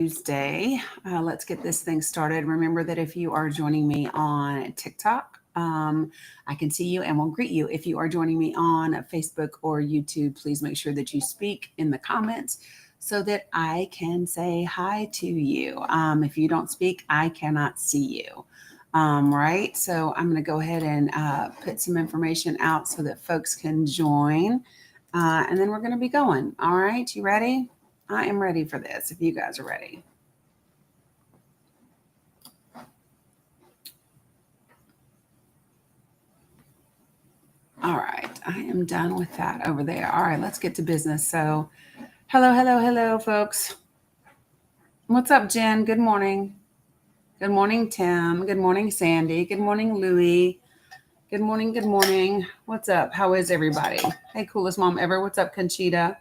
Tuesday. Let's get this thing started. Remember that if you are joining me on TikTok, I can see you and will greet you. If you are joining me on Facebook or YouTube, please make sure that you speak in the comments so that I can say hi to you. If you don't speak, I cannot see you. Right. So I'm going to go ahead and put some information out so that folks can join. And then we're going to be going. All right. You ready? I am ready for this if you guys are ready. All right. I am done with that over there. All right. Let's get to business. So, hello, folks. What's up, Jen? Good morning. Good morning, Tim. Good morning, Sandy. Good morning, Louie. Good morning. Good morning. What's up? How is everybody? Hey, coolest mom ever. What's up, Conchita?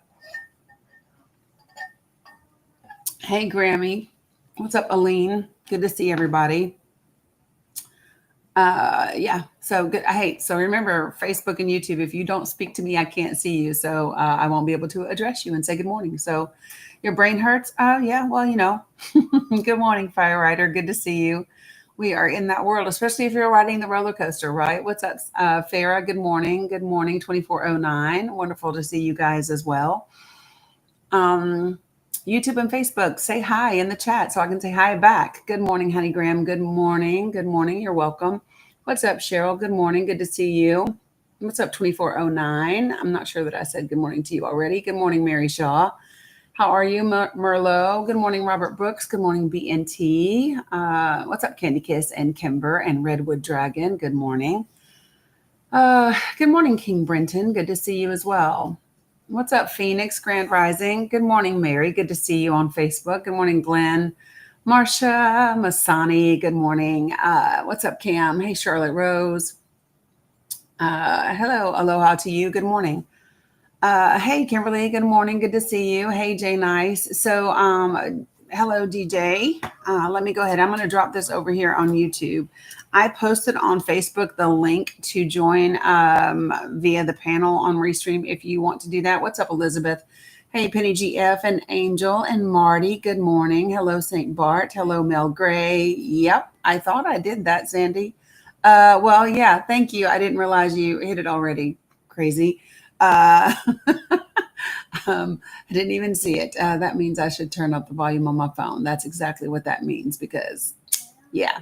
Hey, Grammy. What's up, Aline? Good to see everybody. Yeah, so good. So remember Facebook and YouTube, if you don't speak to me, I can't see you. So I won't be able to address you and say good morning. So your brain hurts? Yeah, well, good morning, Fire Rider. Good to see you. We are in that world, especially if you're riding the roller coaster, right? What's up, Farah? Good morning. Good morning, 2409. Wonderful to see you guys as well. YouTube and Facebook, say hi in the chat so I can say hi back. Good morning, Honey Graham. Good morning. Good morning. You're welcome. What's up, Cheryl? Good morning. Good to see you. What's up, 2409? I'm not sure that I said good morning to you already. Good morning, Mary Shaw. How are you, Merlot? Good morning, Robert Brooks. Good morning, BNT. What's up, Candy Kiss and Kimber and Redwood Dragon? Good morning. Good morning, King Brenton. Good to see you as well. What's up, Phoenix Grand Rising? Good morning, Mary. Good to see you on Facebook. Good morning, Glenn. Marsha Masani. Good morning. What's up, Cam? Hey, Charlotte Rose. Hello, aloha to you. Good morning. Hey, Kimberly. Good morning. Good to see you. Hey, Jay Nice. So, hello, DJ. Let me go ahead. I'm going to drop this over here on YouTube. I posted on Facebook the link to join via the panel on Restream if you want to do that. What's up, Elizabeth? Hey, Penny GF and Angel and Marty. Good morning. Hello, St. Bart. Hello, Mel Gray. Yep, I thought I did that, Sandy. Well, yeah, thank you. I didn't realize you hit it already. Crazy. I didn't even see it. That means I should turn up the volume on my phone. That's exactly what that means because, yeah.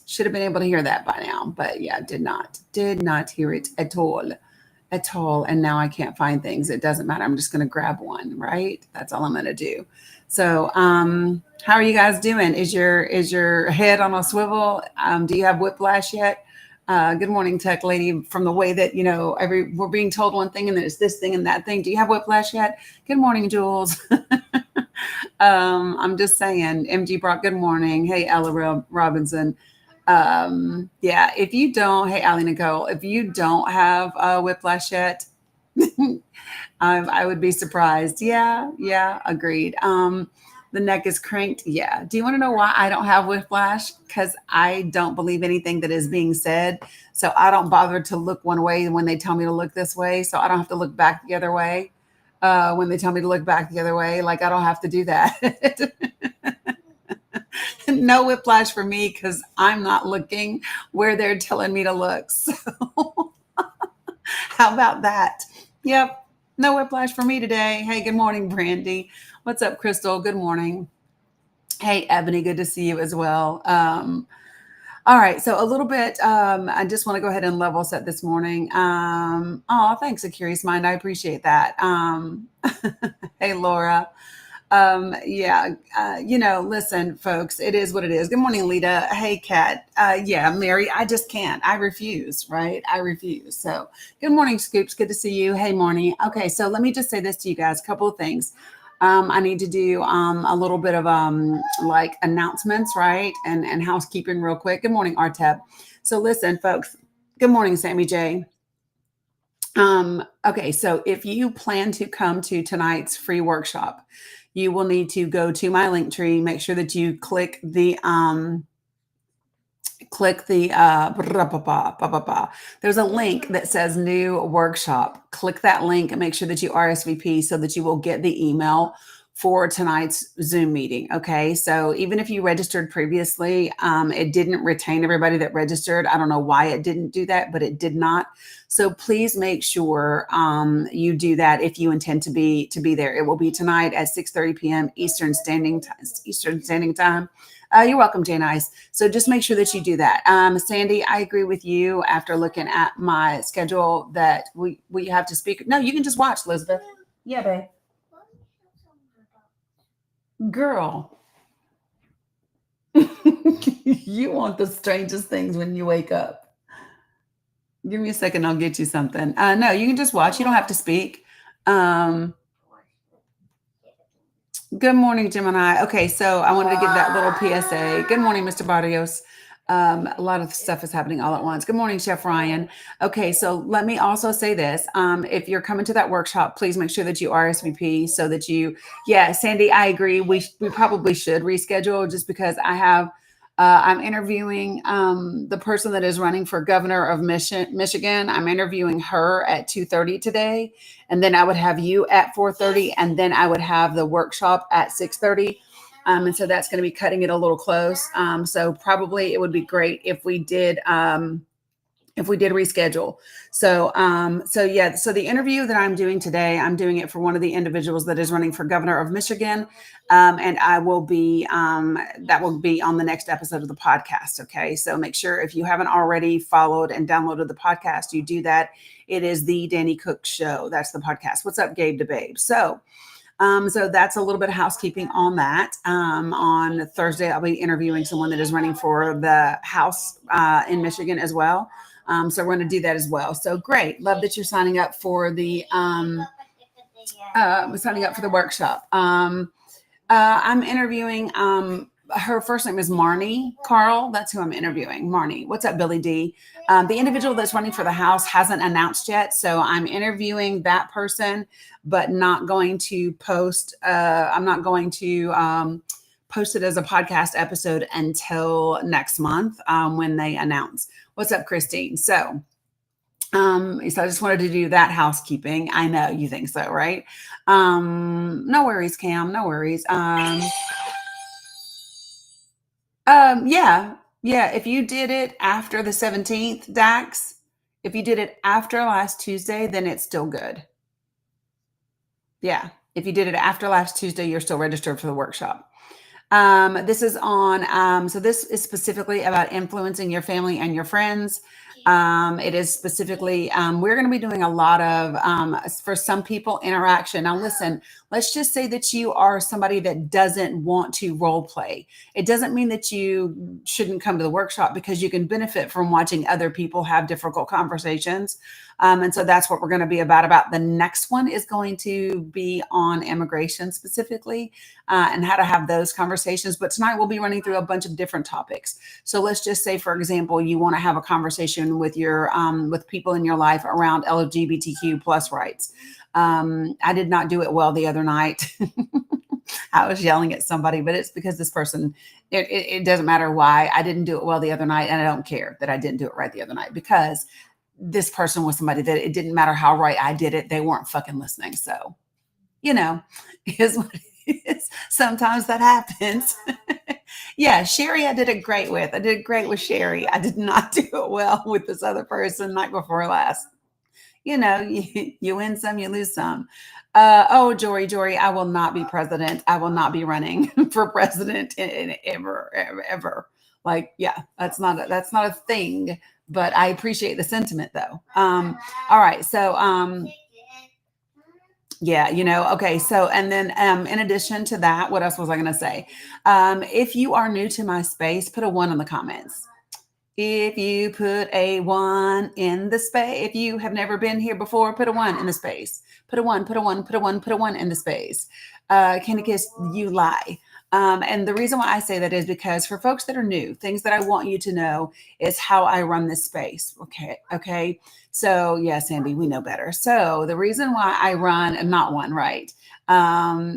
Should have been able to hear that by now, but yeah, did not hear it at all. And now I can't find things. It doesn't matter. I'm just going to grab one, right? That's all I'm going to do. So, how are you guys doing? Is your head on a swivel? Do you have whiplash yet? Good morning, tech lady. From the way that, we're being told one thing and there's this thing and that thing. Do you have whiplash yet? Good morning, Jules. I'm just saying, MG Brock, good morning. Hey, Ella Robinson. Yeah, if you don't, hey, Ali Nicole, if you don't have whiplash yet, I would be surprised. Yeah, agreed. The neck is cranked. Yeah. Do you want to know why I don't have whiplash? Because I don't believe anything that is being said. So I don't bother to look one way when they tell me to look this way. So I don't have to look back the other way when they tell me to look back the other way. Like I don't have to do that. No whiplash for me because I'm not looking where they're telling me to look. So how about that? Yep. No whiplash for me today. Hey, good morning, Brandy. What's up, Crystal? Good morning. Hey, Ebony. Good to see you as well. All right. So a little bit, I just want to go ahead and level set this morning. Thanks, A Curious Mind. I appreciate that. Hey, Laura. Listen, folks, it is what it is. Good morning, Lita. Hey, Kat. Mary, I just can't. I refuse, right? I refuse. So good morning, Scoops. Good to see you. Hey, morning. Okay, so let me just say this to you guys. A couple of things. I need to do a little bit of like announcements, right? And housekeeping real quick. Good morning, Arteb. So listen, folks. Good morning, Sammy J. Okay, so if you plan to come to tonight's free workshop, you will need to go to my link tree. Make sure that you click the there's a link that says new workshop. Click that link and make sure that you RSVP so that you will get the email for tonight's Zoom meeting. Okay. So even if you registered previously, it didn't retain everybody that registered. I don't know why it didn't do that, but it did not. So please make sure you do that if you intend to be there. It will be tonight at 6:30 p.m. Eastern Standing Time. You're welcome, Jane Ice. So just make sure that you do that. Sandy, I agree with you after looking at my schedule that we have to speak. No, you can just watch, Elizabeth. Yeah, babe. Girl, you want the strangest things when you wake up. Give me a second, I'll get you something. No, you can just watch. You don't have to speak. Um, Good morning, Gemini. Okay, so I wanted to give that little PSA. Good morning, Mr. Barrios. A lot of stuff is happening all at once. Good morning, Chef Ryan. Okay, so let me also say this. If you're coming to that workshop, please make sure that you RSVP so that you, yeah, Sandy, I agree. We probably should reschedule just because I'm interviewing the person that is running for governor of Michigan. I'm interviewing her at 2:30 today. And then I would have you at 4:30, and then I would have the workshop at 6:30. And so that's going to be cutting it a little close. So probably it would be great if we did reschedule. So the interview that I'm doing today, I'm doing it for one of the individuals that is running for governor of Michigan. And I will be, that will be on the next episode of the podcast. Okay. So make sure if you haven't already followed and downloaded the podcast, you do that. It is the Dani Cook Show. That's the podcast. What's up, Gabe to Babe? So that's a little bit of housekeeping on that. On Thursday, I'll be interviewing someone that is running for the House in Michigan as well. So we're going to do that as well. So great. Love that you're signing up for the workshop. I'm interviewing her first name is Marnie Carl. That's who I'm interviewing. Marnie. What's up, Billy D? The individual that's running for the House hasn't announced yet. So I'm interviewing that person, but not going to post. I'm not going to post it as a podcast episode until next month when they announce. What's up, Christine? So I just wanted to do that housekeeping. I know you think so, right? No worries, Cam. No worries. Yeah. If you did it after the 17th, Dax, if you did it after last Tuesday, then it's still good. Yeah. If you did it after last Tuesday, you're still registered for the workshop. This is on, so this is specifically about influencing your family and your friends. It is specifically, we're going to be doing a lot of, for some people, interaction. Now, listen, let's just say that you are somebody that doesn't want to role play. It doesn't mean that you shouldn't come to the workshop, because you can benefit from watching other people have difficult conversations. And so that's what we're going to be about. The next one is going to be on immigration specifically, and how to have those conversations. But tonight we'll be running through a bunch of different topics. So let's just say, for example, you want to have a conversation with your with people in your life around LGBTQ plus rights. I did not do it well the other night. I was yelling at somebody, but it's because this person, it doesn't matter why I didn't do it well the other night. And I don't care that I didn't do it right the other night, because this person was somebody that it didn't matter how right I did it. They weren't fucking listening. So, is what it is. Sometimes that happens. Yeah, Sherry, I did it great with. I did great with Sherry. I did not do it well with this other person night before last. You win some, you lose some. Jory, I will not be president. I will not be running for president ever. Like, yeah, that's not a thing. But I appreciate the sentiment, though. All right, so yeah, okay. So, and then in addition to that, what else was I going to say? If you are new to my space, put a 1 in the comments. If you put a 1 in the space, if you have never been here before, put a 1 in the space. Put a 1 in the space. Candy you lie. And the reason why I say that is because for folks that are new, things that I want you to know is how I run this space. Okay. So yes, Sandy, we know better. So the reason why I run and not one, right,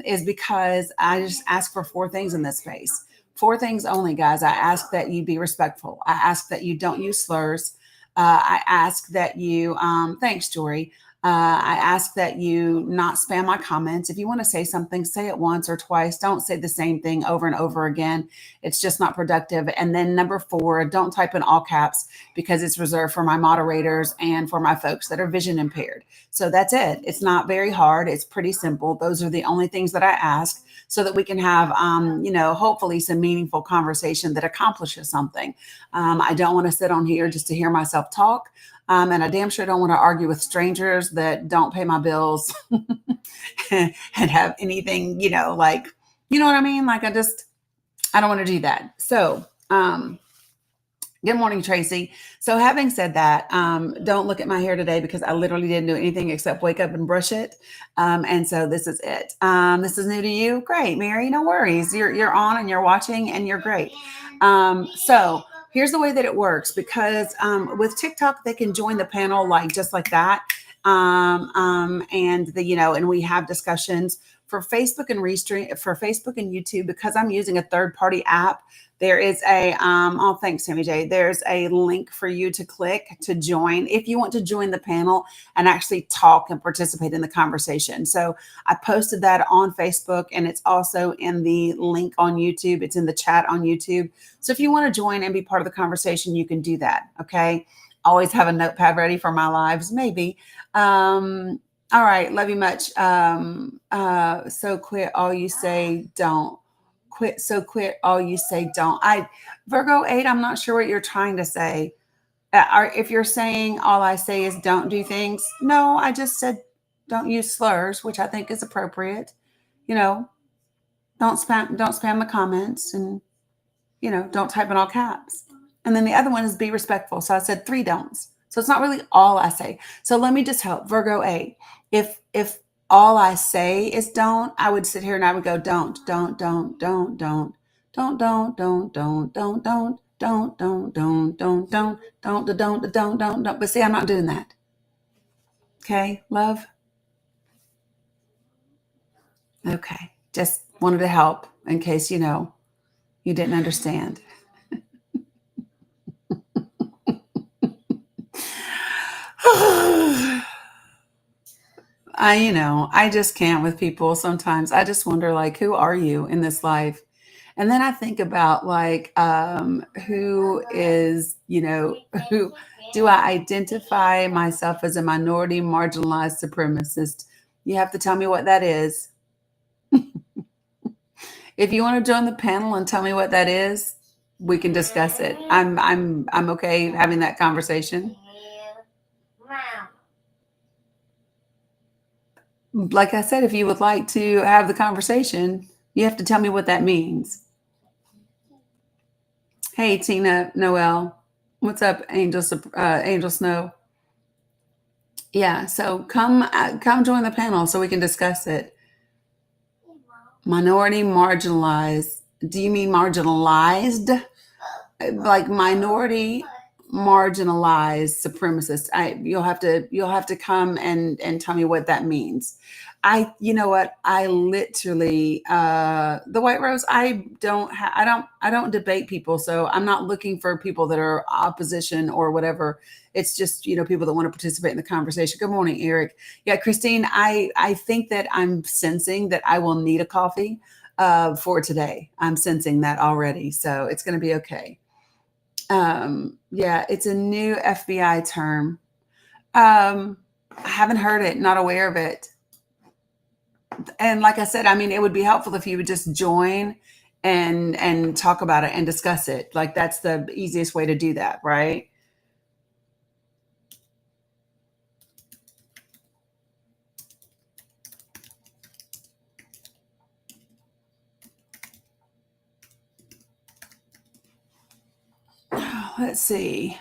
is because I just ask for 4 things in this space. 4 things only, guys. I ask that you be respectful. I ask that you don't use slurs. I ask that you, thanks, Jory. I ask that you not spam my comments. If you want to say something, say it once or twice. Don't say the same thing over and over again. It's just not productive. And then number 4, don't type in all caps because it's reserved for my moderators and for my folks that are vision impaired. So that's it. It's not very hard. It's pretty simple. Those are the only things that I ask so that we can have, hopefully some meaningful conversation that accomplishes something. I don't want to sit on here just to hear myself talk. And I damn sure don't want to argue with strangers that don't pay my bills and have anything, like, you know what I mean? Like, I don't want to do that. So, good morning, Tracy. So, having said that, don't look at my hair today because I literally didn't do anything except wake up and brush it. And so this is it. This is new to you. Great, Mary. No worries. You're on and you're watching and you're great. So here's the way that it works because with TikTok they can join the panel like just like that, and and we have discussions for Facebook and Restream for Facebook and YouTube because I'm using a third party app. There is a thanks, Sammy J. There's a link for you to click to join if you want to join the panel and actually talk and participate in the conversation. So I posted that on Facebook and it's also in the link on YouTube. It's in the chat on YouTube. So if you want to join and be part of the conversation, you can do that. Okay. Always have a notepad ready for my lives, maybe. All right. Love you much. So quit all you say, don't. Quit all you say, don't. Virgo 8, I'm not sure what you're trying to say. If you're saying all I say is don't do things, no, I just said don't use slurs, which I think is appropriate. Don't spam the comments, and don't type in all caps. And then the other one is be respectful. So I said 3 don'ts. So it's not really all I say. So let me just help Virgo 8. If all I say is don't, I would sit here and I would go don't. But see, I'm not doing that. Okay, love? Okay, just wanted to help in case, you didn't understand. I just can't with people sometimes. I just wonder, like, who are you in this life? And then I think about, like, who is, who do I identify myself as a minority, marginalized supremacist? You have to tell me what that is. If you want to join the panel and tell me what that is, we can discuss it. I'm okay having that conversation. Like I said, if you would like to have the conversation, you have to tell me what that means. Hey, Tina, Noel, what's up, Angel Snow? Yeah, so come join the panel so we can discuss it. Minority, marginalized. Do you mean marginalized? Like minority, marginalized, supremacist. You'll have to come and tell me what that means. You know what? I literally, the White Rose. I don't debate people, so I'm not looking for people that are opposition or whatever. It's just people that want to participate in the conversation. Good morning, Eric. Yeah, Christine. I think that I'm sensing that I will need a coffee for today. I'm sensing that already, so it's going to be okay. Yeah, it's a new FBI term. I haven't heard it, not aware of it. And like I said, I mean, it would be helpful if you would just join and talk about it and discuss it. Like that's the easiest way to do that, right? Let's see.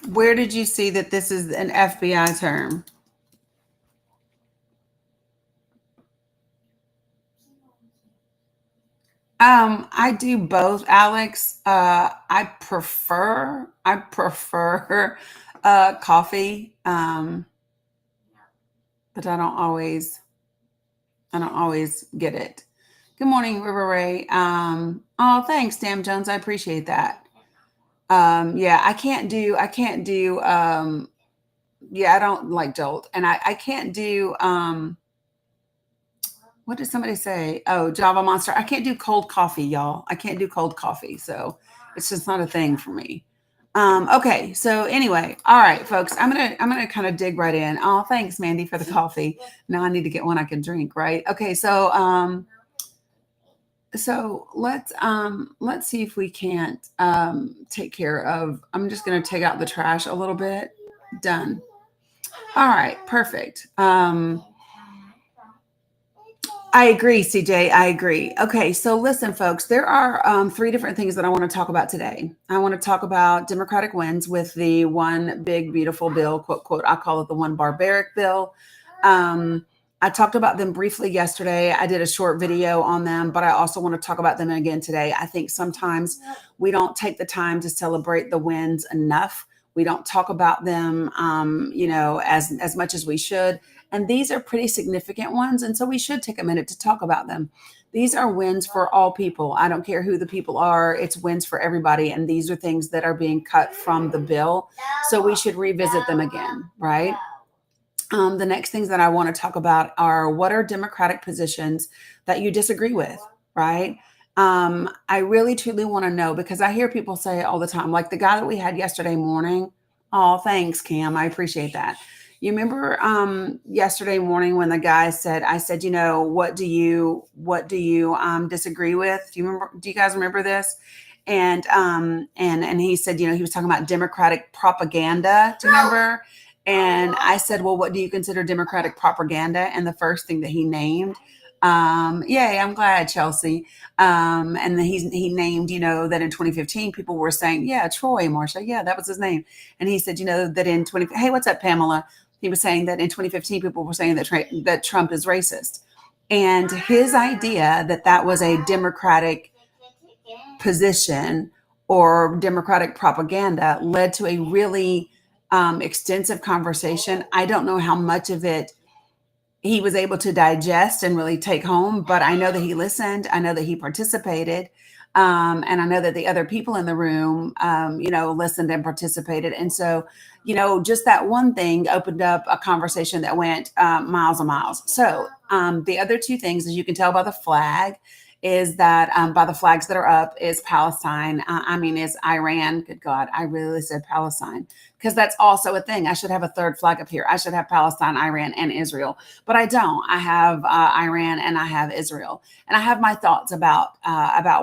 Where did you see that this is an FBI term? I do both, Alex. I prefer coffee, but I don't always. I don't always get it. Good morning, River Ray. Oh, thanks, Sam Jones. I appreciate that. Yeah, I can't do, yeah, I don't like Jolt. And I can't do, what did somebody say? Oh, Java Monster. I can't do cold coffee, y'all. I can't do cold coffee. So it's just not a thing for me. Okay. So anyway, all right, folks, I'm gonna kind of dig right in. Oh, thanks, Mandy, for the coffee. Now I need to get one I can drink, right? Okay, so let's see if we can't take care of, I'm just gonna take out the trash a little bit. Done. All right, perfect. I agree, CJ. I agree. Okay, so listen, folks, there are three different things that I want to talk about today. I want to talk about Democratic wins with the one big, beautiful bill, quote, quote. I call it the one barbaric bill. I talked about them briefly yesterday. I did a short video on them, but I also want to talk about them again today. I think sometimes we don't take the time to celebrate the wins enough. We don't talk about them, as much as we should. And these are pretty significant ones. And so we should take a minute to talk about them. These are wins for all people. I don't care who the people are. It's wins for everybody. And these are things that are being cut from the bill. So we should revisit them again, right? The next things that I want to talk about are, what are Democratic positions that you disagree with, right? I really truly want to know, because I hear people say it all the time, like the guy that we had yesterday morning. Oh, thanks, Cam. I appreciate that. You remember yesterday morning when the guy said, I said, what do you disagree with? Do you guys remember this? And he said, he was talking about Democratic propaganda. Do you remember? And I said, well, what do you consider Democratic propaganda? And the first thing that he named, yay, I'm glad, Chelsea. And then he named, that in 2015, people were saying, yeah, Troy, Marsha. Yeah, that was his name. And he said, that in hey, what's up, Pamela? He was saying that in 2015, people were saying that Trump is racist. And his idea that was a Democratic position or Democratic propaganda led to a really extensive conversation. I don't know how much of it he was able to digest and really take home, but I know that he listened. I know that he participated. And I know that the other people in the room, listened and participated. And so, just that one thing opened up a conversation that went miles and miles. So the other two things, as you can tell by the flag, is that by the flags that are up is Palestine. Is Iran. Good God, I really said Palestine, because that's also a thing. I should have a third flag up here. I should have Palestine, Iran, and Israel, but I don't. I have Iran and I have Israel, and I have my thoughts about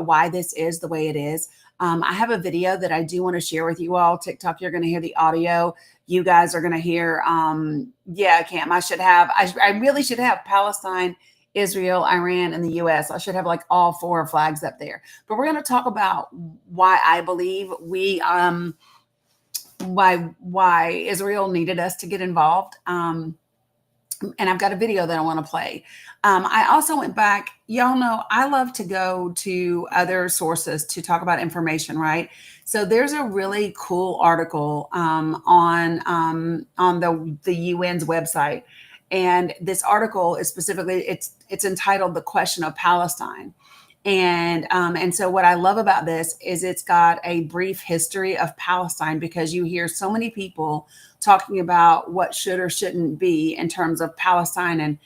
why this is the way it is. I have a video that I do want to share with you all. TikTok, you're going to hear the audio. You guys are going to hear, Cam, I really should have Palestine, Israel, Iran, and the U.S. I should have like all four flags up there. But we're going to talk about why I believe why Israel needed us to get involved. And I've got a video that I want to play. I also went back. Y'all know I love to go to other sources to talk about information, right? So there's a really cool article on the UN's website. And this article is specifically, it's entitled "The Question of Palestine." And so what I love about this is it's got a brief history of Palestine, because you hear so many people talking about what should or shouldn't be in terms of Palestine and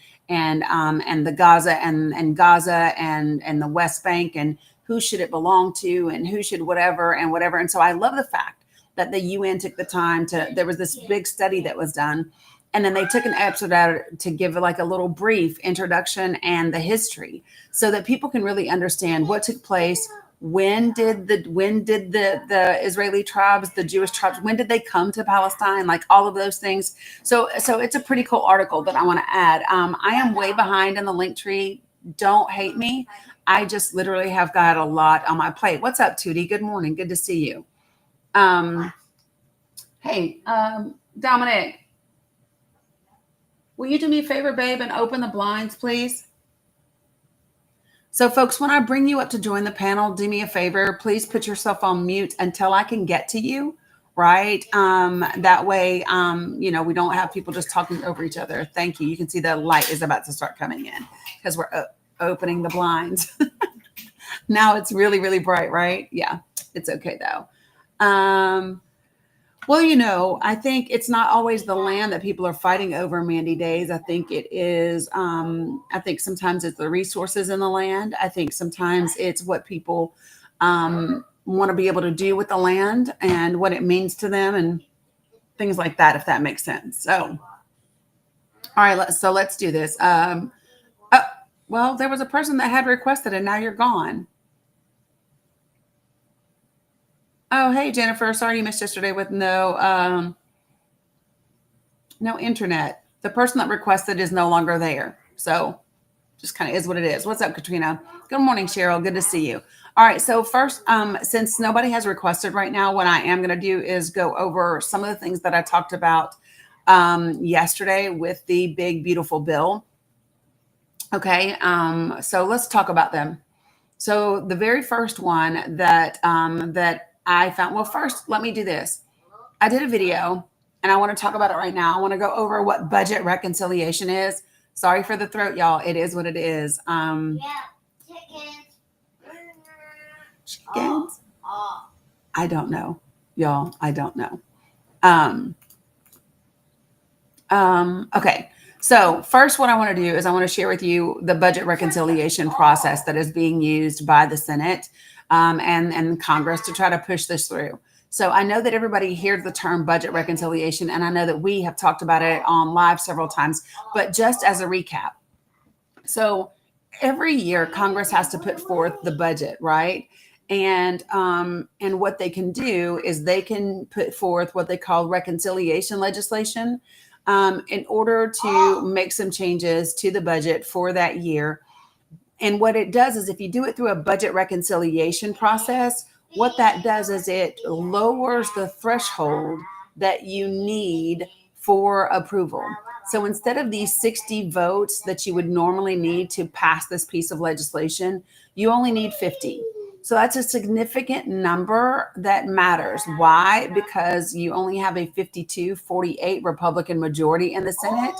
the Gaza and Gaza and the West Bank, and who should it belong to and who should whatever. And so I love the fact that the UN took the time there was this big study that was done. And then they took an episode out to give like a little brief introduction and the history, so that people can really understand what took place. When did the Israeli tribes, the Jewish tribes, when did they come to Palestine? Like all of those things. So it's a pretty cool article that I want to add. I am way behind in the link tree. Don't hate me. I just literally have got a lot on my plate. What's up, Tootie? Good morning. Good to see you. Hey, Dominic. Will you do me a favor, babe, and open the blinds, please? So, folks, when I bring you up to join the panel, do me a favor. Please put yourself on mute until I can get to you, right? That way, we don't have people just talking over each other. Thank you. You can see the light is about to start coming in. because we're opening the blinds. Now it's really, really bright, right? Yeah, it's okay though. Well, I think it's not always the land that people are fighting over, Mandy Days. I think it is, I think sometimes it's the resources in the land. I think sometimes it's what people want to be able to do with the land and what it means to them and things like that, if that makes sense. So, all right, let's do this. Well, there was a person that had requested and now you're gone. Oh, hey, Jennifer. Sorry you missed yesterday with no internet. The person that requested is no longer there. So just kind of is what it is. What's up, Katrina? Good morning, Cheryl. Good to see you. All right. So first, since nobody has requested right now, what I am going to do is go over some of the things that I talked about yesterday with the big, beautiful bill. Okay. So let's talk about them. So the very first one that I found, well, first, let me do this. I did a video and I want to talk about it right now. I want to go over what budget reconciliation is. Sorry for the throat, y'all. It is what it is. Chickens. Chickens? I don't know, y'all. I don't know. Okay. So first, what I want to do is I want to share with you the budget reconciliation process that is being used by the Senate and Congress to try to push this through. So I know that everybody hears the term budget reconciliation, and I know that we have talked about it on live several times, but just as a recap. So every year Congress has to put forth the budget, right? And what they can do is they can put forth what they call reconciliation legislation in order to make some changes to the budget for that year. And what it does is if you do it through a budget reconciliation process, what that does is it lowers the threshold that you need for approval. So instead of these 60 votes that you would normally need to pass this piece of legislation, you only need 50. So that's a significant number that matters. Why? Because you only have a 52-48 Republican majority in the Senate.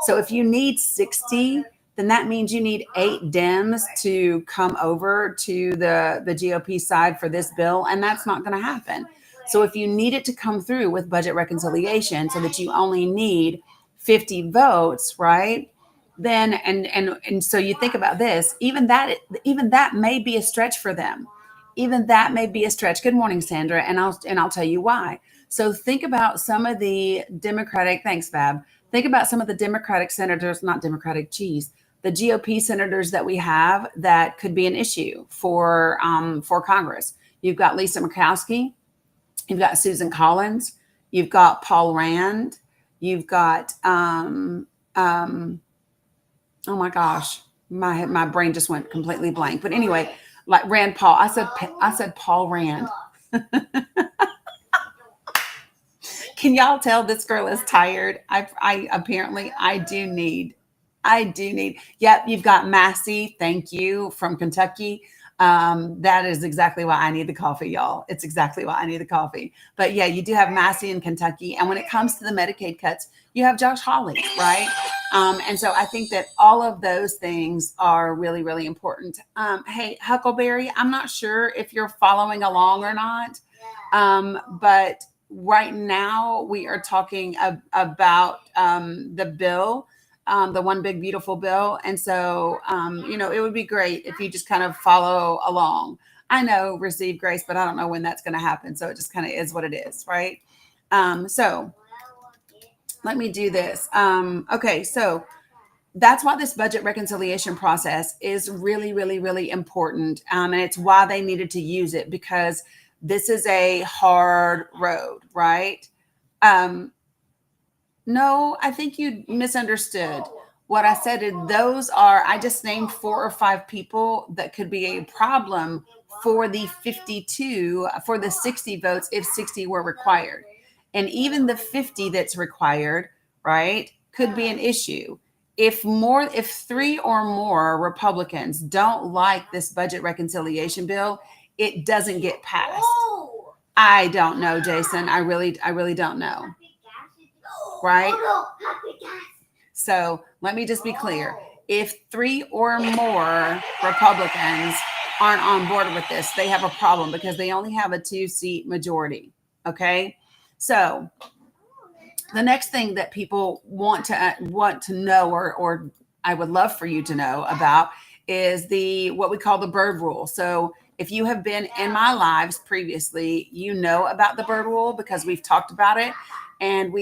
So if you need 60, then that means you need 8 Dems to come over to the GOP side for this bill, and that's not going to happen. So if you need it to come through with budget reconciliation so that you only need 50 votes, right? Then and so you think about this, even that may be a stretch for them. Even that may be a stretch. Good morning, Sandra, and I'll tell you why. So think about some of the Democratic, thanks, Fab. Think about some of the Democratic senators, not Democratic, the GOP senators that we have that could be an issue for Congress. You've got Lisa Murkowski, you've got Susan Collins, you've got Paul Rand, you've got oh my gosh, my brain just went completely blank. But anyway, like Rand Paul, I said Paul Rand. Can y'all tell this girl is tired? I do need. Yep, you've got Massey. Thank you, from Kentucky. That is exactly why I need the coffee, y'all. It's exactly why I need the coffee. But yeah, you do have Massey in Kentucky. And when it comes to the Medicaid cuts, you have Josh Hawley, right? And so I think that all of those things are really, really important. Hey, Huckleberry, I'm not sure if you're following along or not. But right now we are talking about the bill, the one big beautiful bill. And so, it would be great if you just kind of follow along. I know receive grace, but I don't know when that's going to happen. So it just kind of is what it is, right? So let me do this. Okay, so that's why this budget reconciliation process is really, really, really important. And it's why they needed to use it, because this is a hard road, right? No, I think you misunderstood. What I said is I just named 4 or 5 people that could be a problem for the 60 votes if 60 were required. And even the 50 that's required, right, could be an issue. If 3 or more Republicans don't like this budget reconciliation bill, it doesn't get passed. I don't know, Jason. I really don't know. Right? So let me just be clear. if 3 or more Republicans aren't on board with this, they have a problem because they only have a 2-seat majority. Okay. So the next thing that people want to know, or I would love for you to know about, is the what we call the bird rule. So if you have been in my lives previously, you know about the bird rule because we've talked about it. And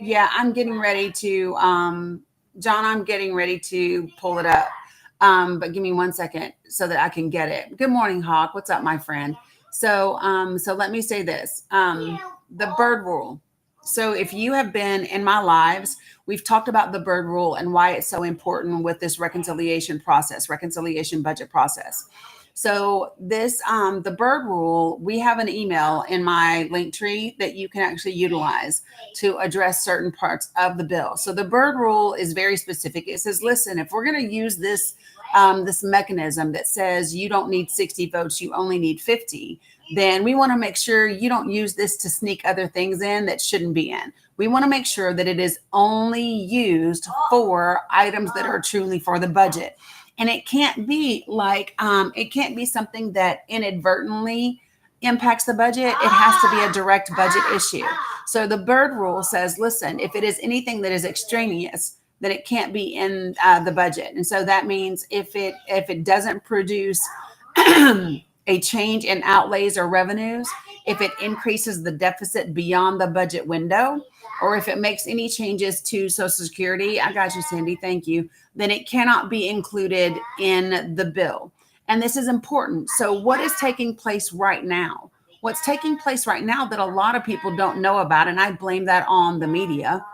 yeah, I'm getting ready to John, I'm getting ready to pull it up. But give me 1 second so that I can get it. Good morning, Hawk. What's up, my friend? So let me say this. The bird rule. So if you have been in my lives, we've talked about the bird rule and why it's so important with this reconciliation budget process. So this, the bird rule, we have an email in my link tree that you can actually utilize to address certain parts of the bill. So the bird rule is very specific. It says, listen, if we're going to use this, this mechanism that says you don't need 60 votes, you only need 50, then we want to make sure you don't use this to sneak other things in that shouldn't be in. We want to make sure that it is only used for items that are truly for the budget. And it can't be like, it can't be something that inadvertently impacts the budget. It has to be a direct budget issue. So the bird rule says, listen, if it is anything that is extraneous, then it can't be in the budget. And so that means if it doesn't produce a change in outlays or revenues, if it increases the deficit beyond the budget window, or if it makes any changes to Social Security, I got you, Cindy, thank you, then it cannot be included in the bill. And this is important. So what is taking place right now? What's taking place right now that a lot of people don't know about, and I blame that on the media,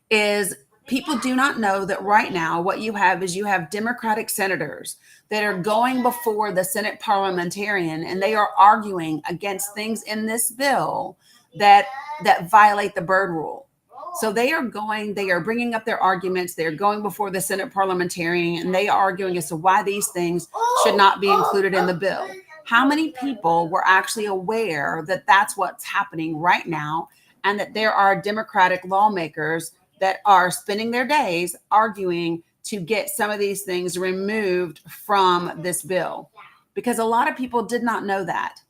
is people do not know that right now what you have is you have Democratic senators that are going before the Senate parliamentarian, and they are arguing against things in this bill that violate the bird rule. So they are bringing up their arguments. They're going before the Senate parliamentarian, and they are arguing as to why these things should not be included in the bill. How many people were actually aware that that's what's happening right now, and that there are Democratic lawmakers that are spending their days arguing to get some of these things removed from this bill? Because a lot of people did not know that.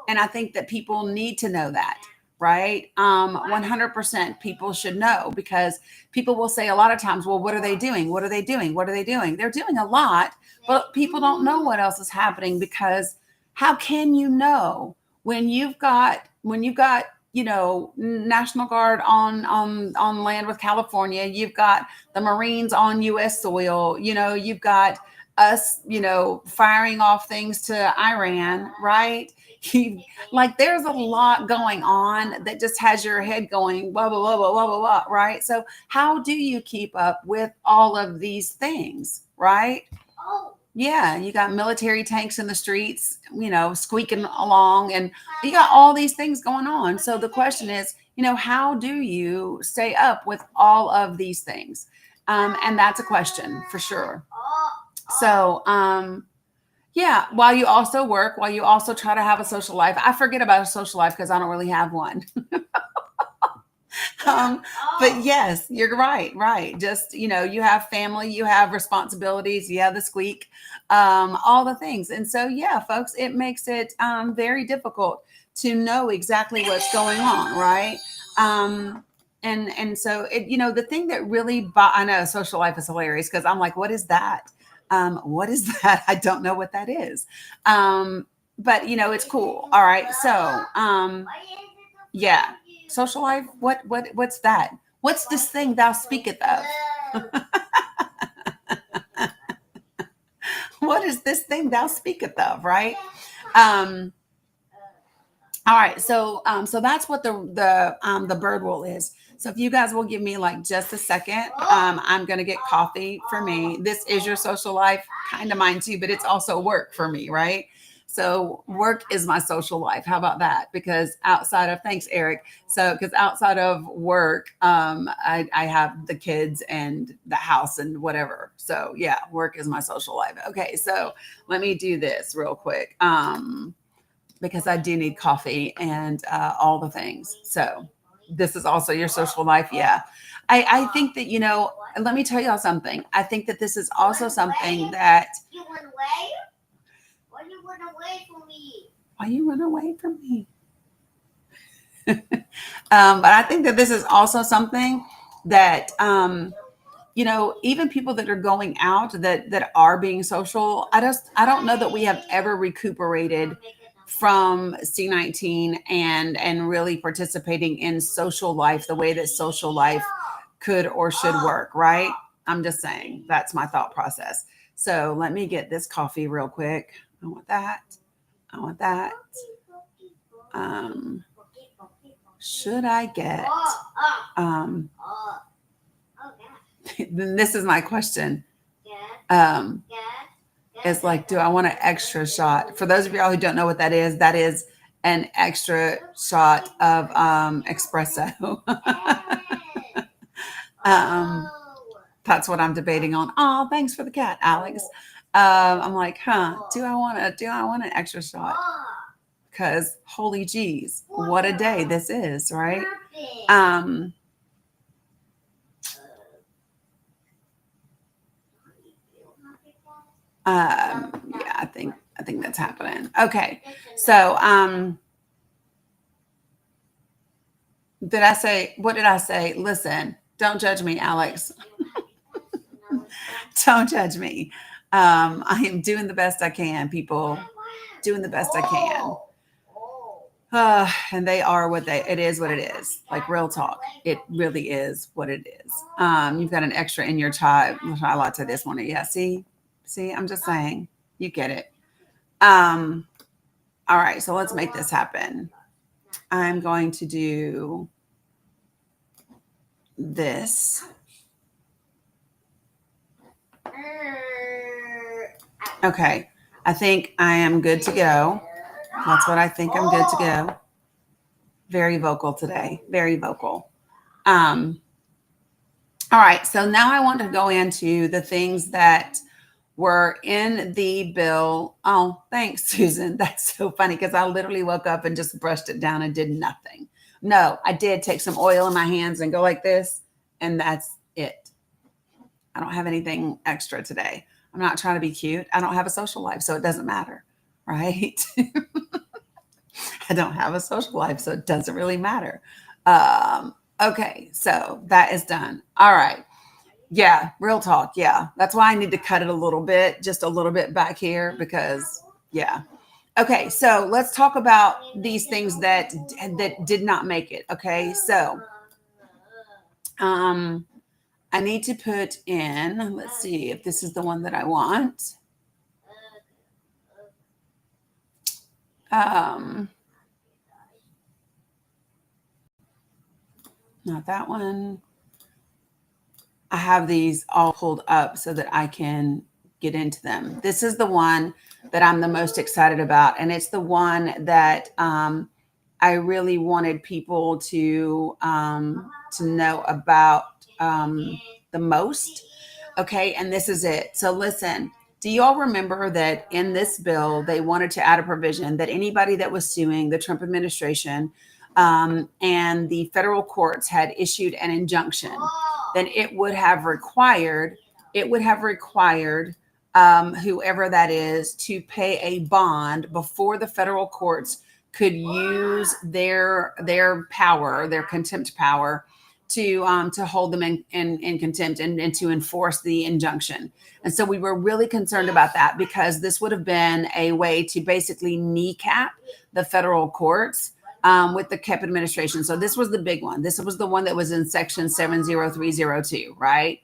And I think that people need to know that, right? 100% people should know, because people will say a lot of times, well, what are they doing? What are they doing? What are they doing? They're doing a lot, but people don't know what else is happening, because how can you know when you've got, National Guard on land with California, you've got the Marines on U.S. soil, you've got us, firing off things to Iran, right? There's a lot going on that just has your head going, blah, blah, blah, blah, blah, blah, blah, right? So how do you keep up with all of these things, right? Yeah, you got military tanks in the streets, squeaking along, and you got all these things going on. So the question is, how do you stay up with all of these things? And that's a question for sure. So, yeah, while you also work, while you also try to have a social life. I forget about a social life because I don't really have one. But yes, you're right. Just, you have family, you have responsibilities, you have the squeak, all the things. And so, yeah, folks, it makes it very difficult to know exactly what's going on, right? And so, the thing that really, I know social life is hilarious because I'm like, what is that? What is that? I don't know what that is. But, it's cool. All right. So, yeah. Social life, what's that? What's this thing thou speaketh of? What is this thing thou speaketh of, right? All right, so that's what the bird rule is. So if you guys will give me just a second, I'm gonna get coffee for me. This is your social life, kind of mine too, but it's also work for me, right? So work is my social life. How about that? Because outside of, thanks, Eric. So, because outside of work, I have the kids and the house and whatever. So yeah, work is my social life. Okay. So let me do this real quick. Because I do need coffee and all the things. So This is also your social life. Yeah. I think that, let me tell y'all something. I think that this is also something that. You went away? Why you went away from me? Why you run away from me? But I think that this is also something that, even people that are going out that are being social, I don't know that we have ever recuperated from C-19 and really participating in social life the way that social life could or should work, right? I'm just saying that's my thought process. So let me get this coffee real quick. I want that. I want that. Should I get then this is my question. It's like, do I want an extra shot? For those of y'all who don't know what that is an extra shot of espresso. That's what I'm debating on. Oh, thanks for the cat, Alex. I'm like, do I want an extra shot? Because holy geez, what a day this is, right? Yeah, I think that's happening. Okay. So, what did I say? Listen, don't judge me, Alex. Don't judge me. I am doing the best I can, people. Doing the best I can. And they are it is what it is. Like real talk. It really is what it is. You've got an extra in your chai latte this morning. Yeah, see, I'm just saying, you get it. All right, so let's make this happen. I'm going to do this. Okay, I think I am good to go. That's what I think. I'm good to go. Very vocal today. Very vocal. All right, so now I want to go into the things that were in the bill. Oh, thanks, Susan. That's so funny because I literally woke up and just brushed it down and did nothing. No, I did take some oil in my hands and go like this, and that's it. I don't have anything extra today. I'm not trying to be cute. I don't have a social life, so it doesn't matter, right? I don't have a social life, so it doesn't really matter. Okay, so that is done. All right. Yeah, real talk. Yeah, that's why I need to cut it a little bit, just a little bit back here because, yeah. Okay, so let's talk about these things that did not make it. Okay, so I need to put in, let's see if this is the one that I want. Not that one. I have these all pulled up so that I can get into them. This is the one that I'm the most excited about. And it's the one that I really wanted people to know about the most. Okay. And this is it. So listen, do you all remember that in this bill, they wanted to add a provision that anybody that was suing the Trump administration and the federal courts had issued an injunction, then it would have required whoever that is to pay a bond before the federal courts could use their power, their contempt power, to hold them in contempt and to enforce the injunction. And so we were really concerned about that because this would have been a way to basically kneecap the federal courts with the KEP administration. So this was the big one. This was the one that was in section 70302, right?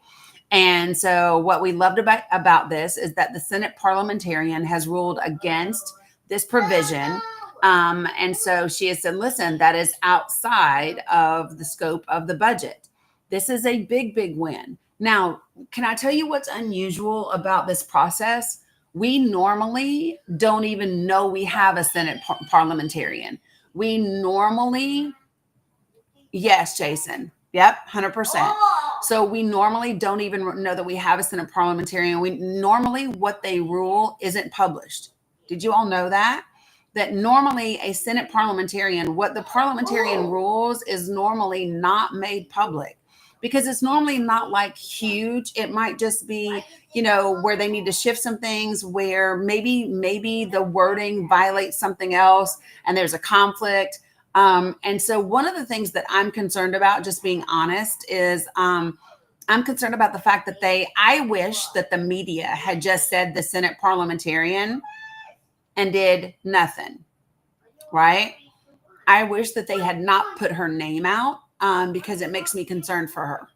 And so what we loved about this is that the Senate parliamentarian has ruled against this provision. And so she has said, listen, that is outside of the scope of the budget. This is a big, big win. Now, can I tell you what's unusual about this process? We normally don't even know we have a Senate parliamentarian. We normally, yes, Jason. Yep, 100%. So we normally don't even know that we have a Senate parliamentarian. We normally what they rule isn't published. Did you all know that? that normally a Senate parliamentarian, what the parliamentarian rules is normally not made public, because it's normally not like huge. It might just be, where they need to shift some things, where maybe the wording violates something else and there's a conflict. And so one of the things that I'm concerned about, just being honest, is I'm concerned about the fact that I wish that the media had just said the Senate parliamentarian and did nothing, right? I wish that they had not put her name out, because it makes me concerned for her.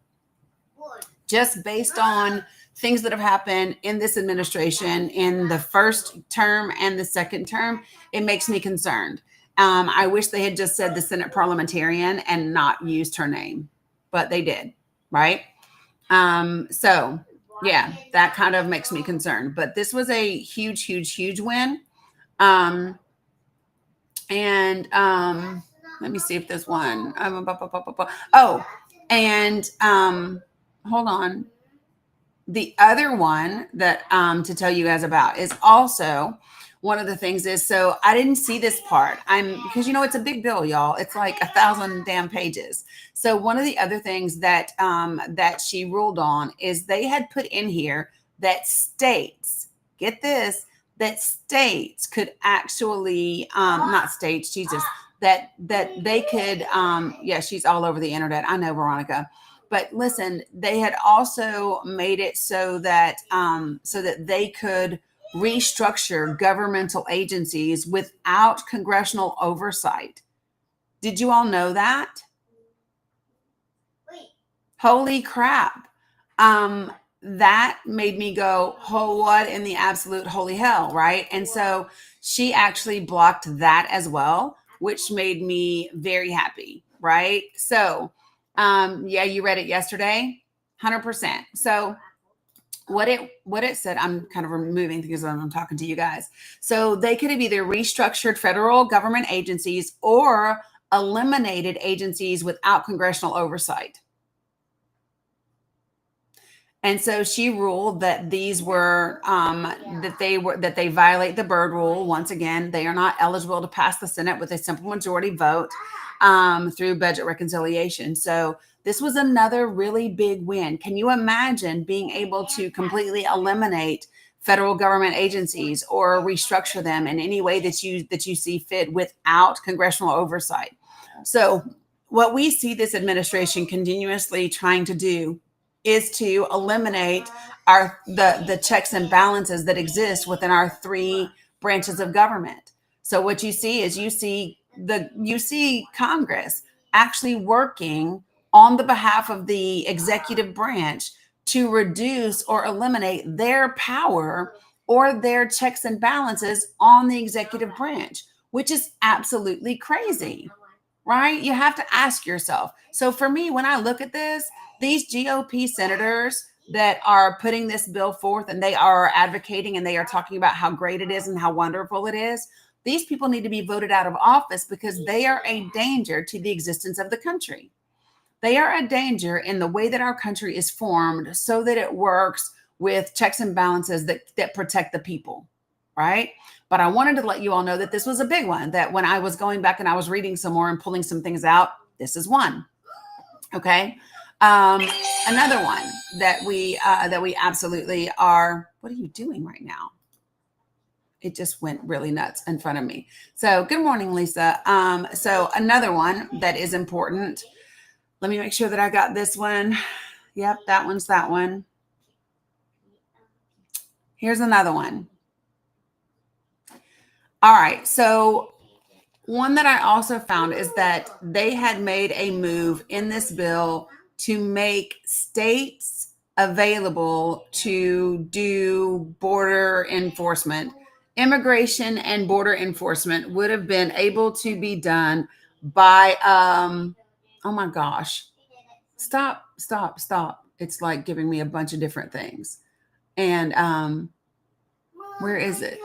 Just based on things that have happened in this administration, in the first term and the second term, it makes me concerned. I wish they had just said the Senate parliamentarian and not used her name, but they did, right? So yeah, that kind of makes me concerned. But this was a huge, huge, huge win. Let me see if there's one. Oh, and hold on. The other one that to tell you guys about is also one of the things is, so I didn't see this part. Because it's a big bill, y'all. It's like 1,000 damn pages. So one of the other things that that she ruled on is they had put in here that states, get this, that states could actually not states, Jesus, that they could yeah, she's all over the internet. I know, Veronica. But listen, they had also made it so that they could restructure governmental agencies without congressional oversight. Did you all know that? Wait. Holy crap. That made me go, oh, what in the absolute holy hell, right? And so she actually blocked that as well, which made me very happy, right? So yeah, you read it yesterday, 100%. So what it said, I'm kind of removing things when I'm talking to you guys. So they could have either restructured federal government agencies or eliminated agencies without congressional oversight. And so she ruled that these were that they violate the Byrd rule. Once again, they are not eligible to pass the Senate with a simple majority vote through budget reconciliation. So this was another really big win. Can you imagine being able to completely eliminate federal government agencies or restructure them in any way that you see fit without congressional oversight? So what we see this administration continuously trying to do is to eliminate the checks and balances that exist within our three branches of government. So what you see is you see Congress actually working on the behalf of the executive branch to reduce or eliminate their power or their checks and balances on the executive branch, which is absolutely crazy, right? You have to ask yourself. So for me, when I look at this, these GOP senators that are putting this bill forth and they are advocating and they are talking about how great it is and how wonderful it is, these people need to be voted out of office because they are a danger to the existence of the country. They are a danger in the way that our country is formed so that it works with checks and balances that protect the people, right? But I wanted to let you all know that this was a big one, that when I was going back and I was reading some more and pulling some things out, this is one. Okay. Another one that we absolutely are. What are you doing right now? It just went really nuts in front of me. So good morning, Lisa. So another one that is important. Let me make sure that I got this one. Yep, that one's that one. Here's another one. All right. So one that I also found is that they had made a move in this bill to make states available to do border enforcement. Immigration and border enforcement would have been able to be done by, oh my gosh, stop. It's like giving me a bunch of different things. And where is it?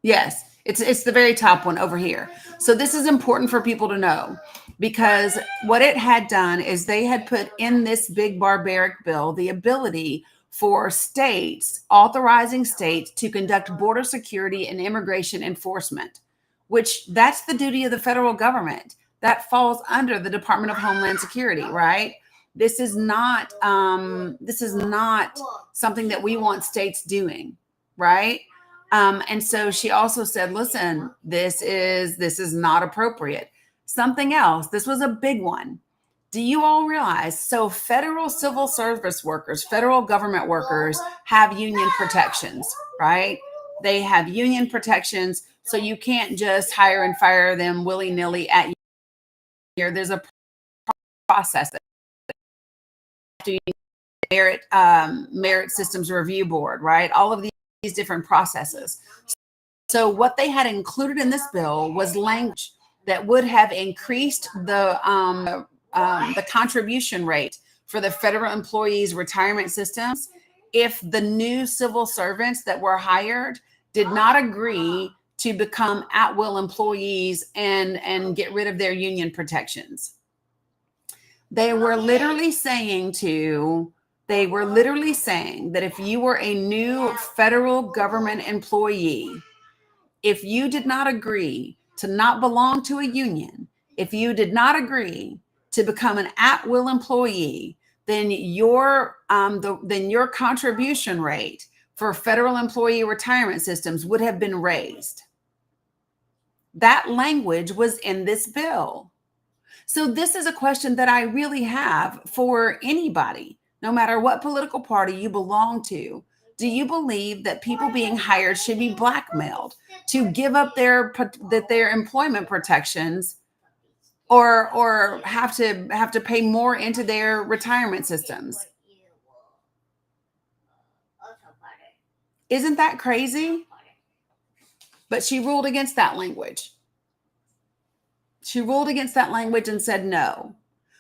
Yes, it's the very top one over here. So this is important for people to know, because what it had done is they had put in this big barbaric bill the ability for states, authorizing states to conduct border security and immigration enforcement, which that's the duty of the federal government. That falls under the Department of Homeland Security, right? This is not something that we want states doing, right? And so she also said, listen, this is not appropriate. Something else, this was a big one. Do you all realize? So federal civil service workers, federal government workers have union protections, right? They have union protections. So you can't just hire and fire them willy-nilly at your, there's a process that merit systems review board, right? All of these different processes. So what they had included in this bill was language that would have increased the contribution rate for the federal employees' retirement systems if the new civil servants that were hired did not agree to become at-will employees and get rid of their union protections. They were literally saying that if you were a new federal government employee, if you did not agree to not belong to a union, if you did not agree to become an at-will employee, then your contribution rate for federal employee retirement systems would have been raised. That language was in this bill. So this is a question that I really have for anybody, no matter what political party you belong to. Do you believe that people being hired should be blackmailed to give up their employment protections or have to pay more into their retirement systems? Isn't that crazy? But she ruled against that language. She ruled against that language and said no.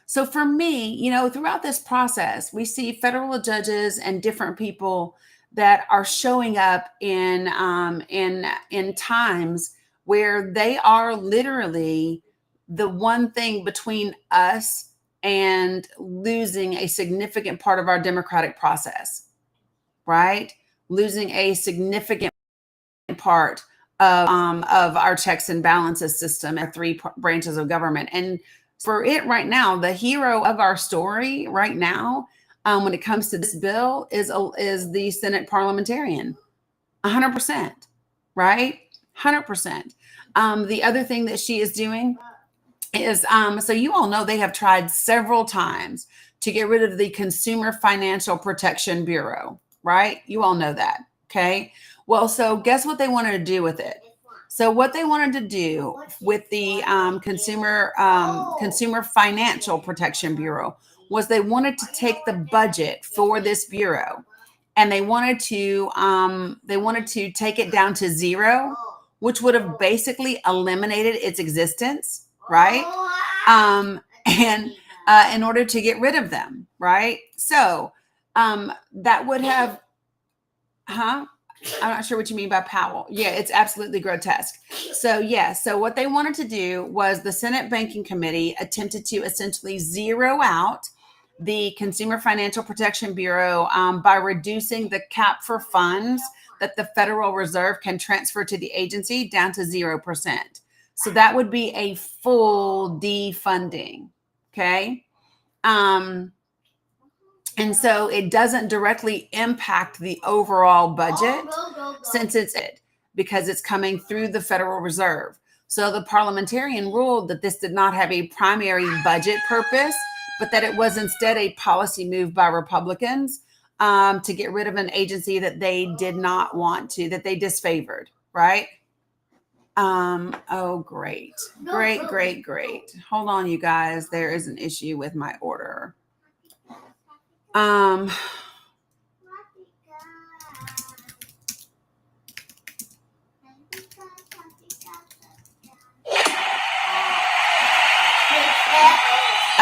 So for me, throughout this process, we see federal judges and different people that are showing up in times where they are literally the one thing between us and losing a significant part of our democratic process, right? Losing a significant part of our checks and balances system at three branches of government. And for it right now, the hero of our story right now, when it comes to this bill, is the Senate parliamentarian, 100%, right? 100%. The other thing that she is doing is, so you all know they have tried several times to get rid of the Consumer Financial Protection Bureau, right? You all know that, okay? Well, so guess what they wanted to do with it? So what they wanted to do with the Consumer Financial Protection Bureau was they wanted to take the budget for this bureau and they wanted to take it down to zero, which would have basically eliminated its existence, right? And in order to get rid of them, right? So that would have, I'm not sure what you mean by Powell. Yeah, it's absolutely grotesque. So so what they wanted to do was the Senate Banking Committee attempted to essentially zero out the Consumer Financial Protection Bureau by reducing the cap for funds that the Federal Reserve can transfer to the agency down to 0%. So that would be a full defunding, okay? And so it doesn't directly impact the overall budget because it's coming through the Federal Reserve. So the parliamentarian ruled that this did not have a primary budget purpose, but that it was instead a policy move by Republicans to get rid of an agency that they did not want to, that they disfavored, right? Oh, great. Hold on, you guys. There is an issue with my order.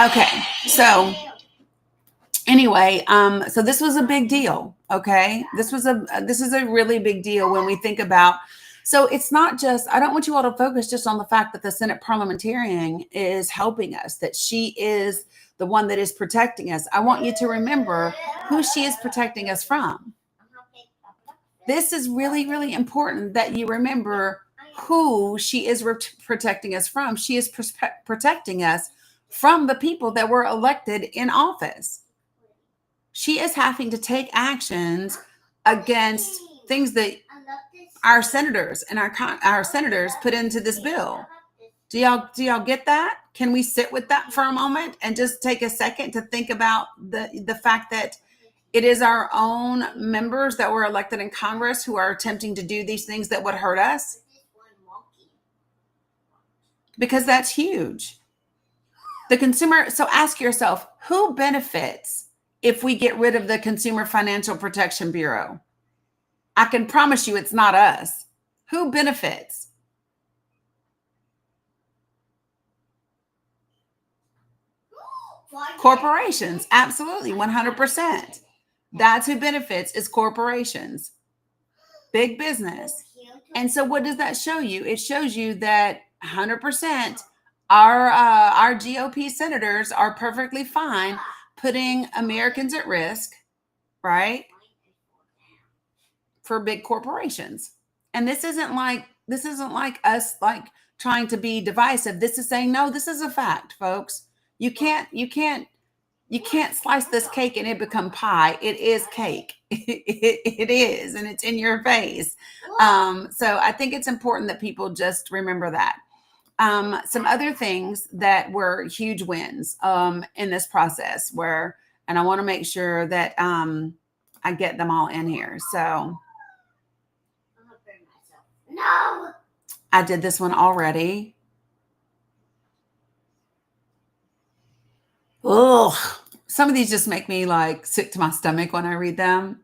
Okay, so anyway, so this was a big deal. Okay, this is a really big deal when we think about. So it's not just, I don't want you all to focus just on the fact that the Senate parliamentarian is helping us, that she is the one that is protecting us. I want you to remember who she is protecting us from. This is really, really important that you remember who she is protecting us from. She is protecting us from the people that were elected in office. She is having to take actions against things that our senators and our senators put into this bill. Do y'all get that? Can we sit with that for a moment and just take a second to think about the fact that it is our own members that were elected in Congress who are attempting to do these things that would hurt us? Because that's huge. The consumer, so ask yourself, who benefits if we get rid of the Consumer Financial Protection Bureau? I can promise you it's not us. Who benefits? Corporations, absolutely, 100%. That's who benefits, is corporations, big business. And so what does that show you? It shows you that 100% our GOP senators are perfectly fine putting Americans at risk, right, for big corporations. And this isn't like us like trying to be divisive. This is saying, no, this is a fact, folks. You can't slice this cake and it become pie. It is cake. It is, and it's in your face. So I think it's important that people just remember that. Some other things that were huge wins in this process and I want to make sure that I get them all in here. So No. I did this one already. Ugh. Some of these just make me like sick to my stomach when I read them.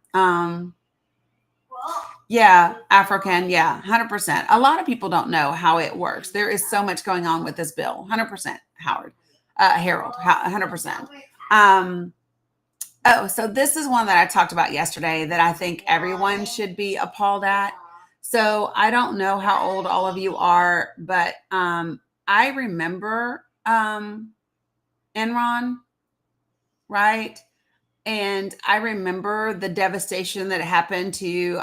Yeah, African. Yeah, 100%. A lot of people don't know how it works. There is so much going on with this bill. 100%, Harold, 100%. So this is one that I talked about yesterday that I think everyone should be appalled at. So I don't know how old all of you are, but I remember Enron, right? And I remember the devastation that happened to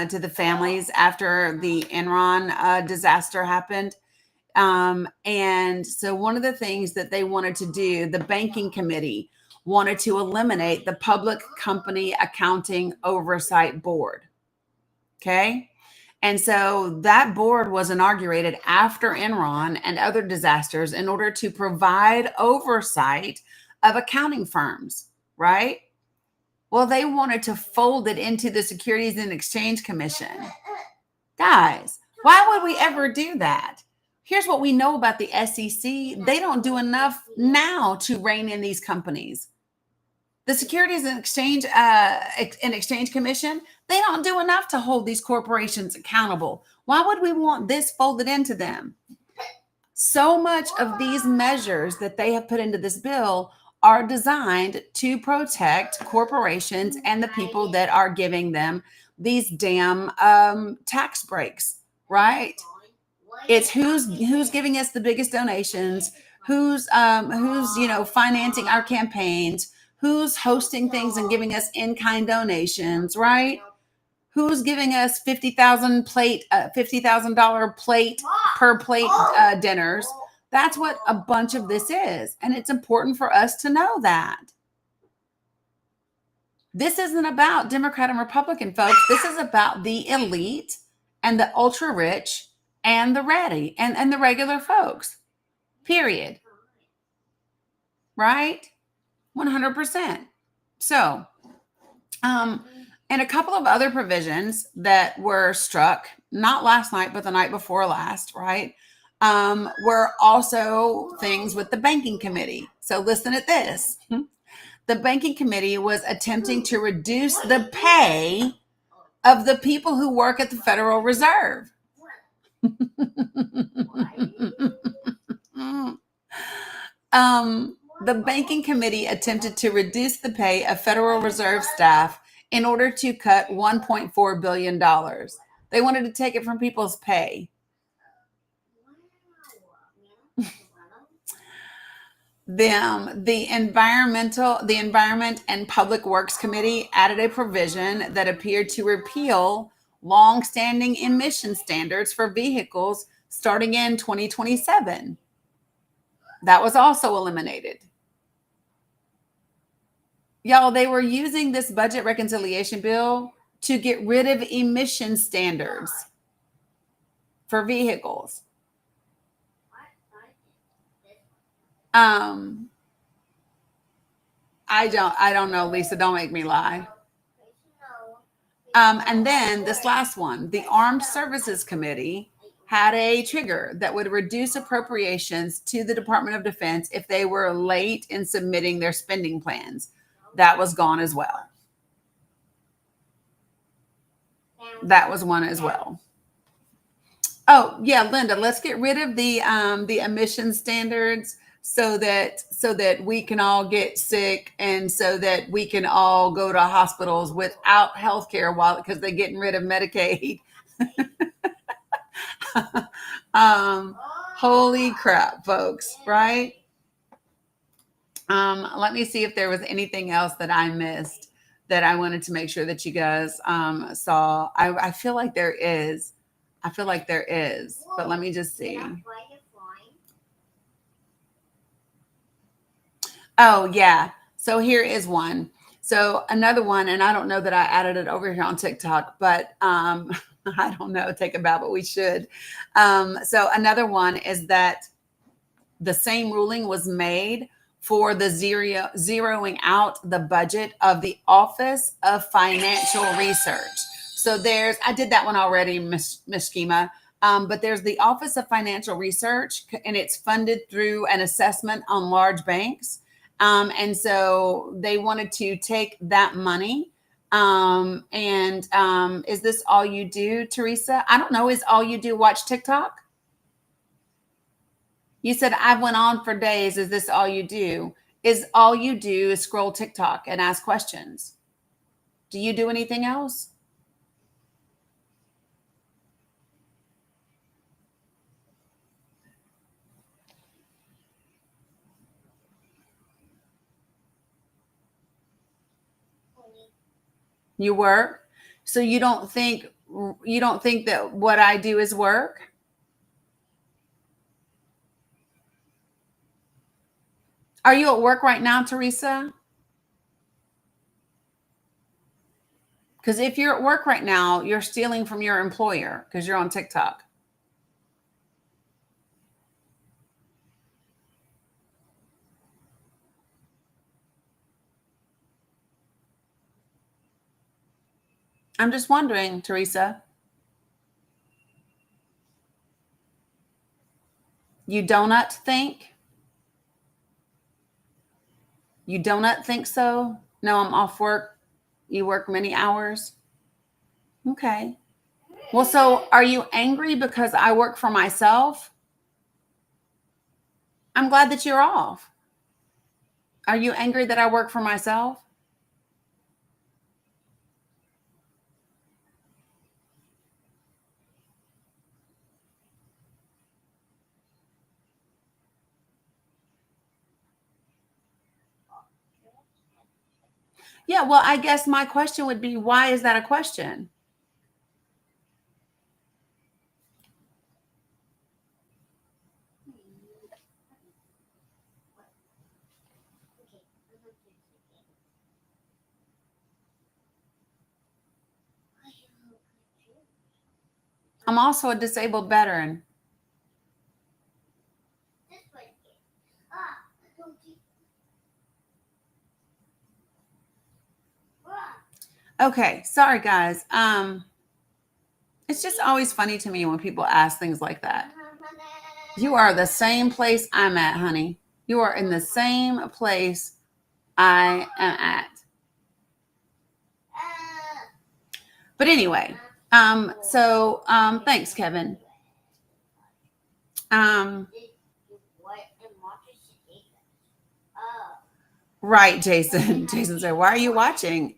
the families after the Enron disaster happened. And so one of the things that they wanted to do, the banking committee wanted to eliminate the Public Company Accounting Oversight Board. Okay. And so that board was inaugurated after Enron and other disasters in order to provide oversight of accounting firms, right? Well, they wanted to fold it into the Securities and Exchange Commission. Guys, why would we ever do that? Here's what we know about the SEC. They don't do enough now to rein in these companies. The Securities and Exchange Commission, they don't do enough to hold these corporations accountable. Why would we want this folded into them? So much of these measures that they have put into this bill are designed to protect corporations and the people that are giving them these damn tax breaks, right? It's who's giving us the biggest donations, who's financing our campaigns, who's hosting things and giving us in-kind donations, right? Who's giving us $50,000 plate per plate dinners? That's what a bunch of this is. And it's important for us to know that. This isn't about Democrat and Republican folks. This is about the elite and the ultra rich and the ready and the regular folks, period. Right? 100%. So, and a couple of other provisions that were struck, not last night, but the night before last, right? Were also things with the banking committee. So listen at this. The banking committee was attempting to reduce the pay of the people who work at the Federal Reserve. The banking committee attempted to reduce the pay of Federal Reserve staff in order to cut $1.4 billion. They wanted to take it from people's pay. The Environment and Public Works Committee added a provision that appeared to repeal long-standing emission standards for vehicles starting in 2027. That was also eliminated. Y'all, they were using this budget reconciliation bill to get rid of emission standards for vehicles. I don't know, Lisa. Don't make me lie. And then this last one, the Armed Services Committee had a trigger that would reduce appropriations to the Department of Defense if they were late in submitting their spending plans. That was gone as well. That was one as well. Oh yeah, Linda, let's get rid of the emission standards so that we can all get sick and so that we can all go to hospitals without health care because they're getting rid of Medicaid. Holy crap, folks, right? Let me see if there was anything else that I missed that I wanted to make sure that you guys saw. I feel like there is. But let me just see. Oh, yeah. So here is one. So another one, and I don't know that I added it over here on TikTok, but I don't know, take a bow, but we should. So another one is that the same ruling was made for the zeroing out the budget of the Office of Financial Research. So I did that one already, Miss Schema. But there's the Office of Financial Research, and it's funded through an assessment on large banks. And so they wanted to take that money. Is this all you do, Teresa? I don't know. Is all you do watch TikTok? You said I went on for days. Is this all you do? Is all you do is scroll TikTok and ask questions? Do you do anything else? You work? So you don't think that what I do is work? Are you at work right now, Teresa? Because if you're at work right now, you're stealing from your employer because you're on TikTok. I'm just wondering, Teresa. You donut think? You donut think so? No, I'm off work. You work many hours? Okay. Well, so are you angry because I work for myself? I'm glad that you're off. Are you angry that I work for myself? Yeah, well, I guess my question would be, why is that a question? I'm also a disabled veteran. Okay, sorry guys. It's just always funny to me when people ask things like that. You are the same place I'm at, honey. You are in the same place I am at. But anyway, thanks, Kevin. Right, Jason. Jason said, why are you watching,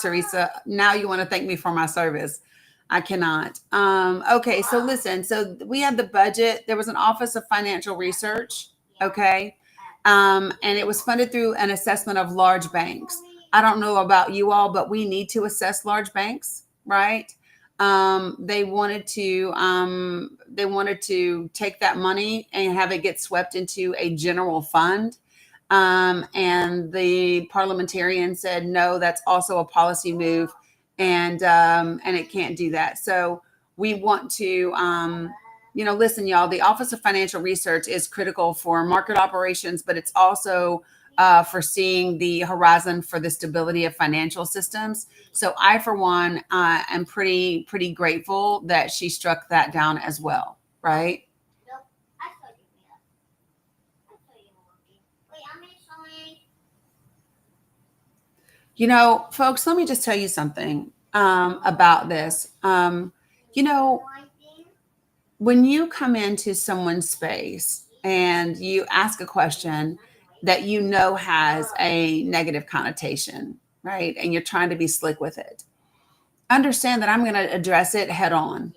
Teresa? Now you want to thank me for my service. I cannot. Okay, so listen. So we had the budget. There was an Office of Financial Research. Okay. And it was funded through an assessment of large banks. I don't know about you all, but we need to assess large banks, right? They wanted to take that money and have it get swept into a general fund. And the parliamentarian said, no, that's also a policy move, and it can't do that. So we want to, listen, y'all. The Office of Financial Research is critical for market operations, but it's also for seeing the horizon for the stability of financial systems. So I, for one, am pretty grateful that she struck that down as well. Right? Nope. I saw you, Mia. I saw you walking. Wait, I'm inside. Folks, let me just tell you something about this. When you come into someone's space and you ask a question that has a negative connotation, right? And you're trying to be slick with it, understand that I'm going to address it head on.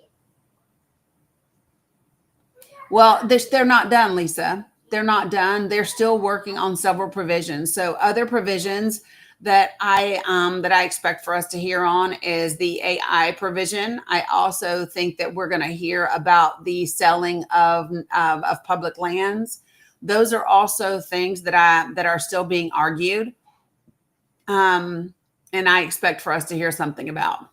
Well, they're not done, Lisa. They're not done. They're still working on several provisions. So other provisions that I expect for us to hear on is the AI provision. I also think that we're going to hear about the selling of public lands. Those are also things that are still being argued, and I expect for us to hear something about.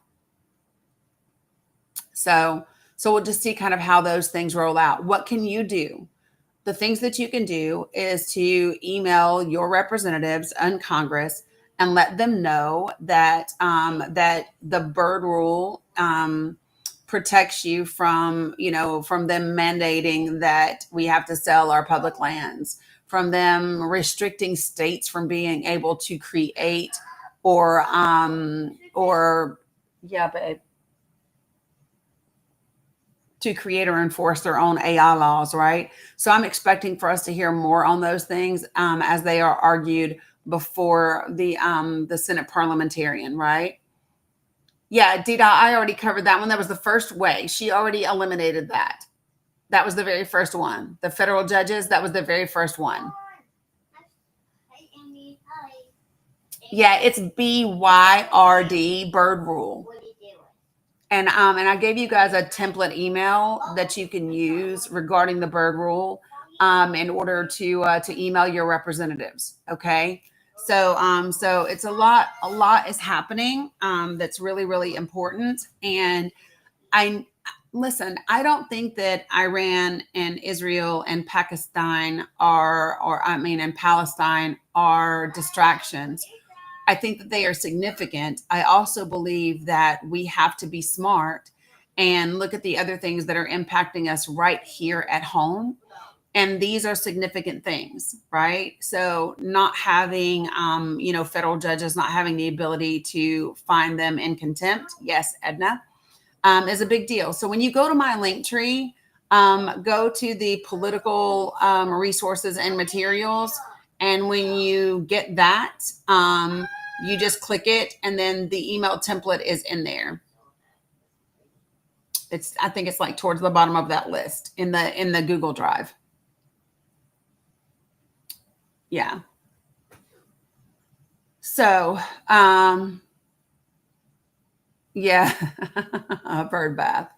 So we'll just see kind of how those things roll out. What can you do? The things that you can do is to email your representatives in Congress and let them know that that the bird rule protects you from them mandating that we have to sell our public lands, from them restricting states from being able to create or yeah, babe, to create or enforce their own AI laws, right? So I'm expecting for us to hear more on those things as they are argued before the Senate parliamentarian, right? Yeah, Dita, I already covered that one. That was the first way. She already eliminated that. That was the very first one. The federal judges, that was the very first one. Hey, Amy. Hi. Yeah, it's BYRD, bird rule. What are you doing? And I gave you guys a template email that you can use regarding the bird rule in order to email your representatives. Okay. So it's a lot is happening that's really, really important. And listen, I don't think that Iran and Israel and Pakistan and Palestine are distractions. I think that they are significant. I also believe that we have to be smart and look at the other things that are impacting us right here at home. And these are significant things, right? So not having, federal judges not having the ability to find them in contempt. Yes, Edna, is a big deal. So when you go to my link tree, go to the political resources and materials. And when you get that, you just click it, and then the email template is in there. I think it's like towards the bottom of that list in the Google Drive. Yeah. So, yeah, a bird bath.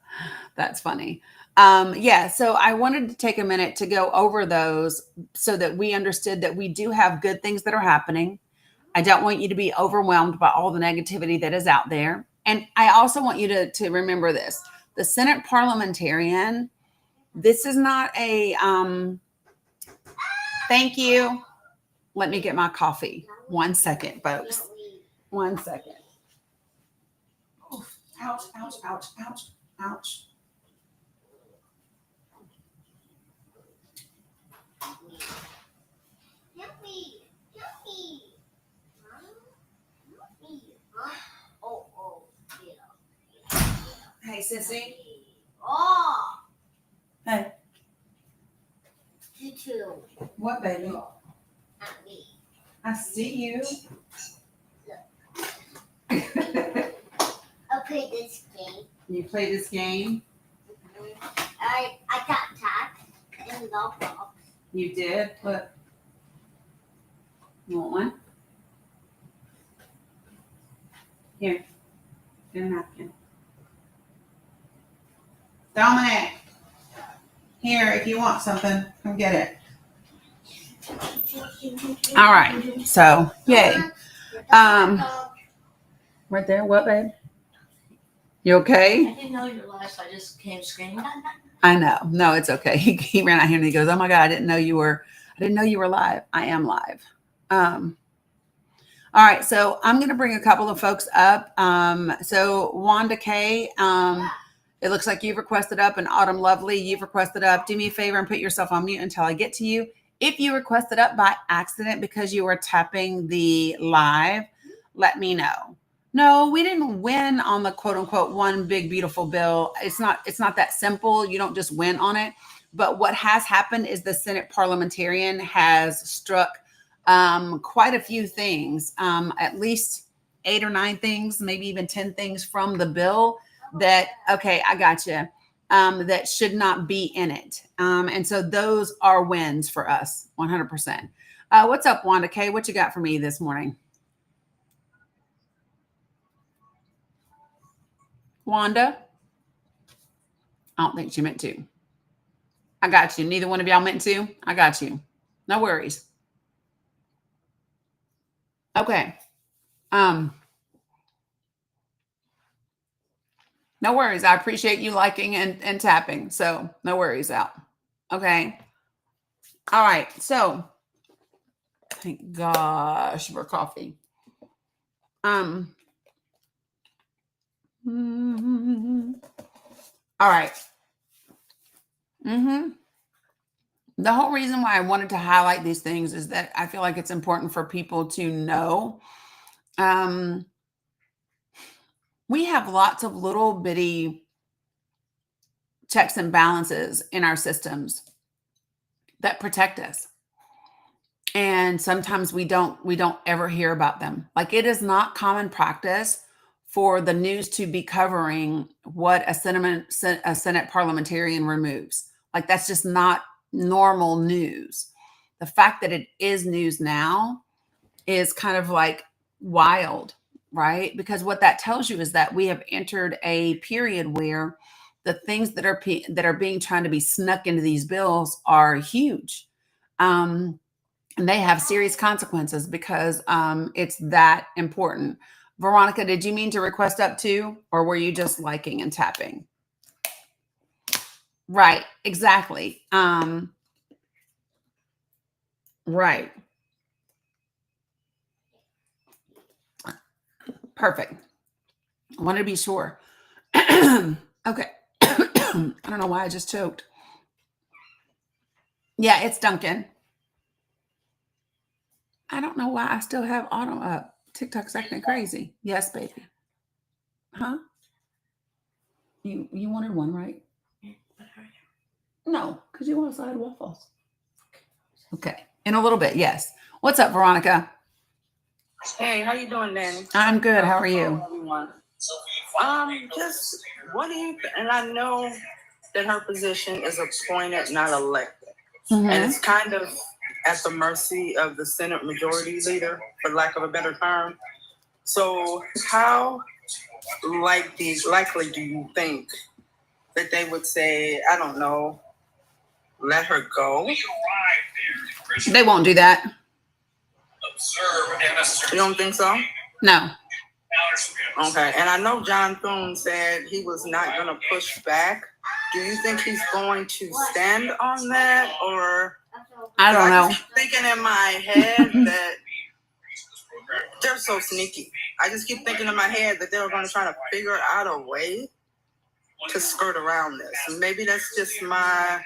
That's funny. Yeah, so I wanted to take a minute to go over those so that we understood that we do have good things that are happening. I don't want you to be overwhelmed by all the negativity that is out there. And I also want you to remember this. The Senate parliamentarian, this is not a, thank you. Let me get my coffee. 1 second, folks. 1 second. Oof. Ouch, ouch, ouch, ouch, ouch. Help me. Help me. Huh? Help me. Huh? Oh, yeah. Hey, sissy. Oh. Hey. You too. What, baby? Not me. I see you. I played this game. You play this game? I got tagged in the box. You did? Look. You want one? Here. Get a napkin. Dominic, here, if you want something, come get it. All right. So, yay. Right there. What, babe? You okay? I didn't know you were live, so I just came screaming. I know. No, it's okay. He ran out here and he goes, "Oh my God, I didn't know you were live." I am live. All right. So I'm going to bring a couple of folks up. So Wanda K, it looks like you've requested up, and Autumn Lovely, you've requested up. Do me a favor and put yourself on mute until I get to you. If you requested up by accident because you were tapping the live, let me know. No, we didn't win on the quote unquote one big beautiful bill. It's not that simple. You don't just win on it. But what has happened is the Senate parliamentarian has struck quite a few things, at least 8 or 9 things, maybe even 10 things from the bill that, okay, I got you, that should not be in it. And so those are wins for us, 100%. What's up, Wanda K? What you got for me this morning? Wanda? I don't think she meant to. I got you. Neither one of y'all meant to. I got you. No worries. Okay. No worries. I appreciate you liking and tapping. So no worries out. Okay. All right. So thank gosh for coffee. All right. The whole reason why I wanted to highlight these things is that I feel like it's important for people to know. We have lots of little bitty checks and balances in our systems that protect us. And sometimes we don't ever hear about them. Like, it is not common practice for the news to be covering what a Senate parliamentarian removes. Like, that's just not normal news. The fact that it is news now is kind of like wild, right? Because what that tells you is that we have entered a period where the things that are being trying to be snuck into these bills are huge. And they have serious consequences because it's that important. Veronica, did you mean to request up too? Or were you just liking and tapping? Right, exactly. Right. Perfect. I wanted to be sure. Okay. I don't know why I just choked. Yeah, it's Duncan. I don't know why I still have Autumn up. TikTok's acting crazy. Yes, baby. Huh? You wanted one, right? No, because you want a side of waffles. Okay. In a little bit, yes. What's up, Veronica? Hey, how you doing, Dani? I'm good. How are you? Everyone. Just what do you? And I know that her position is appointed, not elected, and it's kind of at the mercy of the Senate Majority Leader, for lack of a better term. So, how likely do you think that they would say, I don't know, let her go? They won't do that. You don't think so? No. Okay, and I know John Thune said he was not going to push back. Do you think he's going to stand on that, or? I don't know. keep thinking in my head that they're so sneaky. I just keep thinking in my head that they're going to try to figure out a way to skirt around this. Maybe that's just my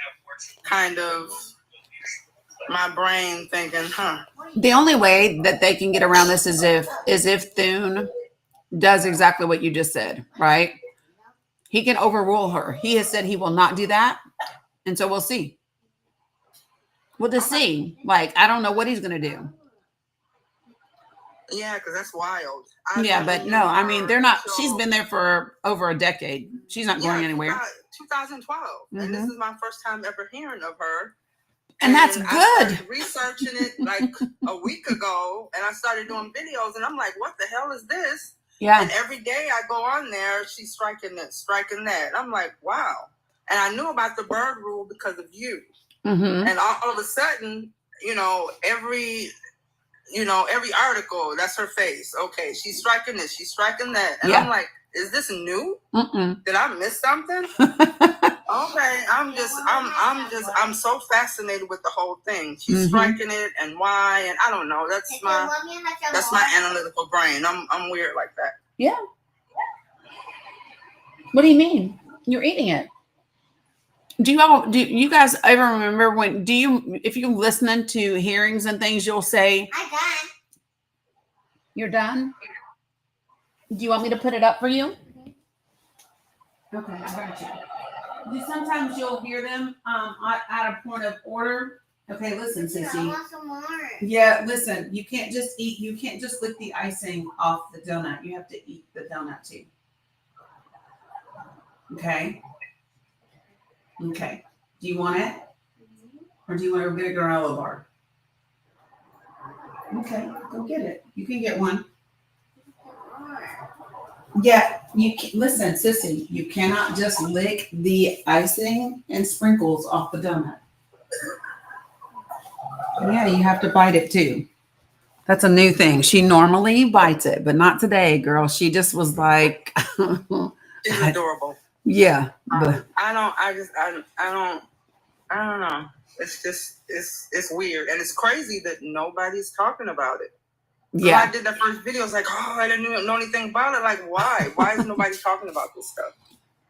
brain thinking, The only way that they can get around this is if Thune does exactly what you just said, right? He can overrule her. He has said he will not do that. And so we'll see. We'll just see. Like, I don't know what he's going to do. Yeah, because that's wild. But no, I mean, they're not. She's been there for over a decade. She's not going anywhere. 2012. And this is my first time ever hearing of her. And that's good. I started researching it like a week ago, and I started doing videos, and I'm like, what the hell is this? Yeah. And every day I go on there, she's striking this, striking that. I'm like, wow. And I knew about the bird rule because of you. Mm-hmm. And all of a sudden, every article, that's her face. Okay, she's striking this, she's striking that. And Yeah. I'm like, is this new? Mm-mm. Did I miss something? Okay, I'm so fascinated with the whole thing. She's striking it, and why, and I don't know. That's my analytical brain. I'm weird like that. Yeah. What do you mean? You're eating it. Do you guys ever remember if you're listening to hearings and things, you'll say, I'm done. You're done? Do you want me to put it up for you? Okay, I got you. Sometimes you'll hear them at a point of order. Okay, listen, I Sissy. want some more. Yeah, listen, you can't just lick the icing off the donut. You have to eat the donut too. Okay. Okay. Do you want it? Or do you want a big granola bar? Okay, go get it. You can get one. Yeah, listen, Sissy, you cannot just lick the icing and sprinkles off the donut. Yeah, you have to bite it too. That's a new thing. She normally bites it, but not today, girl. She just was like, She's adorable. Yeah. But I don't know. It's just, it's weird. And it's crazy that nobody's talking about it. Yeah. When I did that first video, it's like, I didn't know anything about it. Like, why? Why is nobody talking about this stuff?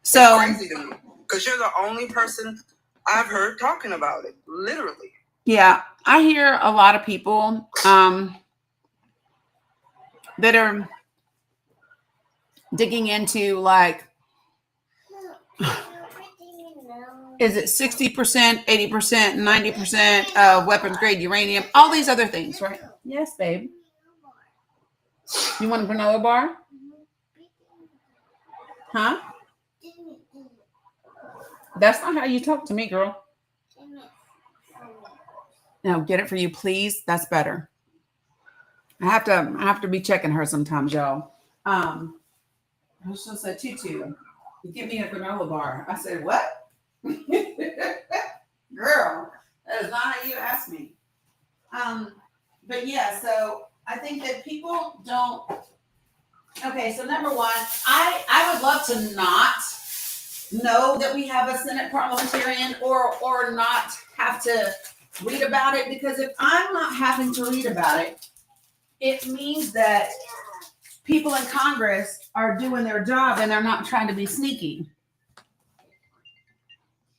So it's crazy to me. Because you're the only person I've heard talking about it. Literally. Yeah. I hear a lot of people that are digging into like, is it 60%, 80%, 90% weapons grade uranium, all these other things, right? Yes, babe. You want a granola bar? Huh? That's not how you talk to me, girl. No, get it for you, please. That's better. I have to be checking her sometimes, y'all. I was just a tutu. Give me a granola bar. I said, what? Girl, that is not how you asked me. But yeah, so I think that people don't. Okay, so number one, I would love to not know that we have a Senate parliamentarian or not have to read about it, because if I'm not having to read about it, it means that people in Congress are doing their job and they're not trying to be sneaky.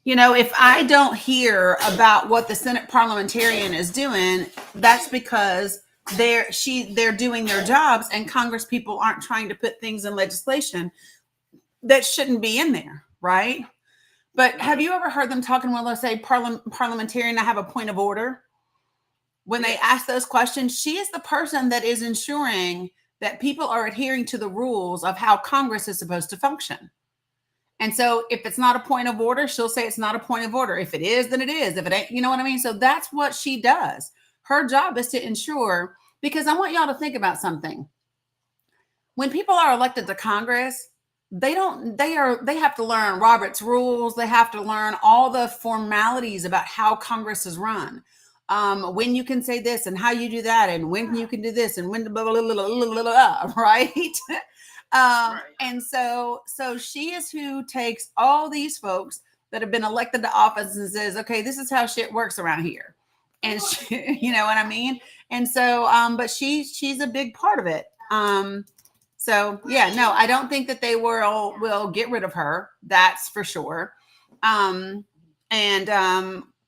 If I don't hear about what the Senate parliamentarian is doing, that's because they're doing their jobs, and Congress people aren't trying to put things in legislation that shouldn't be in there, right? But have you ever heard them talking when they say parliamentarian, I have a point of order? When they ask those questions, she is the person that is ensuring that people are adhering to the rules of how Congress is supposed to function. And so if it's not a point of order, she'll say it's not a point of order. If it is, then it is. If it ain't, you know what I mean? So that's what she does. Her job is to ensure, because I want y'all to think about something. When people are elected to Congress, they have to learn Robert's rules. They have to learn all the formalities about how Congress is run. When you can say this and how you do that, and when you can do this and when blah, blah, blah, blah, blah, blah, right? Right. And so she is who takes all these folks that have been elected to office and says, okay, this is how shit works around here. And she, you know what I mean? And so, but she's a big part of it. So yeah, no, I don't think that they will get rid of her. That's for sure. I'm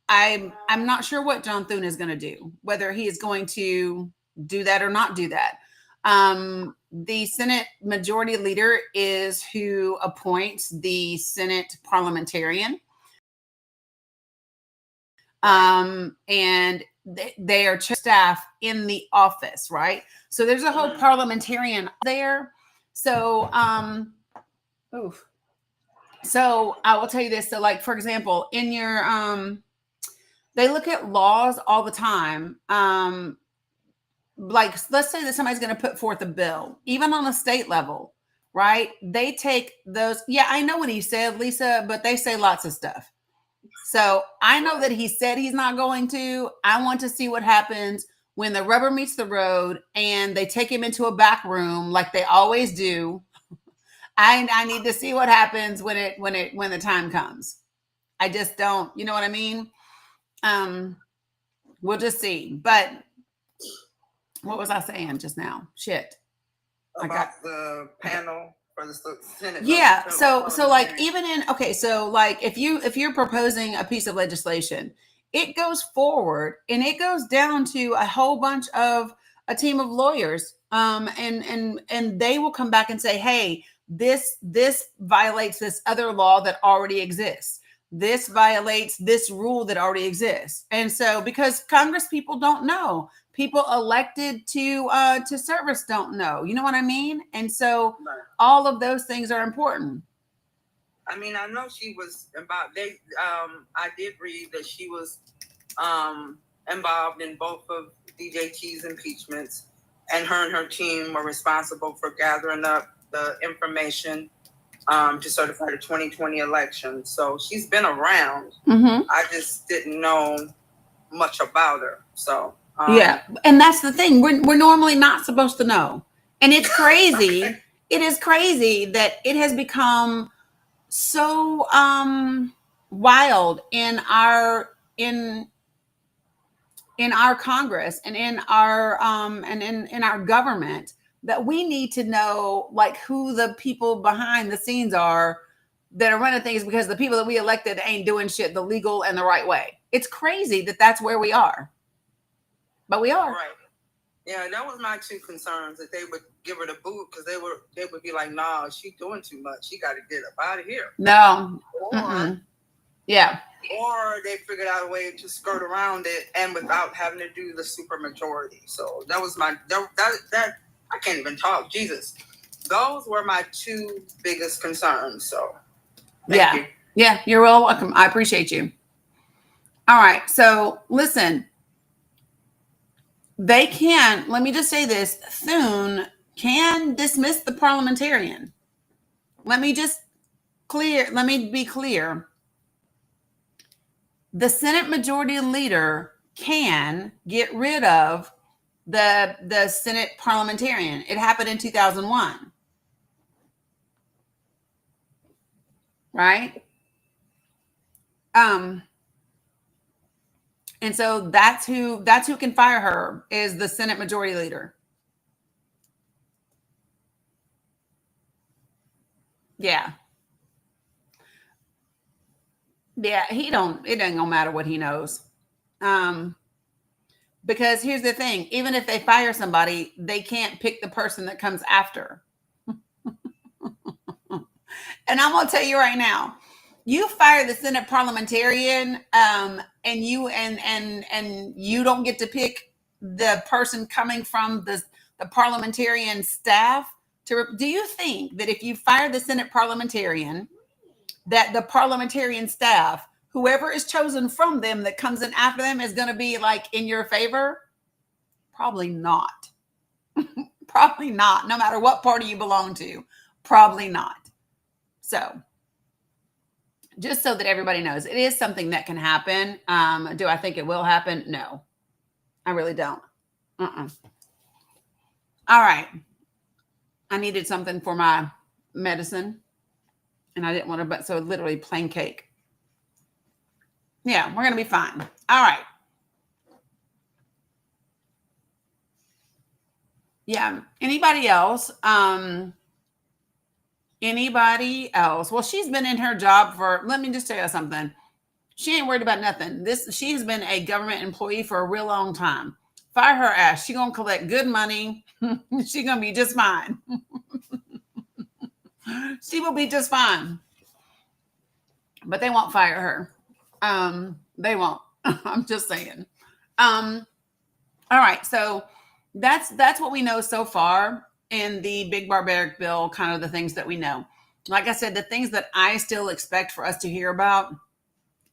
not sure what John Thune is going to do, whether he is going to do that or not do that. The Senate Majority Leader is who appoints the Senate parliamentarian. And they are staff in the office, right? So there's a whole parliamentarian there. So, so I will tell you this. So like, for example, in your, they look at laws all the time. Like, let's say that somebody's going to put forth a bill, even on a state level. right? They take those. Yeah, I know what he said, Lisa, but they say lots of stuff. So I know that he said he's not going to. I want to see what happens when the rubber meets the road and they take him into a back room like they always do. I need to see what happens when the time comes. I just don't, you know what I mean? We'll just see. But what was I saying just now? Shit. About the panel for the Senate. Yeah. So like even in, okay, so like if you're proposing a piece of legislation, it goes forward and it goes down to a whole bunch of a team of lawyers. And they will come back and say, hey, this violates this other law that already exists. This violates this rule that already exists. And so because Congress people don't know, people elected to service don't know, you know what I mean? And so all of those things are important. I mean, I know she was about I did read that she was involved in both of DJT's impeachments, and her team were responsible for gathering up the information to certify the 2020 election. So she's been around. Mm-hmm. I just didn't know much about her. So yeah, and that's the thing. We're normally not supposed to know, and it's crazy. Okay. It is crazy that it has become so wild in our Congress and in our in our government that we need to know like who the people behind the scenes are that are running things, because the people that we elected ain't doing shit the legal and the right way. It's crazy that that's where we are, but we are. Right. Yeah, that was my two concerns, that they would give her the boot because they would be like, nah, she's doing too much. She got to get up out of here. No. Or, yeah. Or they figured out a way to skirt around it and without having to do the supermajority. So that was my that I can't even talk. Jesus, those were my two biggest concerns. So thank you. Yeah, you're well welcome. I appreciate you. All right, so listen. They can, let me just say this, Thune can dismiss the parliamentarian. Let me be clear. The Senate Majority Leader can get rid of the Senate parliamentarian. It happened in 2001. Right? And so that's who can fire her, is the Senate Majority Leader. Yeah. Yeah, it ain't gonna matter what he knows. Because here's the thing, even if they fire somebody, they can't pick the person that comes after. And I'm gonna tell you right now, you fire the Senate parliamentarian, and you don't get to pick the person coming from the parliamentarian staff. Do you think that if you fire the Senate parliamentarian, that the parliamentarian staff, whoever is chosen from them that comes in after them, is going to be like in your favor? Probably not. Probably not. No matter what party you belong to, probably not. So just so that everybody knows, it is something that can happen. Do I think it will happen? No, I really don't. All right. I needed something for my medicine and I didn't want to, but so literally plain cake. Yeah, we're going to be fine. All right. Yeah. Anybody else? Anybody else? Well, she's been in her job for, let me just tell you something. She ain't worried about nothing. She's been a government employee for a real long time. Fire her ass. She gonna collect good money. She gonna be just fine. She will be just fine. But they won't fire her. They won't. I'm just saying. All right. So that's what we know so far in the big barbaric bill, kind of the things that we know. Like I said, the things that I still expect for us to hear about,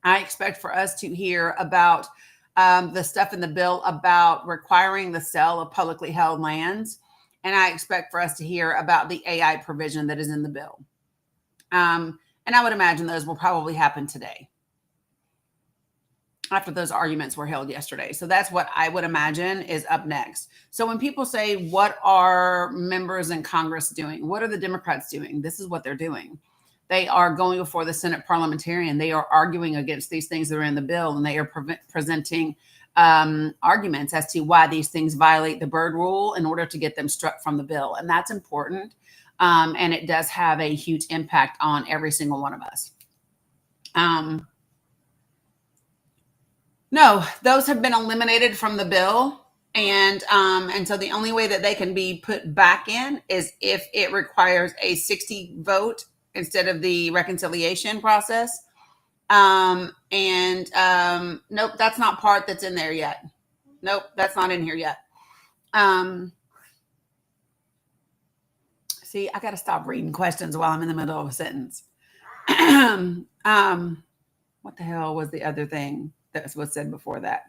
I expect for us to hear about the stuff in the bill about requiring the sale of publicly held lands And I expect for us to hear about the AI provision that is in the bill. And I would imagine those will probably happen today after those arguments were held yesterday. So that's what I would imagine is up next. So when people say, what are members in Congress doing? What are the Democrats doing? This is what they're doing. They are going before the Senate parliamentarian. They are arguing against these things that are in the bill, and they are presenting arguments as to why these things violate the Byrd rule in order to get them struck from the bill. And that's important. And it does have a huge impact on every single one of us. No, those have been eliminated from the bill. And so the only way that they can be put back in is if it requires a 60 vote instead of the reconciliation process. Nope, that's not part that's in there yet. Nope, that's not in here yet. See, I got to stop reading questions while I'm in the middle of a sentence. What the hell was the other thing that was said before that?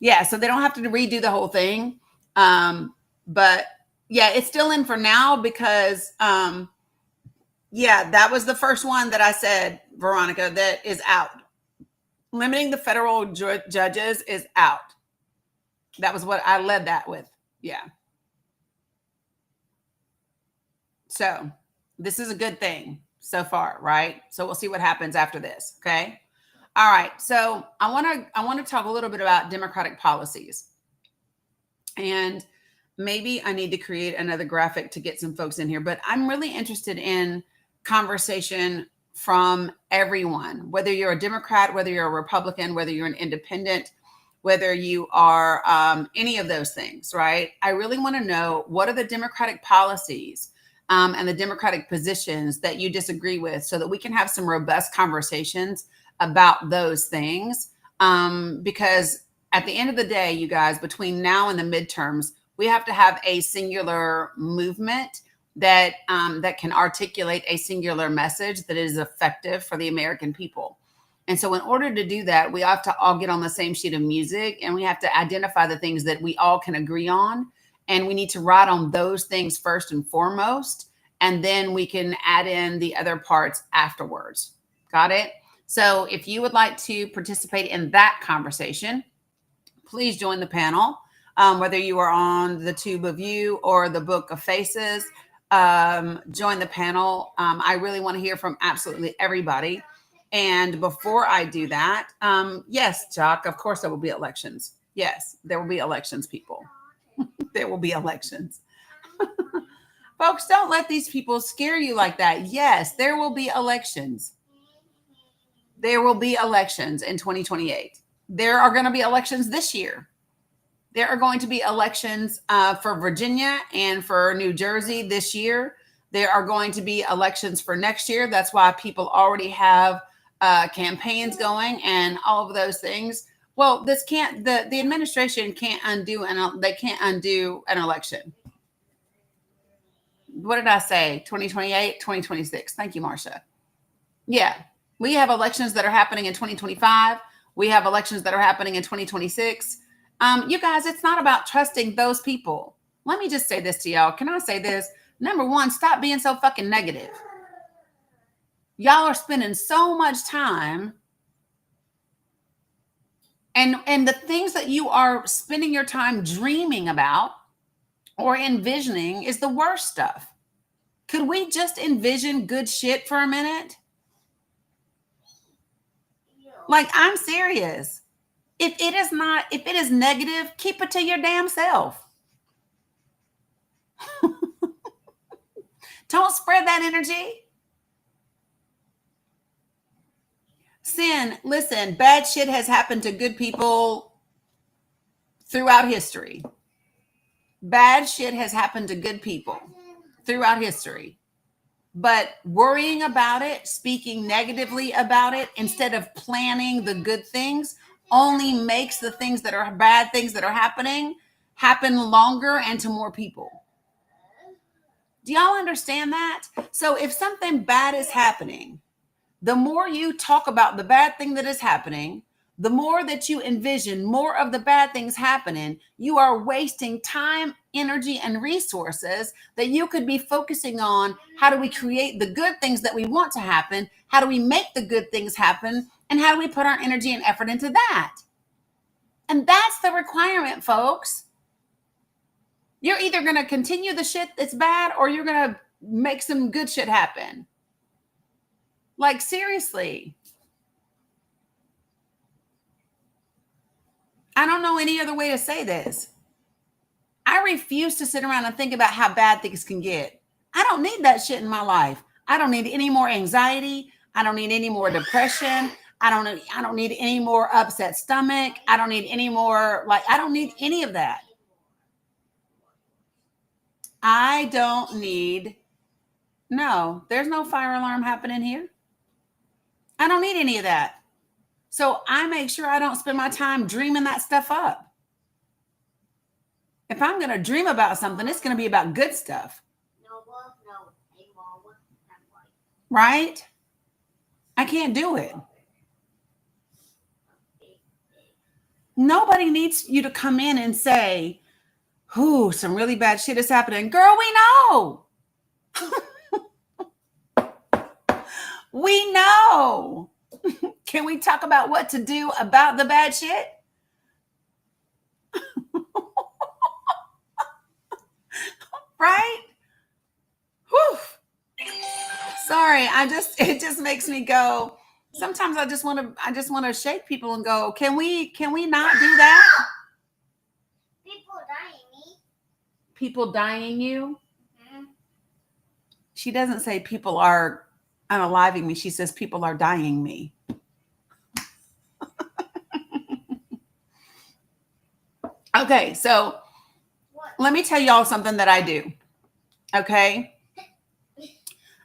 Yeah, so they don't have to redo the whole thing. But yeah, it's still in for now because, yeah, that was the first one that I said, Veronica, that is out. Limiting the federal judges is out. That was what I led that with. Yeah. So this is a good thing so far, right? So we'll see what happens after this. Okay. All right. So I want to talk a little bit about Democratic policies. And maybe I need to create another graphic to get some folks in here, but I'm really interested in conversation from everyone, whether you're a Democrat, whether you're a Republican, whether you're an independent, whether you are any of those things, right? I really want to know, what are the Democratic policies and the Democratic positions that you disagree with, so that we can have some robust conversations about those things. Because at the end of the day, you guys, between now and the midterms, we have to have a singular movement that can articulate a singular message that is effective for the American people. And so in order to do that, we have to all get on the same sheet of music, and we have to identify the things that we all can agree on. And we need to write on those things first and foremost, and then we can add in the other parts afterwards. Got it? So if you would like to participate in that conversation, please join the panel, whether you are on the Tube of You or the Book of Faces. Join the panel. I really want to hear from absolutely everybody. And before I do that, yes, Jock, of course there will be elections. Yes, there will be elections, people. There will be elections. Folks, don't let these people scare you like that. Yes, there will be elections. There will be elections in 2028. There are going to be elections this year. There are going to be elections for Virginia and for New Jersey this year. There are going to be elections for next year. That's why people already have campaigns going and all of those things. Well, this can't, the administration can't undo, they can't undo an election. What did I say? 2028, 2026. Thank you, Marcia. Yeah. We have elections that are happening in 2025. We have elections that are happening in 2026. You guys, it's not about trusting those people. Let me just say this to y'all. Can I say this? Number one, stop being so fucking negative. Y'all are spending so much time, and the things that you are spending your time dreaming about or envisioning is the worst stuff. Could we just envision good shit for a minute? Like, I'm serious. If it is negative, keep it to your damn self. Don't spread that energy. Sin, listen, bad shit has happened to good people throughout history. Bad shit has happened to good people throughout history. But worrying about it, speaking negatively about it, instead of planning the good things, only makes the things that are bad things that are happening happen longer and to more people. Do y'all understand that? So if something bad is happening, the more you talk about the bad thing that is happening, the more that you envision more of the bad things happening, you are wasting time, energy, and resources that you could be focusing on. How do we create the good things that we want to happen? How do we make the good things happen? And how do we put our energy and effort into that? And that's the requirement, folks. You're either going to continue the shit that's bad or you're going to make some good shit happen. Like, seriously. I don't know any other way to say this. I refuse to sit around and think about how bad things can get. I don't need that shit in my life. I don't need any more anxiety. I don't need any more depression. I don't need any more upset stomach. I don't need any more, I don't need any of that. I don't need, no, there's no fire alarm happening here. I don't need any of that. So I make sure I don't spend my time dreaming that stuff up. If I'm going to dream about something, it's going to be about good stuff. Right? I can't do it. Nobody needs you to come in and say, "Ooh, some really bad shit is happening." Girl, we know. We know. Can we talk about what to do about the bad shit? Right? Whew. Sorry, it just makes me go. Sometimes I just want to shake people and go, can we not do that? People dying me. People dying you? Mm-hmm. She doesn't say people are unaliving me. She says people are dying me. Okay, so let me tell y'all something that I do. Okay?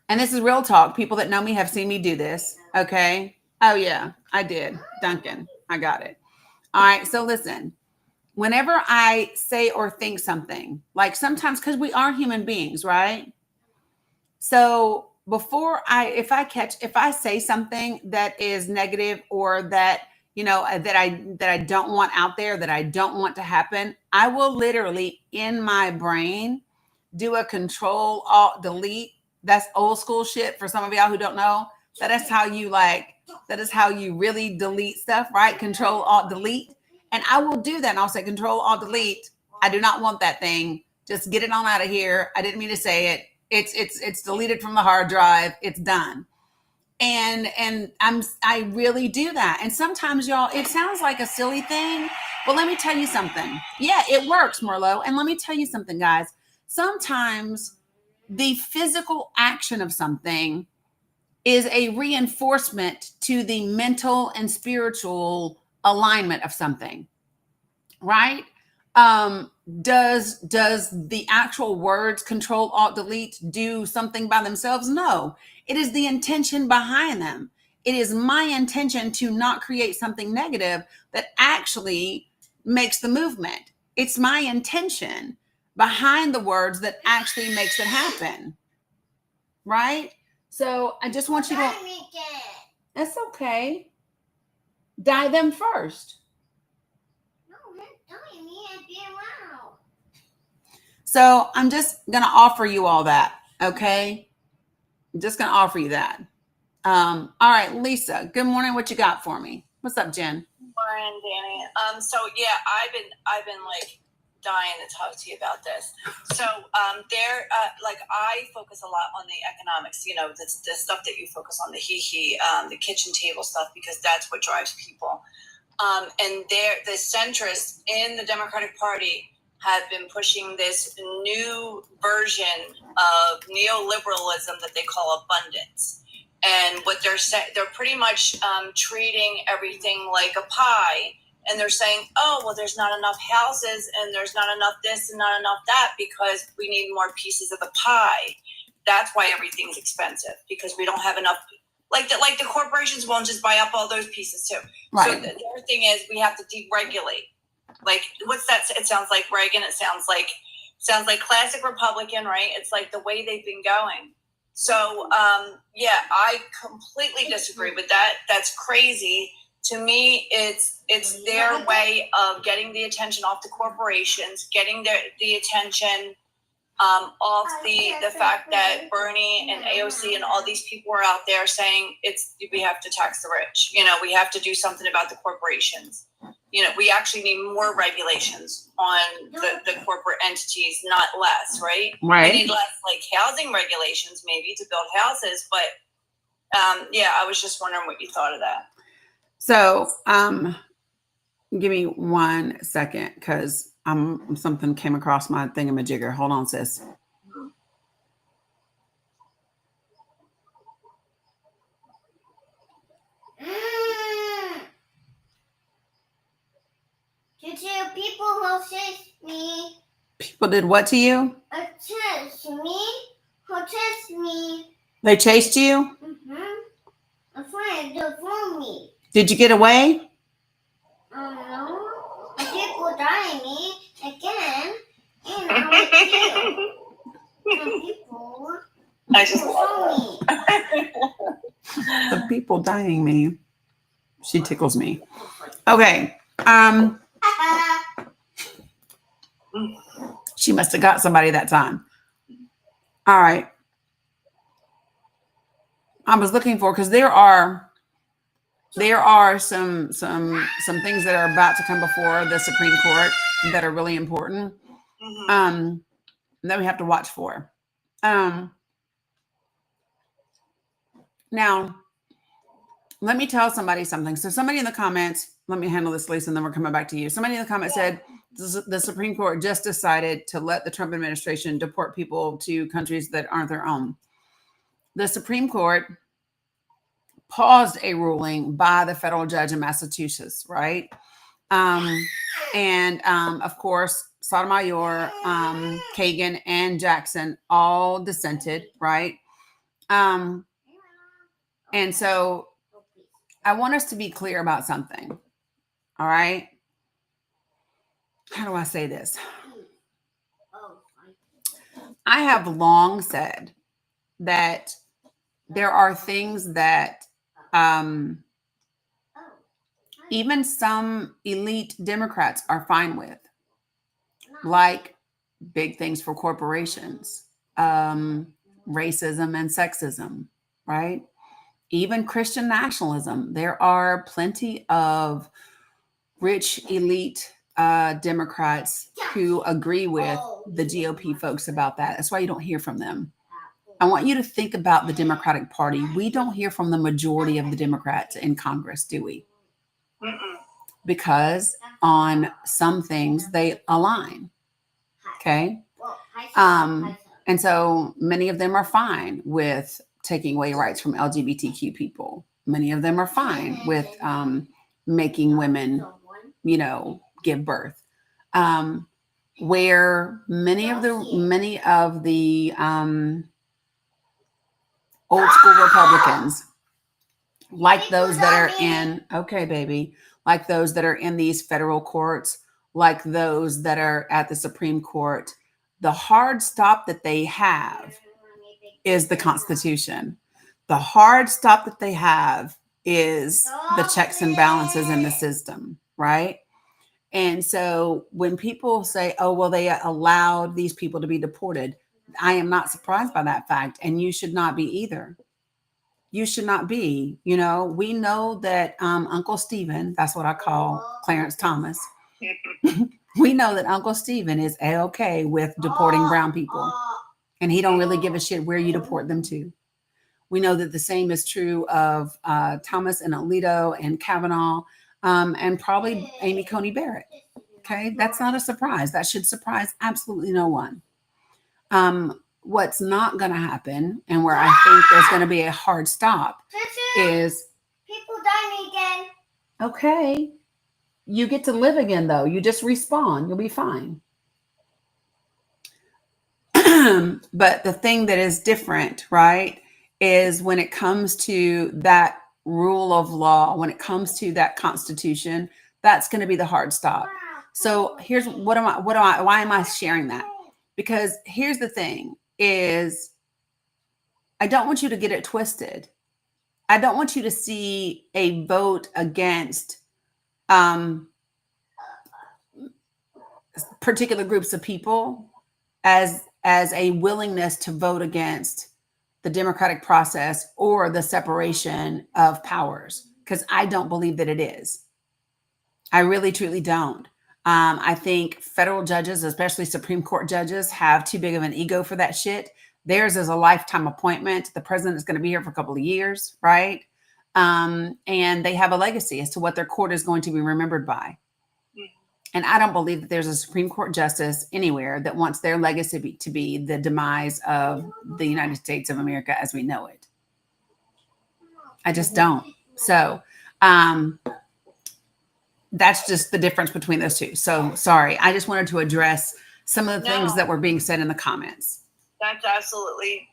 And this is real talk. People that know me have seen me do this. Okay? Oh, yeah, I did. Duncan, I got it. All right, so listen. Whenever I say or think something, like sometimes, because we are human beings, right? So before if I say something that is negative or that, that I don't want out there, that I don't want to happen, I will literally in my brain do a Control Alt Delete. That's old school shit for some of y'all who don't know. That is how you really delete stuff, right? Control Alt Delete. And I will do that. And I'll say Control Alt Delete. I do not want that thing. Just get it on out of here. I didn't mean to say it. It's deleted from the hard drive. It's done. And I really do that. And sometimes, y'all, it sounds like a silly thing, but let me tell you something. Yeah, it works, Merlot. And let me tell you something, guys. Sometimes the physical action of something is a reinforcement to the mental and spiritual alignment of something, right? Does the actual words Control Alt Delete do something by themselves? No, it is the intention behind them. It is my intention to not create something negative that actually makes the movement. It's my intention behind the words that actually makes it happen, right? So I just want you to. That's okay. Die them first. So I'm just going to offer you all that. Okay. I'm just going to offer you that. All right, Lisa, good morning. What you got for me? What's up, Jen? Morning, Dani. So yeah, I've been like dying to talk to you about this. So I focus a lot on the economics, the stuff that you focus on, the kitchen table stuff, because that's what drives people. And the centrists in the Democratic Party have been pushing this new version of neoliberalism that they call abundance. And what they're pretty much treating everything like a pie. And they're saying, oh, well, there's not enough houses and there's not enough this and not enough that because we need more pieces of the pie. That's why everything's expensive, because we don't have enough. Like the corporations won't just buy up all those pieces too. Right. So the other thing is we have to deregulate. Like, what's that? It sounds like Reagan. It sounds like classic Republican, right? It's like the way they've been going. So, yeah, I completely disagree with that. That's crazy. To me, it's their way of getting the attention off the corporations, getting the attention off the fact that Bernie and AOC and all these people are out there saying we have to tax the rich. We have to do something about the corporations. We actually need more regulations on the corporate entities, not less, right? Right. We need less like housing regulations maybe to build houses, but yeah, I was just wondering what you thought of that. So, give me 1 second because something came across my thingamajigger. Hold on, sis. People who chase me. People did what to you? Chase me. Who chased me? They chased you? A friend to phone me. Did you get away? No. People dying me again. And I was you. People. I just love me. The people dying me. She tickles me. Okay. She must have got somebody that time. All right. I was looking for because there are some things that are about to come before the Supreme Court that are really important. That we have to watch for. Now, let me tell somebody something. So somebody in the comments, let me handle this, Lisa, and then we're coming back to you. Somebody in the comments said the Supreme Court just decided to let the Trump administration deport people to countries that aren't their own. The Supreme Court paused a ruling by the federal judge in Massachusetts, right? Of course, Sotomayor, Kagan, and Jackson all dissented, right? And so I want us to be clear about something. All right. How do I say this? I have long said that there are things that even some elite Democrats are fine with, like big things for corporations, racism and sexism, right? Even Christian nationalism. There are plenty of rich elite Democrats who agree with the GOP folks about that. That's why you don't hear from them. I want you to think about the Democratic Party. We don't hear from the majority of the Democrats in Congress, do we? Because on some things they align. Okay. And so many of them are fine with taking away rights from LGBTQ people. Many of them are fine with making women, give birth. Where many of the old school Republicans, like those that are in, okay, baby, like those that are in these federal courts, like those that are at the Supreme Court, the hard stop that they have is the Constitution. The hard stop that they have is the checks and balances in the system, right? And so when people say, oh, well, they allowed these people to be deported, I am not surprised by that fact. And you should not be either. You should not be. We know that Uncle Stephen, that's what I call Clarence Thomas. We know that Uncle Stephen is A-OK with deporting brown people. And he don't really give a shit where you deport them to. We know that the same is true of Thomas and Alito and Kavanaugh and probably Amy Coney Barrett. Okay, that's not a surprise. That should surprise absolutely no one. What's not going to happen, and where I think there's going to be a hard stop, is people dying again. Okay, you get to live again, though. You just respawn. You'll be fine. But the thing that is different, right, is when it comes to that rule of law, when it comes to that Constitution, that's going to be the hard stop. So here's why am I sharing that? Because here's the thing is, I don't want you to get it twisted. I don't want you to see a vote against particular groups of people as a willingness to vote against the democratic process or the separation of powers, because I don't believe that it is. I really truly don't. I think federal judges, especially Supreme Court judges, have too big of an ego for that shit. Theirs is a lifetime appointment. The president is going to be here for a couple of years, right? And they have a legacy as to what their court is going to be remembered by. And I don't believe that there's a Supreme Court justice anywhere that wants their legacy to be the demise of the United States of America as we know it. I just don't. So that's just the difference between those two. So sorry. I just wanted to address some of the things that were being said in the comments. That's absolutely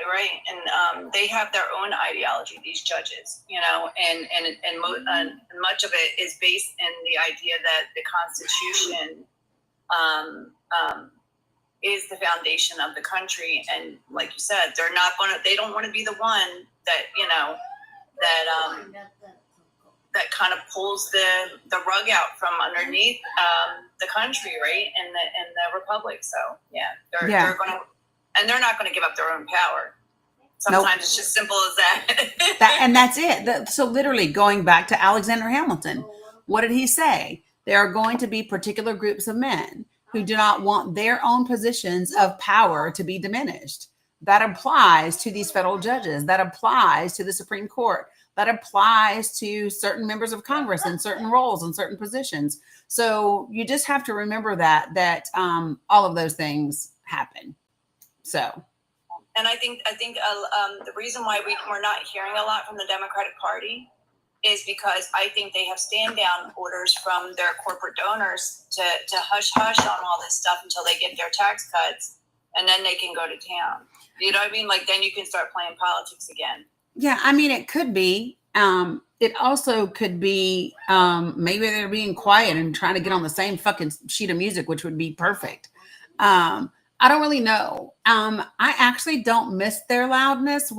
right. And they have their own ideology, these judges, you know, and much of it is based in the idea that the Constitution is the foundation of the country. And like you said, they don't want to be the one that, you know, that kind of pulls the rug out from underneath the country, right? And the republic. So they're going to. And they're not going to give up their own power. Sometimes It's just simple as that. And that's it. So literally going back to Alexander Hamilton, what did he say? There are going to be particular groups of men who do not want their own positions of power to be diminished. That applies to these federal judges. That applies to the Supreme Court. That applies to certain members of Congress in certain roles and certain positions. So you just have to remember that all of those things happen. So, and I think the reason why we're not hearing a lot from the Democratic Party is because I think they have stand down orders from their corporate donors to hush on all this stuff until they get their tax cuts, and then they can go to town. You know what I mean? Like then you can start playing politics again. Yeah, I mean it could be. It also could be maybe they're being quiet and trying to get on the same fucking sheet of music, which would be perfect. I don't really know. I actually don't miss their loudness.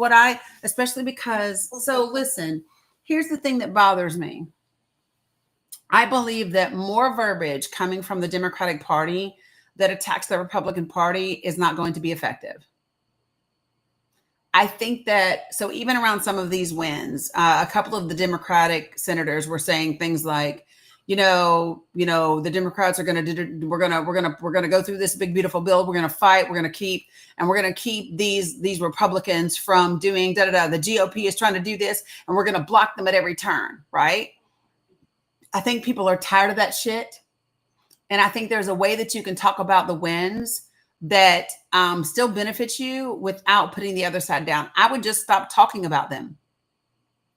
Especially because, so listen, here's the thing that bothers me. I believe that more verbiage coming from the Democratic Party that attacks the Republican Party is not going to be effective. I think that, so even around some of these wins, a couple of the Democratic senators were saying things like, you know, the Democrats are going to do, we're going to go through this big, beautiful bill. We're going to fight. We're going to keep these Republicans from doing The GOP is trying to do this and we're going to block them at every turn. Right. I think people are tired of that shit. And I think there's a way that you can talk about the wins that still benefits you without putting the other side down. I would just stop talking about them.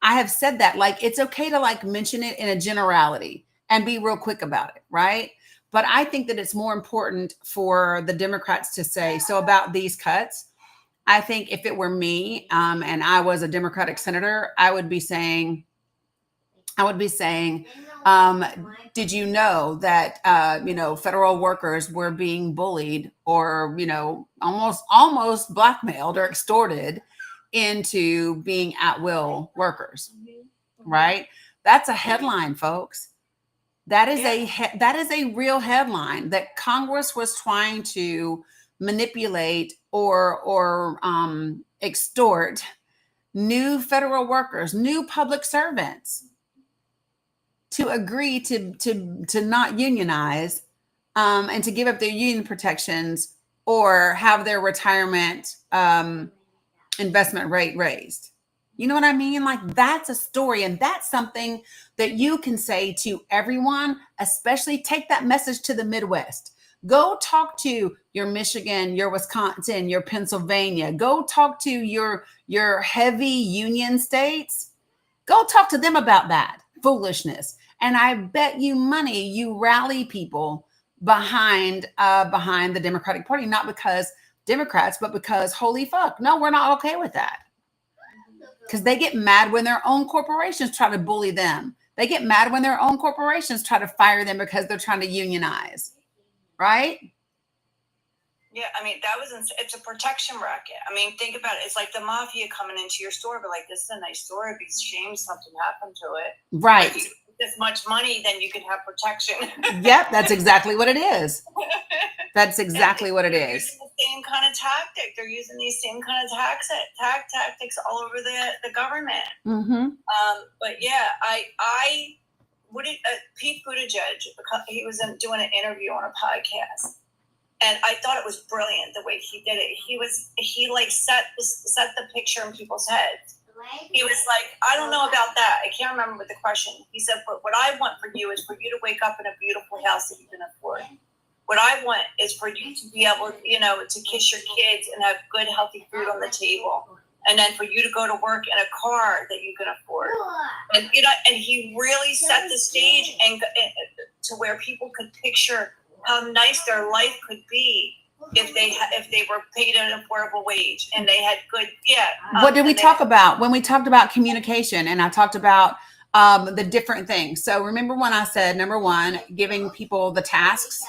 I have said that, like, it's okay to like mention it in a generality and be real quick about it, right? But I think that it's more important for the Democrats to say, so about these cuts, I think if it were me and I was a Democratic senator, I would be saying, did you know that, federal workers were being bullied or, almost blackmailed or extorted into being at will workers, right? That's a headline, folks. That is a real headline that Congress was trying to manipulate or extort new federal workers, new public servants to agree to not unionize and to give up their union protections or have their retirement investment rate raised. You know what I mean? Like that's a story, and that's something that you can say to everyone, especially take that message to the Midwest. Go talk to your Michigan, your Wisconsin, your Pennsylvania. Go talk to your heavy union states. Go talk to them about that foolishness. And I bet you money you rally people behind the Democratic Party, not because Democrats, but because holy fuck, no, we're not okay with that. Because they get mad when their own corporations try to bully them. They get mad when their own corporations try to fire them because they're trying to unionize, right? Yeah, I mean, it's a protection racket. I mean, think about it. It's like the mafia coming into your store, but like, this is a nice store. It'd be a shame something happened to it. Right. If you get this much money, then you can have protection. Yep, that's exactly what it is. That's exactly what it They're is. using the same kind of tactic. They're using these same kind of tactics all over the government. Mm-hmm. But yeah, Pete Buttigieg, he was doing an interview on a podcast. And I thought it was brilliant the way he did it. He like set the picture in people's heads. He was like, I don't know about that. I can't remember what the question. He said, but what I want for you is for you to wake up in a beautiful house that you can afford. What I want is for you to be able, to kiss your kids and have good, healthy food on the table. And then for you to go to work in a car that you can afford. And, and he really set the stage and to where people could picture how nice their life could be if they were paid an affordable wage and they had good. What did we talk about when we talked about communication? And I talked about the different things. So remember when I said, number one, giving people the tasks,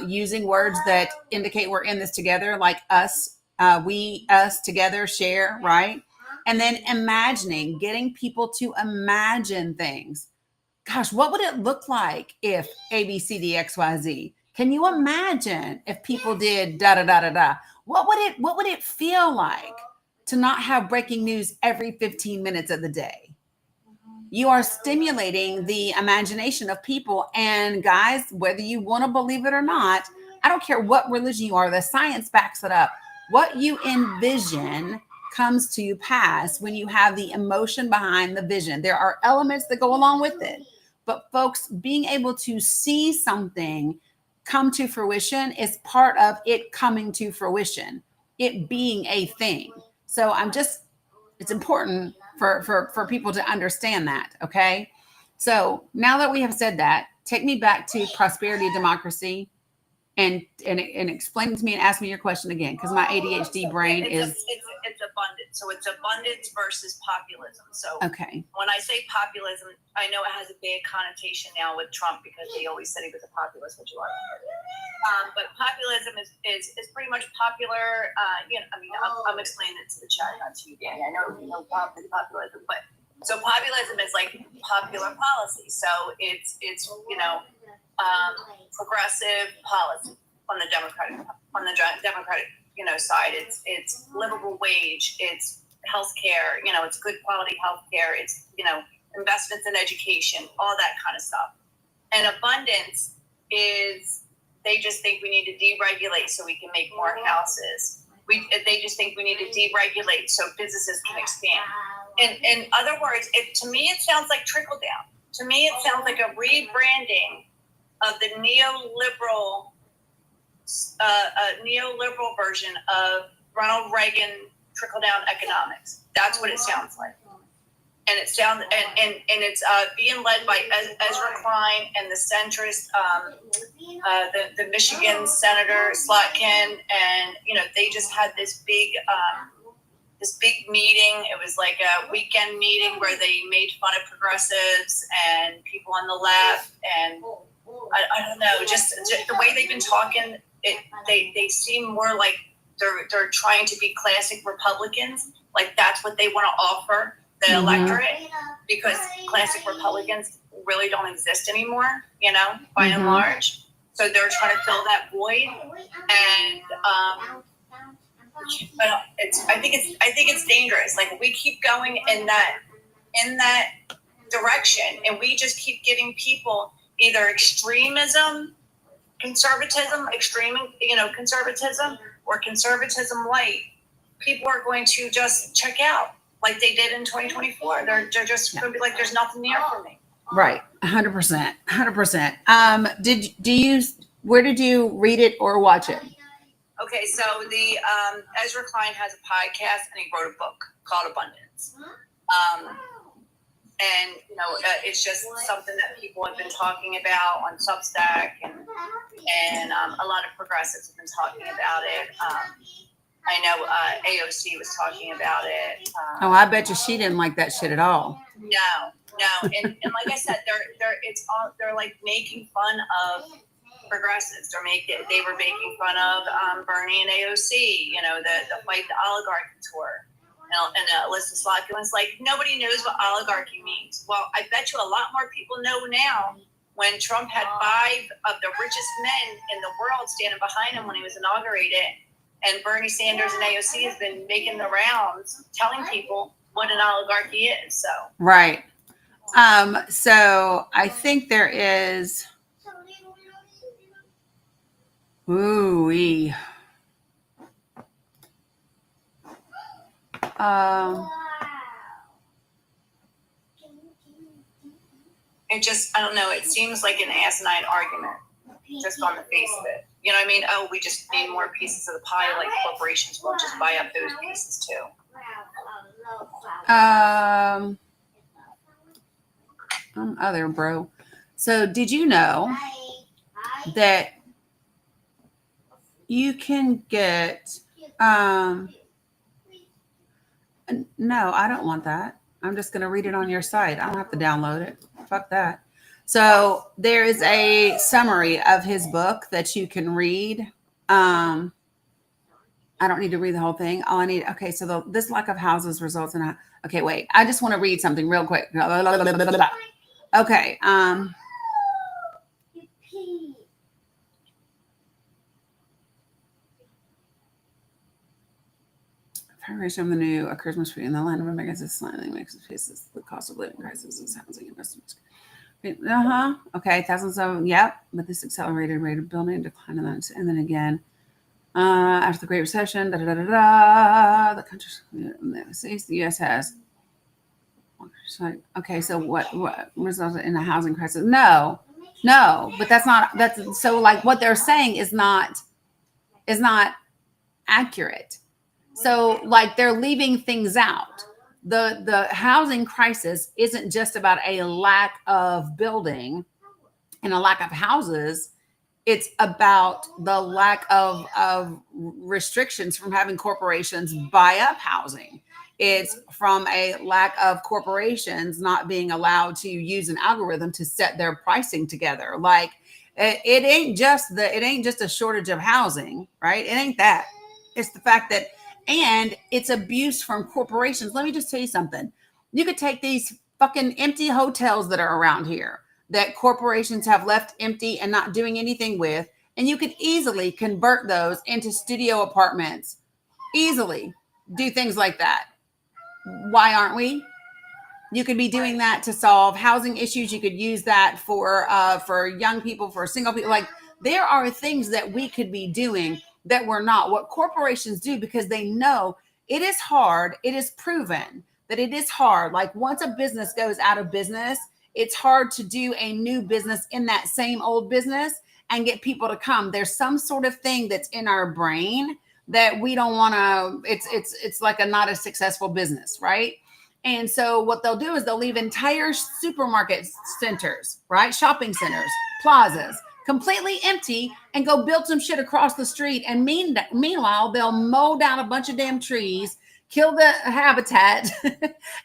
using words that indicate we're in this together, like us, we, us, together, share, right? And then imagining, getting people to imagine things. Gosh, what would it look like if A, B, C, D, X, Y, Z? Can you imagine if people did da da da da da? What would it feel like to not have breaking news every 15 minutes of the day? You are stimulating the imagination of people. And guys, whether you want to believe it or not, I don't care what religion you are, the science backs it up. What you envision comes to pass when you have the emotion behind the vision. There are elements that go along with it. But folks, being able to see something come to fruition is part of it coming to fruition, it being a thing. So it's important for people to understand that. Okay. So now that we have said that, take me back to prosperity, democracy, and explain it to me and ask me your question again, because my ADHD brain it's abundance. So it's abundance versus populism. So okay. When I say populism, I know it has a bad connotation now with Trump because he always said he was a populist, which you are. But populism is pretty much popular. I'm explaining it to the chat, not to you, Dani. I know you know populism, but so populism is like popular policy. So it's progressive policy on the Democratic side. It's livable wage. It's healthcare. It's good quality healthcare. It's investments in education, all that kind of stuff. And abundance is they just think we need to deregulate so we can make more houses. They just think we need to deregulate so businesses can expand. In other words, to me it sounds like trickle down. To me it sounds like a rebranding of the neoliberal version of Ronald Reagan trickle-down economics. That's what it sounds like, and it sounds and it's being led by Ezra Klein and the centrist, the Michigan Senator Slotkin, and they just had this big meeting. It was like a weekend meeting where they made fun of progressives and people on the left, and I don't know, just the way they've been talking. They seem more like they're trying to be classic Republicans. Like that's what they want to offer the electorate, because classic Republicans really don't exist anymore, by and large. So they're trying to fill that void, and I think it's dangerous. Like we keep going in that direction, and we just keep giving people either conservatism, or conservatism light. People are going to just check out like they did in 2024. They're just going to be like, there's nothing there for me. Right. 100%. 100%. Where did you read it or watch it? Okay. So the Ezra Klein has a podcast and he wrote a book called Abundance. And it's just something that people have been talking about on Substack, and a lot of progressives have been talking about it. I know AOC was talking about it. I bet you she didn't like that shit at all. No, and like I said, they're like making fun of progressives. They were making fun of Bernie and AOC, you know, the Fight the Oligarchy tour. And Alyssa Slotkin was like, nobody knows what oligarchy means. Well, I bet you a lot more people know now, when Trump had 5 of the richest men in the world standing behind him when he was inaugurated. And Bernie Sanders and AOC has been making the rounds, telling people what an oligarchy is. So Right. So I think there is. Ooh-wee. it just, I don't know, it seems like an asinine argument just on the face of it. You know what I mean? Oh, we just need more pieces of the pie, like corporations will just buy up those pieces too. Other bro. So did you know that you can get no, I don't want that. I'm just going to read it on your site. I don't have to download it. Fuck that. So there is a summary of his book that you can read. I don't need to read the whole thing. All I need, okay, so this lack of houses results in okay, wait. I just want to read something real quick. Okay. Federation of the new occurs much in the land of America is slightly makes faces the cost of living crisis is housing investments. Okay, thousands of but this accelerated rate of building decline and then again after the Great Recession, the country the U.S. has. Okay, so what resulted in a housing crisis? No, but that's so like what they're saying is not accurate. So like they're leaving things out. The housing crisis isn't just about a lack of building and a lack of houses. It's about the lack of restrictions from having corporations buy up housing. It's from a lack of corporations not being allowed to use an algorithm to set their pricing together. Like it ain't just a shortage of housing, right? It ain't that. It's the fact that, and it's abuse from corporations. Let me just tell you something. You could take these fucking empty hotels that are around here that corporations have left empty and not doing anything with, and you could easily convert those into studio apartments. Easily do things like that. Why aren't we? You could be doing that to solve housing issues. You could use that for young people, for single people. Like there are things that we could be doing that we're not. What corporations do, because they know it is hard. It is proven that it is hard. Like once a business goes out of business, it's hard to do a new business in that same old business and get people to come. There's some sort of thing that's in our brain that we don't want to, it's like a not a successful business, right? And so what they'll do is they'll leave entire supermarket centers, right? Shopping centers, plazas, completely empty and go build some shit across the street. And meanwhile, they'll mow down a bunch of damn trees, kill the habitat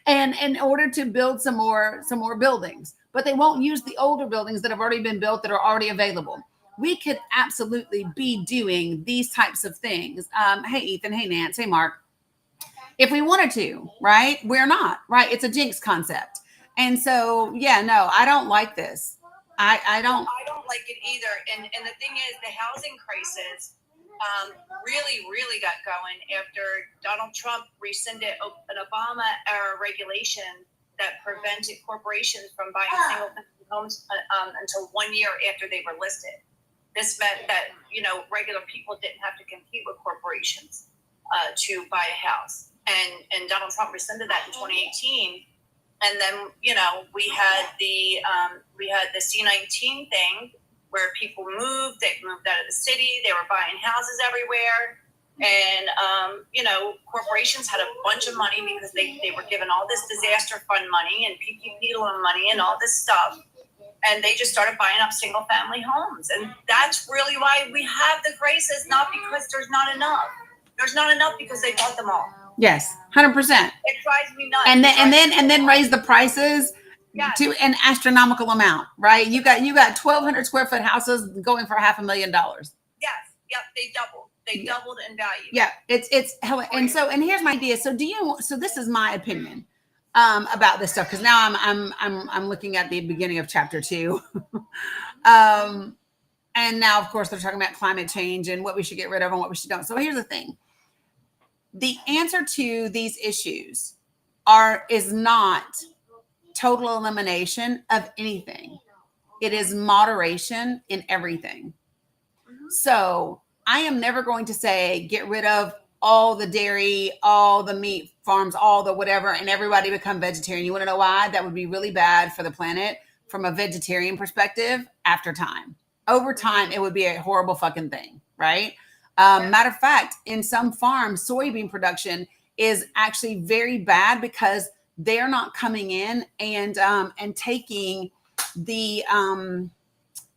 and in order to build some more buildings, but they won't use the older buildings that have already been built that are already available. We could absolutely be doing these types of things. Hey, Ethan. Hey, Nance. Hey, Mark. If we wanted to, right? We're not, right? It's a jinx concept. And so, yeah, no, I don't like this. I don't like it either. And the thing is, the housing crisis really got going after Donald Trump rescinded an Obama era regulation that prevented corporations from buying single family homes until 1 year after they were listed. This meant that, you know, regular people didn't have to compete with corporations to buy a house. And Donald Trump rescinded that in 2018. And then, you know, we had the C-19 thing where people moved. They moved out of the city. They were buying houses everywhere. And, you know, corporations had a bunch of money because they were given all this disaster fund money and PPP loan money and all this stuff. And they just started buying up single family homes. And that's really why we have the crisis, not because there's not enough. There's not enough because they bought them all. Yes, 100%. It drives me nuts. And then raise the prices Yes. to an astronomical amount, right? You got 1,200 square foot houses going for $500,000. Yes. Yep. They doubled. They Yeah. doubled in value. Yeah, it's hella. And here's my idea. So this is my opinion about this stuff, because now I'm looking at the beginning of chapter 2. And now, of course, they're talking about climate change and what we should get rid of and what we should don't. So here's the thing. The answer to these issues is not total elimination of anything. It is moderation in everything. So I am never going to say get rid of all the dairy, all the meat farms, all the whatever, and everybody become vegetarian. You want to know why? That would be really bad for the planet from a vegetarian perspective after time. Over time, it would be a horrible fucking thing, right? Matter of fact, in some farms, soybean production is actually very bad because they're not coming in and taking the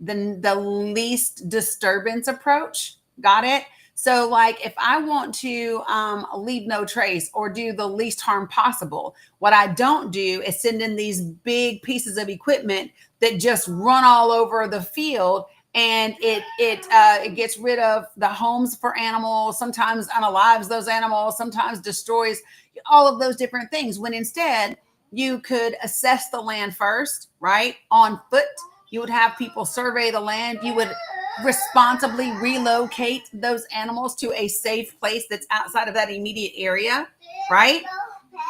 least disturbance approach. Got it? So like if I want to leave no trace or do the least harm possible, what I don't do is send in these big pieces of equipment that just run all over the field, and it gets rid of the homes for animals, sometimes unalives those animals, sometimes destroys all of those different things, when instead you could assess the land first, right? On foot. You would have people survey the land. You would responsibly relocate those animals to a safe place that's outside of that immediate area, right?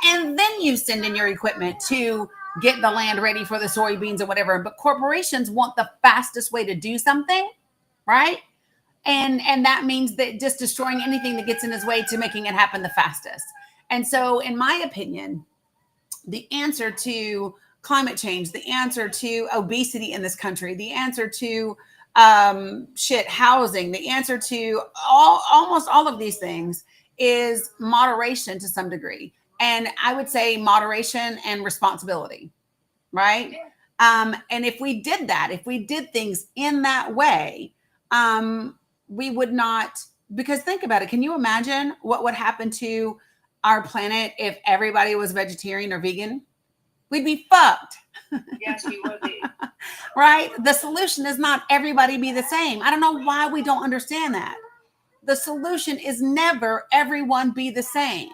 And then you send in your equipment to get the land ready for the soybeans or whatever. But corporations want the fastest way to do something, right? And that means that just destroying anything that gets in his way to making it happen the fastest. And so, in my opinion, the answer to climate change, the answer to obesity in this country, the answer to housing, the answer to almost all of these things is moderation to some degree. And I would say moderation and responsibility, right? And if we did that, if we did things in that way, we would not, because think about it. Can you imagine what would happen to our planet if everybody was vegetarian or vegan? We'd be fucked. Yes, we would be. Right? The solution is not everybody be the same. I don't know why we don't understand that. The solution is never everyone be the same.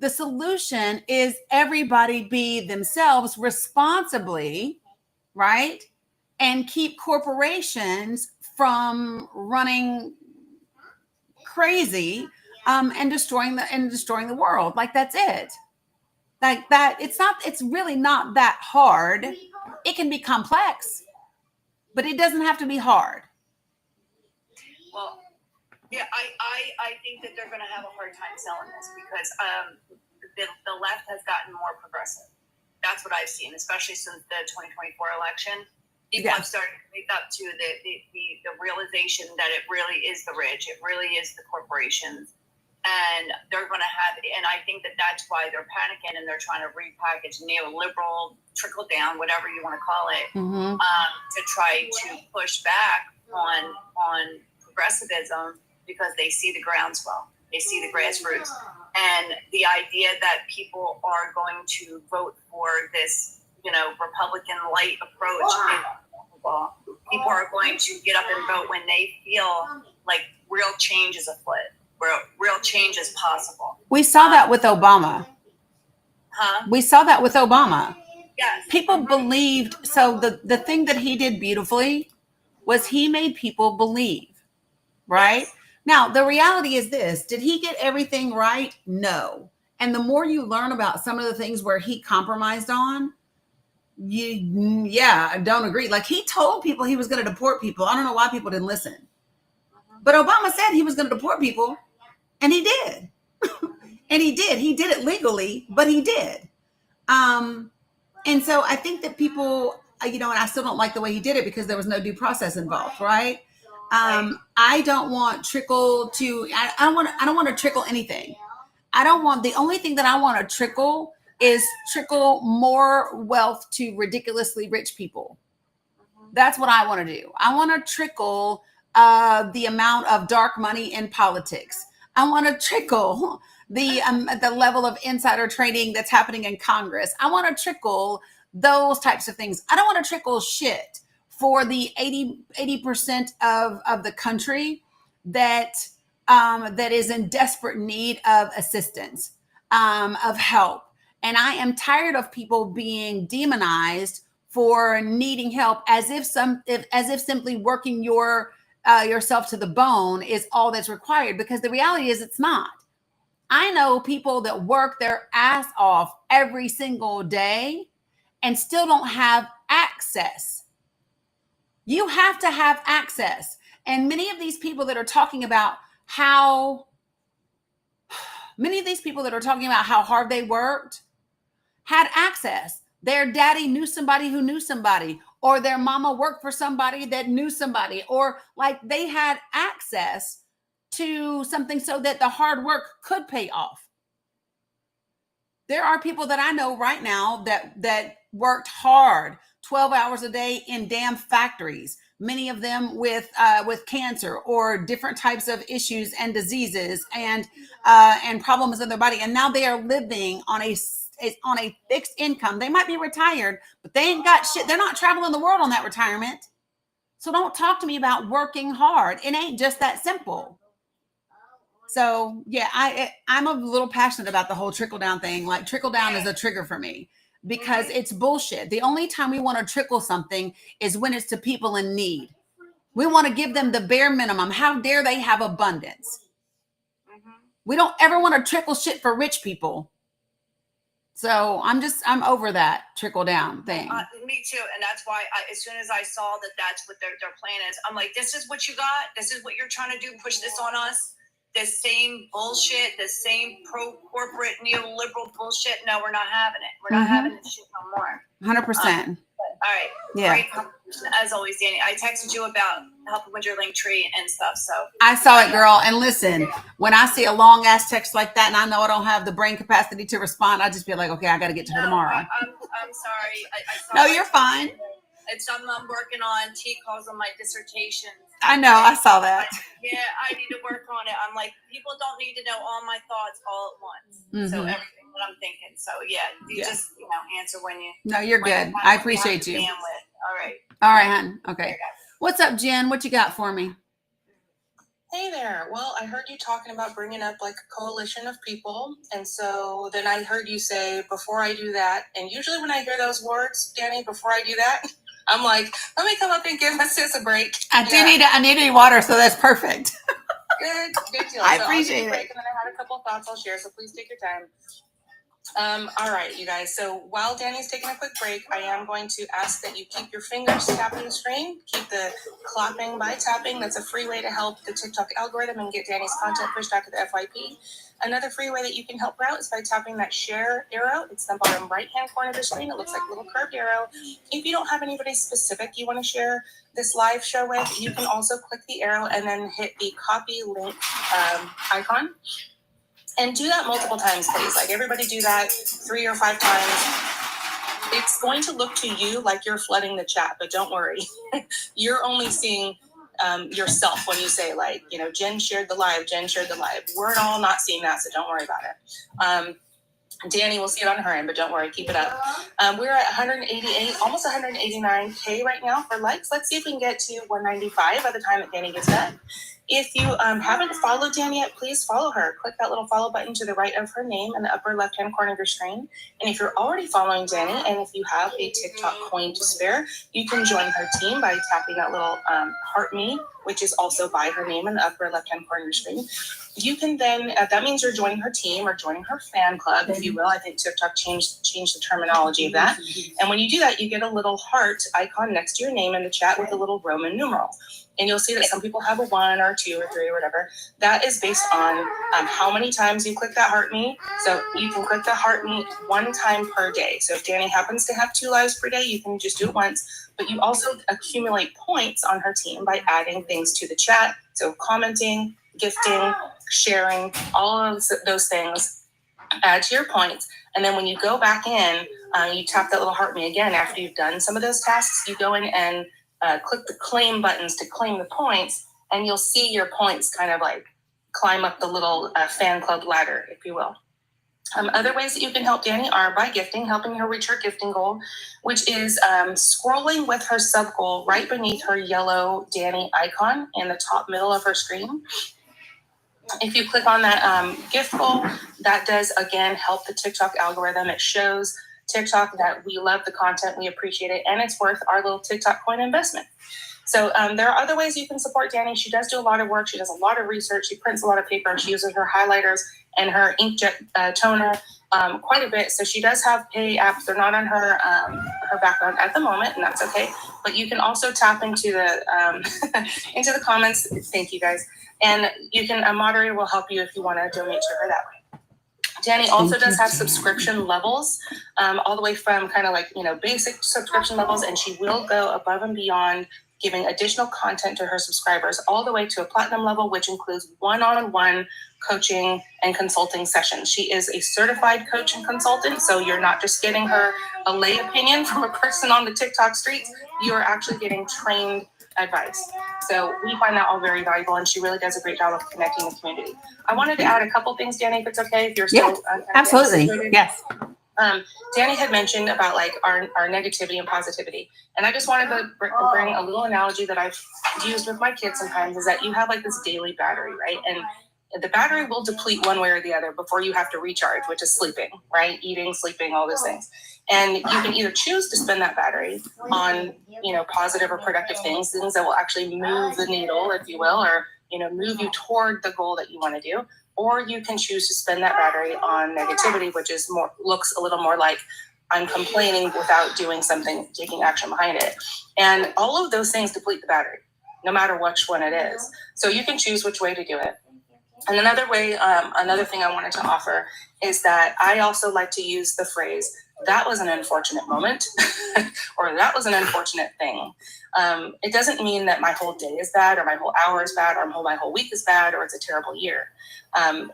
The solution is everybody be themselves responsibly, right? And keep corporations from running crazy and destroying the world. Like, that's it. Like that, it's really not that hard. It can be complex, but it doesn't have to be hard. Well, yeah, I think that they're going to have a hard time selling this because the left has gotten more progressive. That's what I've seen, especially since the 2024 election. People have started to wake up to the realization that it really is the rich, it really is the corporations. And they're going to have, and I think that that's why they're panicking and they're trying to repackage neoliberal, trickle down, whatever you want to call it, to try to push back on progressivism because they see the groundswell, they see the grassroots, and the idea that people are going to vote for this, Republican light approach. People are going to get up and vote when they feel like real change is afoot. Real change is possible. We saw that with Obama. We saw that with Obama. Yes. People believed. So the thing that he did beautifully was he made people believe, right? Yes. Now, the reality is this. Did he get everything right? No. And the more you learn about some of the things where he compromised on, I don't agree. Like, he told people he was going to deport people. I don't know why people didn't listen. But Obama said he was going to deport people. And he did. And he did. He did it legally, but he did. And so I think that people, and I still don't like the way he did it because there was no due process involved, right? I don't want I don't want to trickle anything. The only thing that I want to trickle is trickle more wealth to ridiculously rich people. That's what I want to do. I want to trickle the amount of dark money in politics. I want to trickle the level of insider trading that's happening in Congress. I want to trickle those types of things. I don't want to trickle shit for the 80% of the country that that is in desperate need of assistance, of help. And I am tired of people being demonized for needing help, as if simply working yourself to the bone is all that's required, because the reality is it's not. I know people that work their ass off every single day and still don't have access. You have to have access. And many of these people that are talking about how hard they worked had access. Their daddy knew somebody who knew somebody, or their mama worked for somebody that knew somebody, or like they had access to something so that the hard work could pay off. There are people that I know right now that worked hard 12 hours a day in damn factories, many of them with cancer or different types of issues and diseases and problems in their body. And now they are living on a fixed income. They might be retired, but they ain't got shit. They're not traveling the world on that retirement. So don't talk to me about working hard. It ain't just that simple. So yeah, I'm a little passionate about the whole trickle down thing. Like, trickle down is a trigger for me because it's bullshit. The only time we want to trickle something is when it's to people in need. We want to give them the bare minimum. How dare they have abundance? We don't ever want to trickle shit for rich people. So I'm over that trickle down thing. Me too. And that's why as soon as I saw that that's what their plan is, I'm like, this is what you got? This is what you're trying to do? Push this on us? This same bullshit, this same pro-corporate neoliberal bullshit? No, we're not having it. We're not having this shit no more. 100%. All right. Yeah. Great conversation, as always, Dani. I texted you about helping with your link tree and stuff. So I saw it, girl. And listen, when I see a long ass text like that and I know I don't have the brain capacity to respond, I just be like, okay, I got to get to her tomorrow. I'm sorry. No, you're fine. It's something I'm working on. T calls on my dissertation. I know. I saw that. I need to work on it. I'm like, people don't need to know all my thoughts all at once. So everything that I'm thinking. So just answer when you. No, you're good. I appreciate you. All right. All right, hon. Okay. What's up, Jen? What you got for me? Hey there. Well, I heard you talking about bringing up like a coalition of people. And so then I heard you say, before I do that, and usually when I hear those words, Dani, before I do that, I'm like, let me come up and give my sis a break. I need water, so that's perfect. Good deal. I appreciate it. And then I had a couple of thoughts I'll share, so please take your time. All right, you guys. So while Dani's taking a quick break, I am going to ask that you keep your fingers tapping the screen. Keep the clapping by tapping. That's a free way to help the TikTok algorithm and get Dani's content pushed out to the FYP. Another free way that you can help her out is by tapping that share arrow. It's the bottom right-hand corner of the screen. It looks like a little curved arrow. If you don't have anybody specific you want to share this live show with, you can also click the arrow and then hit the copy link icon. And do that multiple times, please. Like, everybody do that 3 or 5 times. It's going to look to you like you're flooding the chat, but don't worry. You're only seeing yourself when you say, like, Jen shared the live, Jen shared the live. We're all not seeing that, so don't worry about it. Dani will see it on her end, but don't worry, keep it up. We're at 188, almost 189K right now for likes. Let's see if we can get to 195 by the time that Dani gets back. If you haven't followed Dani yet, please follow her. Click that little follow button to the right of her name in the upper left-hand corner of your screen. And if you're already following Dani, and if you have a TikTok coin to spare, you can join her team by tapping that little heart me, which is also by her name in the upper left-hand corner of your screen. You can then, that means you're joining her team or joining her fan club, if you will. I think TikTok changed the terminology of that. And when you do that, you get a little heart icon next to your name in the chat with a little Roman numeral. And you'll see that some people have a 1 or 2 or 3 or whatever. That is based on how many times you click that heart me. So you can click the heart me 1 time per day. So if Dani happens to have 2 lives per day, you can just do it once. But you also accumulate points on her team by adding things to the chat. So commenting, gifting, sharing, all of those things add to your points. And then when you go back in, you tap that little heart me again. After you've done some of those tasks, you go in and click the claim buttons to claim the points, and you'll see your points kind of like climb up the little fan club ladder, if you will. Other ways that you can help Dani are by gifting, helping her reach her gifting goal, which is scrolling with her sub goal right beneath her yellow Dani icon in the top middle of her screen. If you click on that gift goal, that does, again, help the TikTok algorithm. It shows TikTok that we love the content, we appreciate it, and it's worth our little TikTok coin investment. So there are other ways you can support Dani. She does do a lot of work. She does a lot of research. She prints a lot of paper. She uses her highlighters and her inkjet toner quite a bit. So she does have pay apps. They're not on her background at the moment, and that's okay. But you can also tap into the into the comments. Thank you, guys. And you can, a moderator will help you if you want to donate to her that way. Dani also does have subscription levels, all the way from kind of like, basic subscription levels, and she will go above and beyond giving additional content to her subscribers, all the way to a platinum level, which includes one-on-one coaching and consulting sessions. She is a certified coach and consultant, so you're not just getting a lay opinion from a person on the TikTok streets. You are actually getting trained advice. So we find that all very valuable, and she really does a great job of connecting the community. I wanted to add a couple things, Dani, if it's okay, if you're still absolutely situated. Yes. Dani had mentioned about like our negativity and positivity, and I just wanted to bring a little analogy that I've used with my kids sometimes, is that you have like this daily battery, right? And the battery will deplete one way or the other before you have to recharge, which is sleeping, right? Eating, sleeping, all those things. And you can either choose to spend that battery on, positive or productive things that will actually move the needle, if you will, or, move you toward the goal that you want to do. Or you can choose to spend that battery on negativity, which is looks a little more like I'm complaining without doing something, taking action behind it. And all of those things deplete the battery, no matter which one it is. So you can choose which way to do it. And another thing I wanted to offer is that I also like to use the phrase, that was an unfortunate moment, or that was an unfortunate thing. It doesn't mean that my whole day is bad, or my whole hour is bad, or my whole week is bad, or it's a terrible year.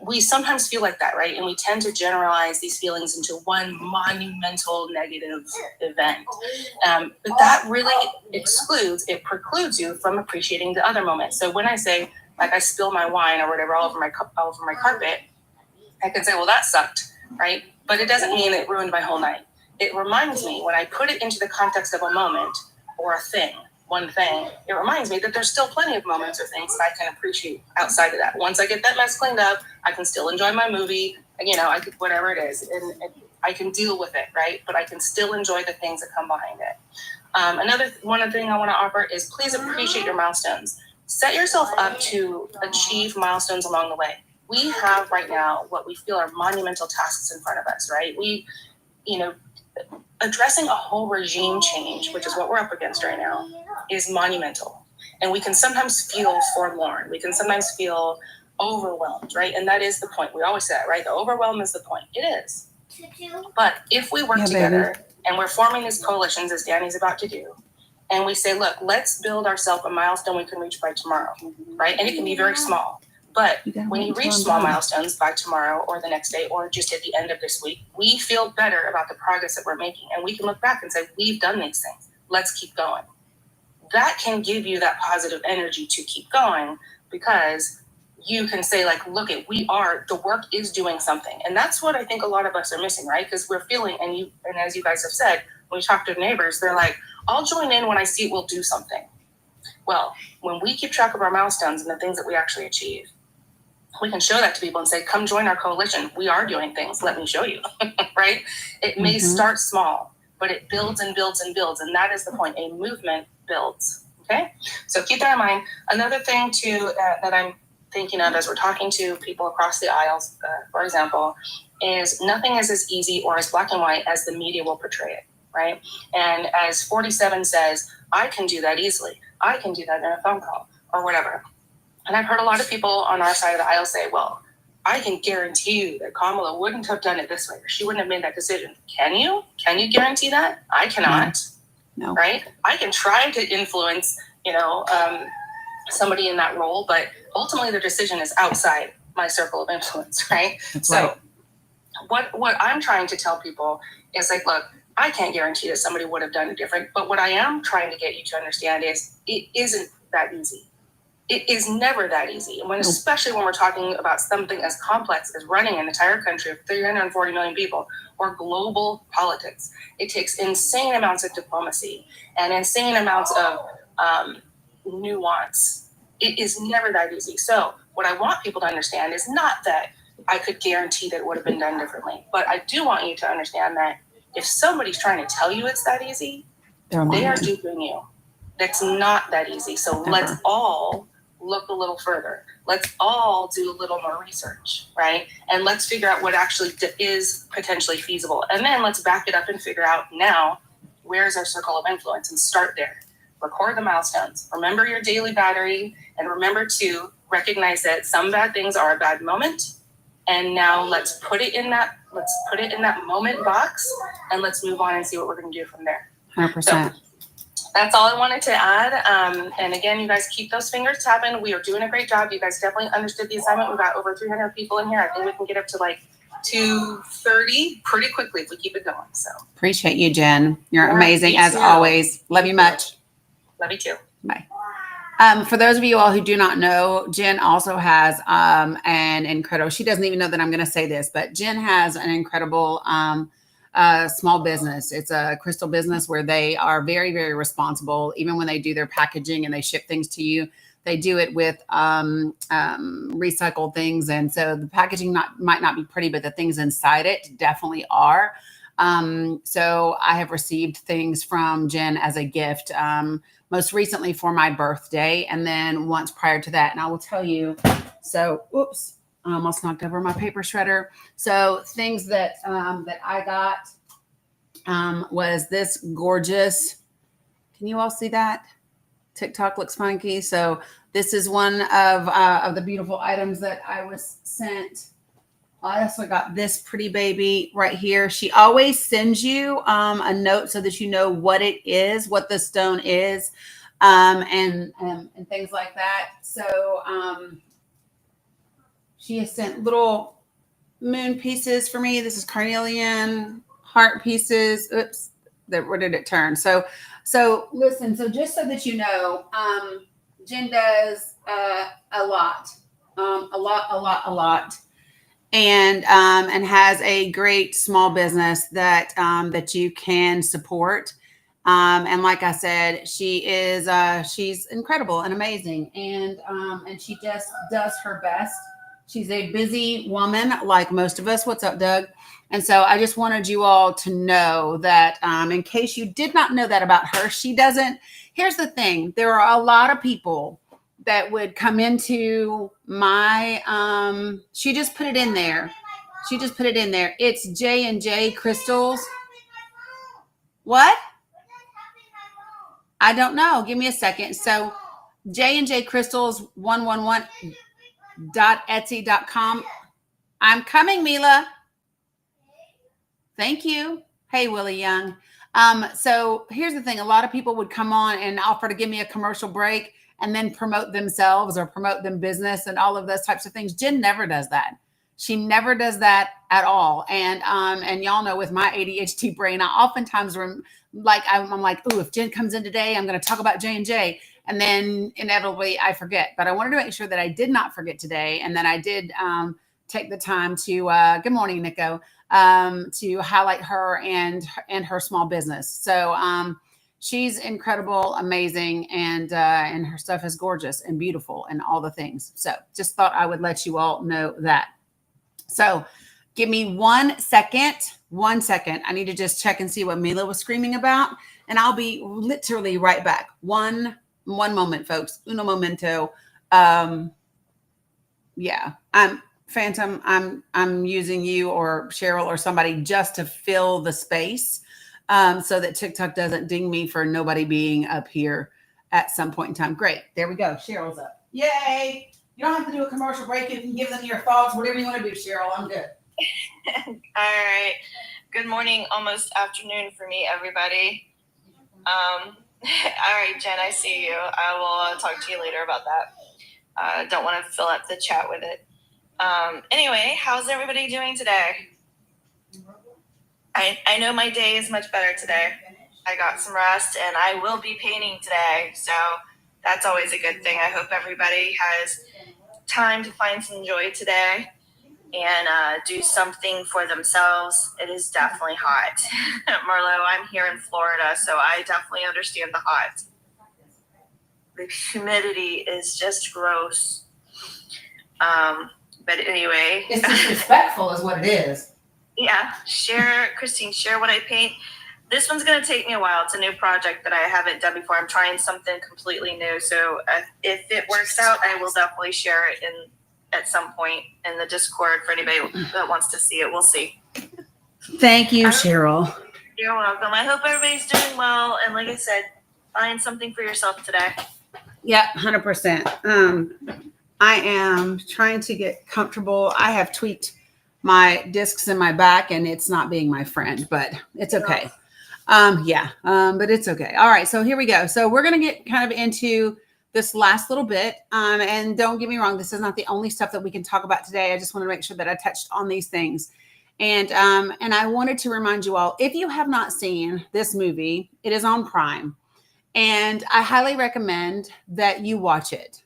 We sometimes feel like that, right? And we tend to generalize these feelings into one monumental negative event. But that really precludes you from appreciating the other moments. So when I say, like, I spill my wine or whatever all over my carpet, I can say, well, that sucked, right? But it doesn't mean it ruined my whole night. It reminds me, when I put it into the context of a moment or a thing, one thing, it reminds me that there's still plenty of moments or things that I can appreciate outside of that. Once I get that mess cleaned up, I can still enjoy my movie, I could, whatever it is, and I can deal with it, right? But I can still enjoy the things that come behind it. One thing I want to offer is, please appreciate your milestones. Set yourself up to achieve milestones along the way. We have right now what we feel are monumental tasks in front of us, right? Addressing a whole regime change, which is what we're up against right now, is monumental. And we can sometimes feel forlorn. We can sometimes feel overwhelmed, right? And that is the point. We always say that, right? The overwhelm is the point. It is. But if we work together, and we're forming these coalitions, as Dani's about to do, and we say, look, let's build ourselves a milestone we can reach by tomorrow, right? And it can be very small. But when you reach small milestones by tomorrow or the next day or just at the end of this week, we feel better about the progress that we're making. And we can look back and say, we've done these things. Let's keep going. That can give you that positive energy to keep going, because you can say, like, look, the work is doing something. And that's what I think a lot of us are missing, right? Because we're feeling, and as you guys have said, when we talk to neighbors, they're like, I'll join in when I see it will do something. Well, when we keep track of our milestones and the things that we actually achieve, we can show that to people and say, come join our coalition. We are doing things. Let me show you, right? It may start small, but it builds and builds and builds. And that is the point. A movement builds, okay? So keep that in mind. Another thing too that I'm thinking of as we're talking to people across the aisles, for example, is nothing is as easy or as black and white as the media will portray it, right? And as 47 says, I can do that easily. I can do that in a phone call or whatever. And I've heard a lot of people on our side of the aisle say, well, I can guarantee you that Kamala wouldn't have done it this way, or she wouldn't have made that decision. Can you? Can you guarantee that? I cannot. No. Right? I can try to influence, somebody in that role, but ultimately their decision is outside my circle of influence, right? That's so right. What I'm trying to tell people is, like, look, I can't guarantee that somebody would have done it different, but what I am trying to get you to understand is it isn't that easy. It is never that easy. And especially when we're talking about something as complex as running an entire country of 340 million people or global politics. It takes insane amounts of diplomacy and insane amounts of nuance. It is never that easy. So what I want people to understand is not that I could guarantee that it would have been done differently, but I do want you to understand that if somebody's trying to tell you it's that easy, they are duping you. That's not that easy. So let's all look a little further. Let's all do a little more research, right? And let's figure out what actually is potentially feasible. And then let's back it up and figure out now, where's our circle of influence, and start there. Record the milestones. Remember your daily battery, and remember to recognize that some bad things are a bad moment. And now let's put it in that moment box, and let's move on and see what we're going to do from there. 100%. So, that's all I wanted to add. And again, you guys keep those fingers tapping. We are doing a great job. You guys definitely understood the assignment. We've got over 300 people in here. I think we can get up to like 230 pretty quickly if we keep it going. So appreciate you, Jen. You're amazing me as too. always. Love you much. Love you too. Bye. For those of you all who do not know, Jen also has an incredible, she doesn't even know that I'm going to say this, but Jen has an incredible small business. It's a crystal business where they are very, very responsible. Even when they do their packaging and they ship things to you, they do it with recycled things. And so the packaging might not be pretty, but the things inside it definitely are. So I have received things from Jen as a gift, most recently for my birthday, and then once prior to that. And I will tell you, so, oops, I almost knocked over my paper shredder. So things that I got was this gorgeous. Can you all see that? TikTok looks funky. So this is one of the beautiful items that I was sent. I also got this pretty baby right here. She always sends you a note so that you know what it is, what the stone is, and things like that. So she has sent little moon pieces for me. This is carnelian heart pieces. Oops, where did it turn? So listen. So just so that you know, Jen does a lot. And has a great small business that you can support. And like I said, she's incredible and amazing, and she just does her best. She's a busy woman, like most of us. What's up, Doug? And so I just wanted you all to know that in case you did not know that about her, she doesn't. Here's the thing: there are a lot of people that would come into my she just put it in there. It's J&J Crystals. What? I don't know. Give me a second. So J&J Crystals 111.etsy.com. I'm coming, Mila. Thank you. Hey, Willie Young. So here's the thing. A lot of people would come on and offer to give me a commercial break and then promote themselves or promote them business and all of those types of things. Jen never does that. She never does that at all. And y'all know with my ADHD brain, I oftentimes I'm like, ooh, if Jen comes in today, I'm going to talk about J&J. And then inevitably I forget. But I wanted to make sure that I did not forget today. And then I did take the time to, good morning, Nico, to highlight her and her small business. So she's incredible, amazing, and her stuff is gorgeous and beautiful and all the things. So just thought I would let you all know that. So give me 1 second. 1 second. I need to just check and see what Mila was screaming about, and I'll be literally right back. One moment, folks. Uno momento. Yeah, Phantom, I'm using you or Cheryl or somebody just to fill the space so that TikTok doesn't ding me for nobody being up here at some point in time. Great. There we go. Cheryl's up. Yay. You don't have to do a commercial break. You can give them your thoughts, whatever you want to do, Cheryl. I'm good. All right. Good morning, almost afternoon for me, everybody. All right, Jen, I see you. I will talk to you later about that. Don't want to fill up the chat with it. Anyway, how's everybody doing today? I know my day is much better today. I got some rest and I will be painting today. So that's always a good thing. I hope everybody has time to find some joy today and do something for themselves. It is definitely hot. Marlo, I'm here in Florida, so I definitely understand the hot. The humidity is just gross. But anyway. It's disrespectful is what it is. Yeah, Christine, share what I paint. This one's going to take me a while. It's a new project that I haven't done before. I'm trying something completely new. So if it works out, I will definitely share it at some point in the Discord for anybody that wants to see it. We'll see. Thank you, Cheryl. You're welcome. I hope everybody's doing well. And like I said, find something for yourself today. Yeah, 100%. I am trying to get comfortable. I have tweaked my discs in my back and it's not being my friend, but it's okay. But it's okay. All right. So here we go. So we're going to get kind of into this last little bit. And don't get me wrong. This is not the only stuff that we can talk about today. I just want to make sure that I touched on these things. And I wanted to remind you all, if you have not seen this movie, it is on Prime. And I highly recommend that you watch it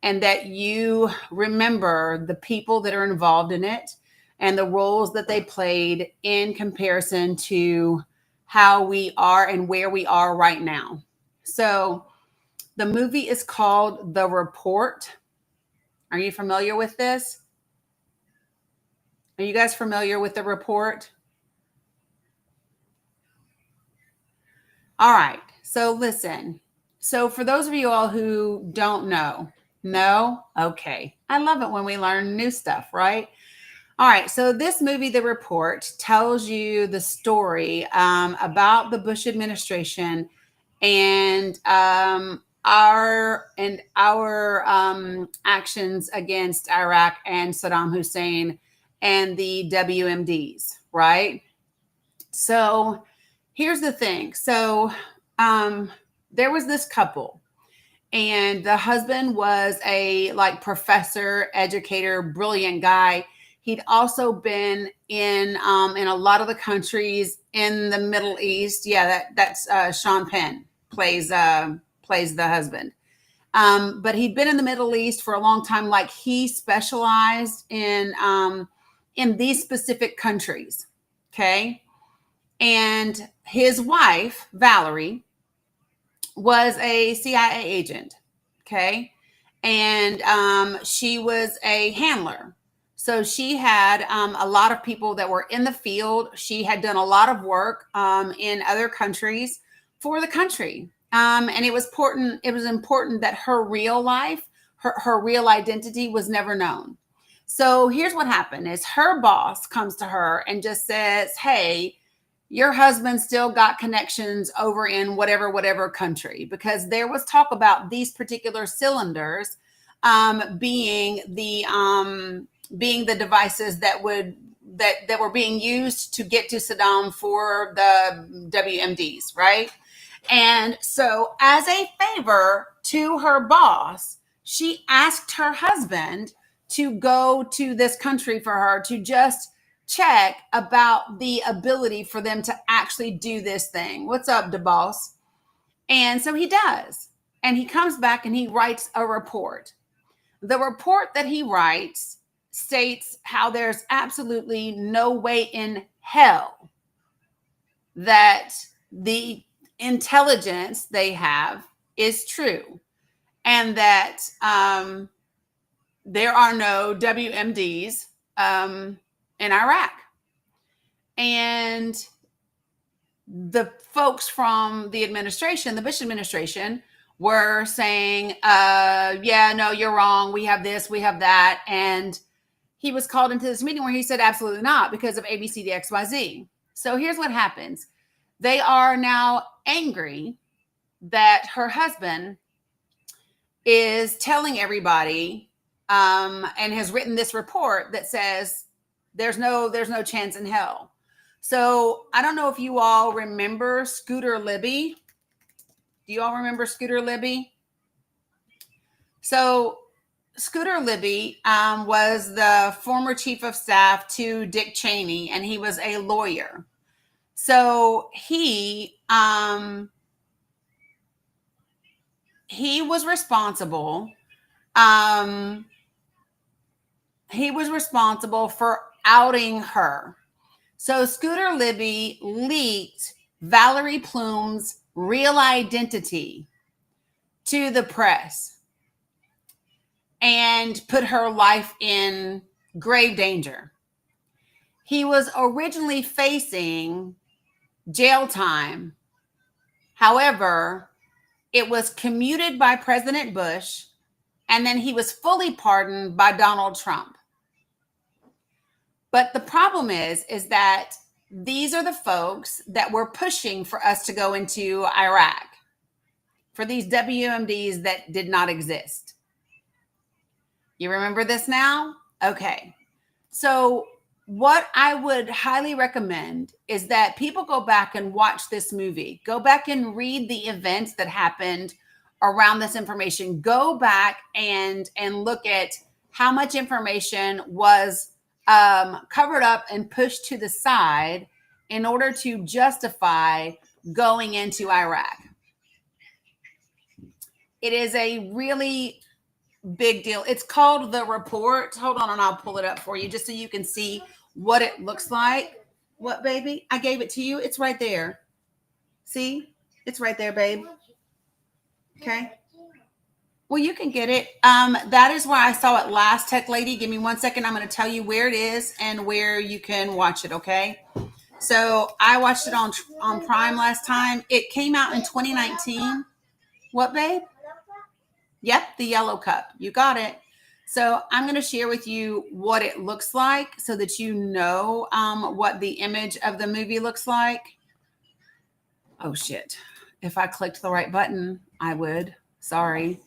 and that you remember the people that are involved in it and the roles that they played in comparison to how we are and where we are right now. So the movie is called The Report. Are you familiar with this? Are you guys familiar with The Report? All right. So listen. So for those of you all who don't know, no? Okay. I love it when we learn new stuff, right? All right. So this movie, The Report, tells you the story about the Bush administration and our actions against Iraq and Saddam Hussein and the WMDs, right? So here's the thing. So there was this couple, and the husband was a professor, educator, brilliant guy. He'd also been in a lot of the countries in the Middle East. Yeah, that's Sean Penn plays the husband. But he'd been in the Middle East for a long time. Like, he specialized in these specific countries. Okay. And his wife, Valerie, was a CIA agent. Okay. And she was a handler. So she had a lot of people that were in the field. She had done a lot of work in other countries for the country. And it was important. It was important that her real life, her real identity was never known. So here's what happened is her boss comes to her and just says, hey, your husband still got connections over in whatever country, because there was talk about these particular cylinders being the devices that were being used to get to Saddam for the WMDs, right? And so as a favor to her boss, she asked her husband to go to this country for her to just check about the ability for them to actually do this thing. What's up, da boss? And so he does. And he comes back and he writes a report. The report that he writes states how there's absolutely no way in hell that the intelligence they have is true, and that there are no WMDs in Iraq. And the folks from the administration, the Bush administration, were saying, yeah, no, you're wrong. We have this, we have that. And he was called into this meeting where he said, absolutely not, because of ABCD XYZ. So here's what happens. They are now angry that her husband is telling everybody and has written this report that says there's no chance in hell. So I don't know if you all remember Scooter Libby. Do you all remember Scooter Libby? So Scooter Libby was the former chief of staff to Dick Cheney, and he was a lawyer. So he he was responsible. He was responsible for outing her. So Scooter Libby leaked Valerie Plume's real identity to the press and put her life in grave danger. He was originally facing jail time. However, it was commuted by President Bush, and then he was fully pardoned by Donald Trump. But the problem is that these are the folks that were pushing for us to go into Iraq, for these WMDs that did not exist. You remember this now? Okay. So what I would highly recommend is that people go back and watch this movie. Go back and read the events that happened around this information. Go back and look at how much information was covered up and pushed to the side in order to justify going into Iraq. It is a really big deal. It's called The Report. Hold on, and I'll pull it up for you just so you can see what it looks like. What, baby? I gave it to you. It's right there. See? It's right there, babe. Okay. Well, you can get it. That is where I saw it last, Tech Lady. Give me 1 second. I'm going to tell you where it is and where you can watch it, okay? So I watched it on Prime last time. It came out in 2019. What, babe? Yep, the yellow cup. You got it. So I'm going to share with you what it looks like so that you know what the image of the movie looks like. Oh, shit. If I clicked the right button, I would. Sorry.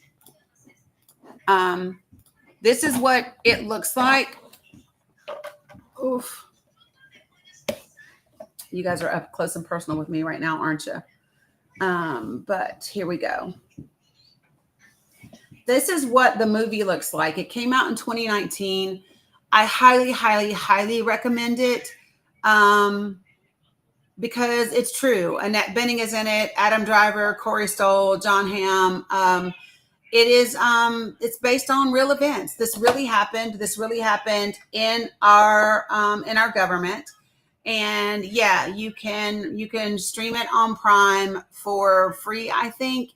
This is what it looks like. Oof. You guys are up close and personal with me right now, aren't you? But here we go. This is what the movie looks like. It came out in 2019. I highly, highly, highly recommend it because it's true. Annette Bening is in it. Adam Driver, Corey Stoll, John Hamm. It is. It's based on real events. This really happened. This really happened in our government. And yeah, you can stream it on Prime for free, I think.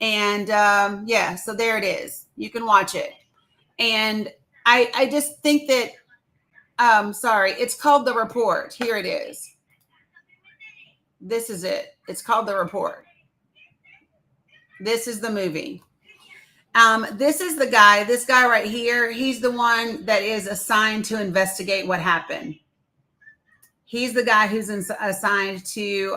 Yeah, so there it is. You can watch it. And I just think that, sorry, it's called The Report. Here it is. This is it. It's called The Report. This is the movie. This is this guy right here. He's the one that is assigned to investigate what happened. He's the guy who's assigned to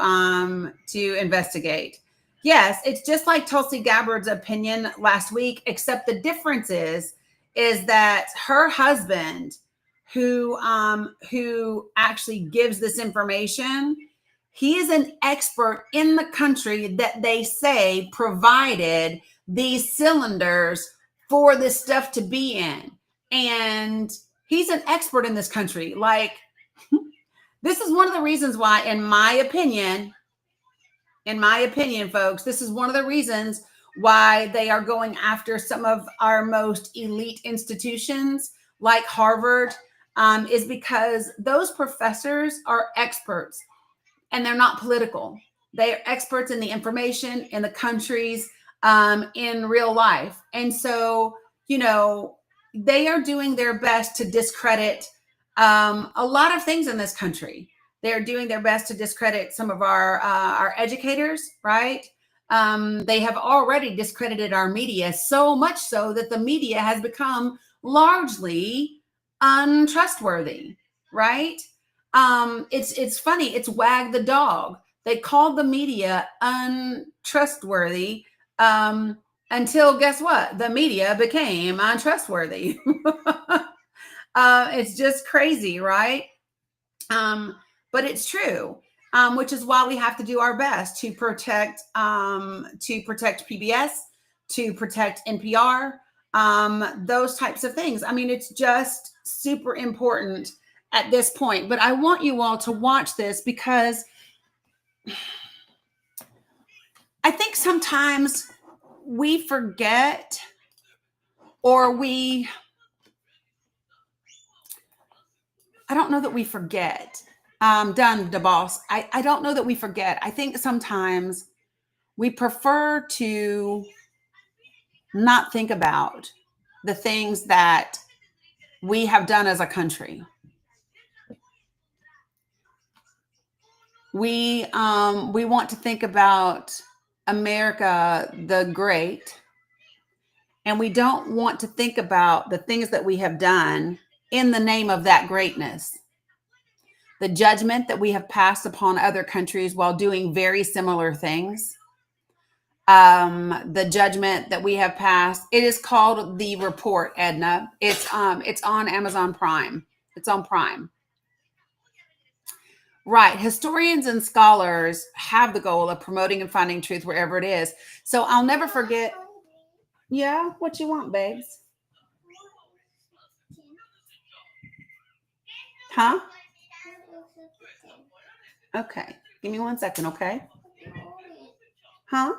investigate. Yes, it's just like Tulsi Gabbard's opinion last week, except the difference is that her husband, who actually gives this information, he is an expert in the country that they say provided these cylinders for this stuff to be in. And he's an expert in this country. Like, this is one of the reasons why, in my opinion, folks, this is one of the reasons why they are going after some of our most elite institutions like Harvard, is because those professors are experts and they're not political. They are experts in the information, in the countries, in real life. And so, they are doing their best to discredit a lot of things in this country. They're doing their best to discredit some of our educators, right? They have already discredited our media, so much so that the media has become largely untrustworthy, right? It's funny. It's wag the dog. They called the media untrustworthy until, guess what? The media became untrustworthy. It's just crazy, right? But it's true, which is why we have to do our best to protect PBS, to protect NPR, those types of things. I mean, it's just super important at this point. But I want you all to watch this because I think sometimes we forget, or I don't know that we forget. Done, the boss. I don't know that we forget. I think sometimes we prefer to not think about the things that we have done as a country. We want to think about America the Great, and we don't want to think about the things that we have done in the name of that greatness. The judgment that we have passed upon other countries while doing very similar things. The judgment that we have passed. It is called The Report, Edna. It's on Amazon Prime. It's on Prime. Right. Historians and scholars have the goal of promoting and finding truth wherever it is. So I'll never forget. Yeah, what you want, babes? Huh? Okay. Give me 1 second, okay? Huh?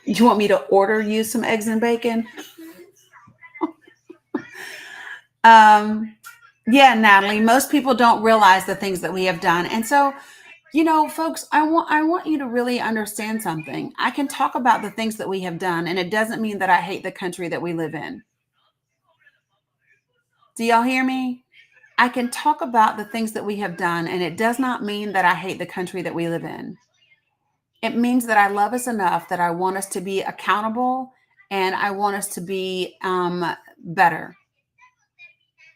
You want me to order you some eggs and bacon? Yeah, Natalie, most people don't realize the things that we have done. And so, folks, I want you to really understand something. I can talk about the things that we have done, and it doesn't mean that I hate the country that we live in. Do y'all hear me? I can talk about the things that we have done, and it does not mean that I hate the country that we live in. It means that I love us enough that I want us to be accountable, and I want us to be better.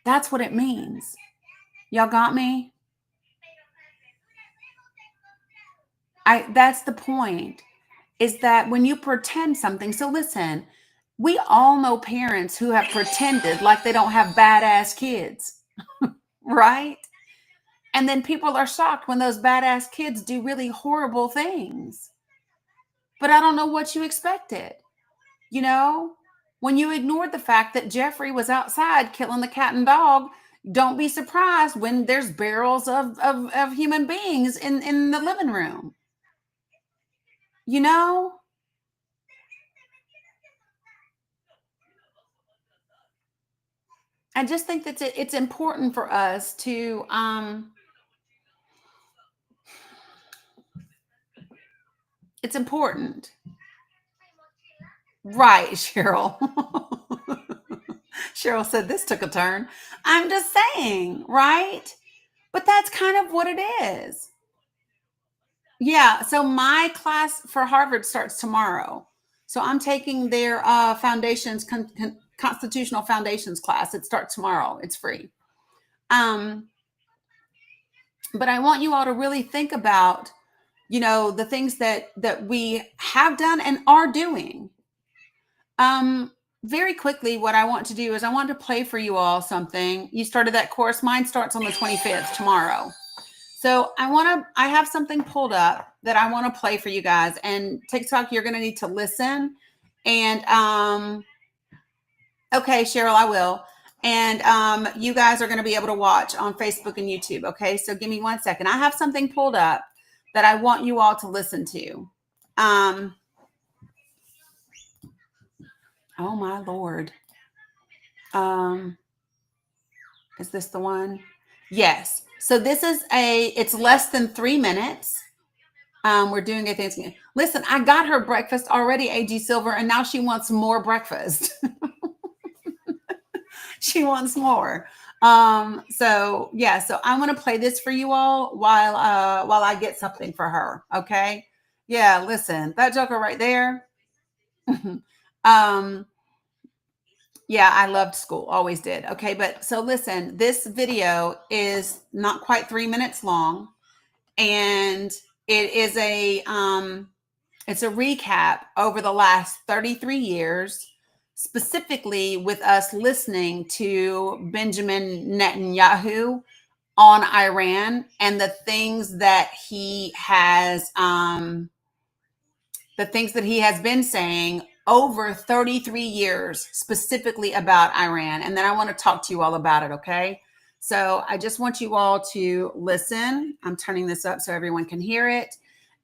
That's what it means. Y'all got me? That's the point, is that when you pretend something, so listen, we all know parents who have pretended like they don't have badass kids, right? And then people are shocked when those badass kids do really horrible things. But I don't know what you expected. When you ignored the fact that Jeffrey was outside killing the cat and dog, don't be surprised when there's barrels of human beings in the living room. I just think that it's important for us to it's important. Right, Cheryl. Cheryl said this took a turn. I'm just saying, right? But that's kind of what it is. Yeah, so my class for Harvard starts tomorrow. So I'm taking their foundations, constitutional foundations class. It starts tomorrow. It's free. But I want you all to really think about, the things that we have done and are doing. Very quickly, what I want to do is I want to play for you all something. You started that course. Mine starts on the 25th tomorrow. So I have something pulled up that I want to play for you guys. And TikTok, you're going to need to listen. And, okay, Cheryl, I will. And you guys are going to be able to watch on Facebook and YouTube. Okay, so give me 1 second. I have something pulled up that I want you all to listen to. Oh my Lord. Is this the one? Yes. So this is it's less than 3 minutes. We're doing a Thanksgiving. Listen, I got her breakfast already, AG Silver, and now she wants more breakfast. She wants more. So I'm going to play this for you all while I get something for her. Okay. Yeah. Listen, that joker right there. Yeah, I loved school, always did. Okay, but so listen, this video is not quite 3 minutes long, and it is it's a recap over the last 33 years, specifically with us listening to Benjamin Netanyahu on Iran and the things that he has been saying over 33 years, specifically about Iran. And then I want to talk to you all about it, okay? So I just want you all to listen. I'm turning this up so everyone can hear it.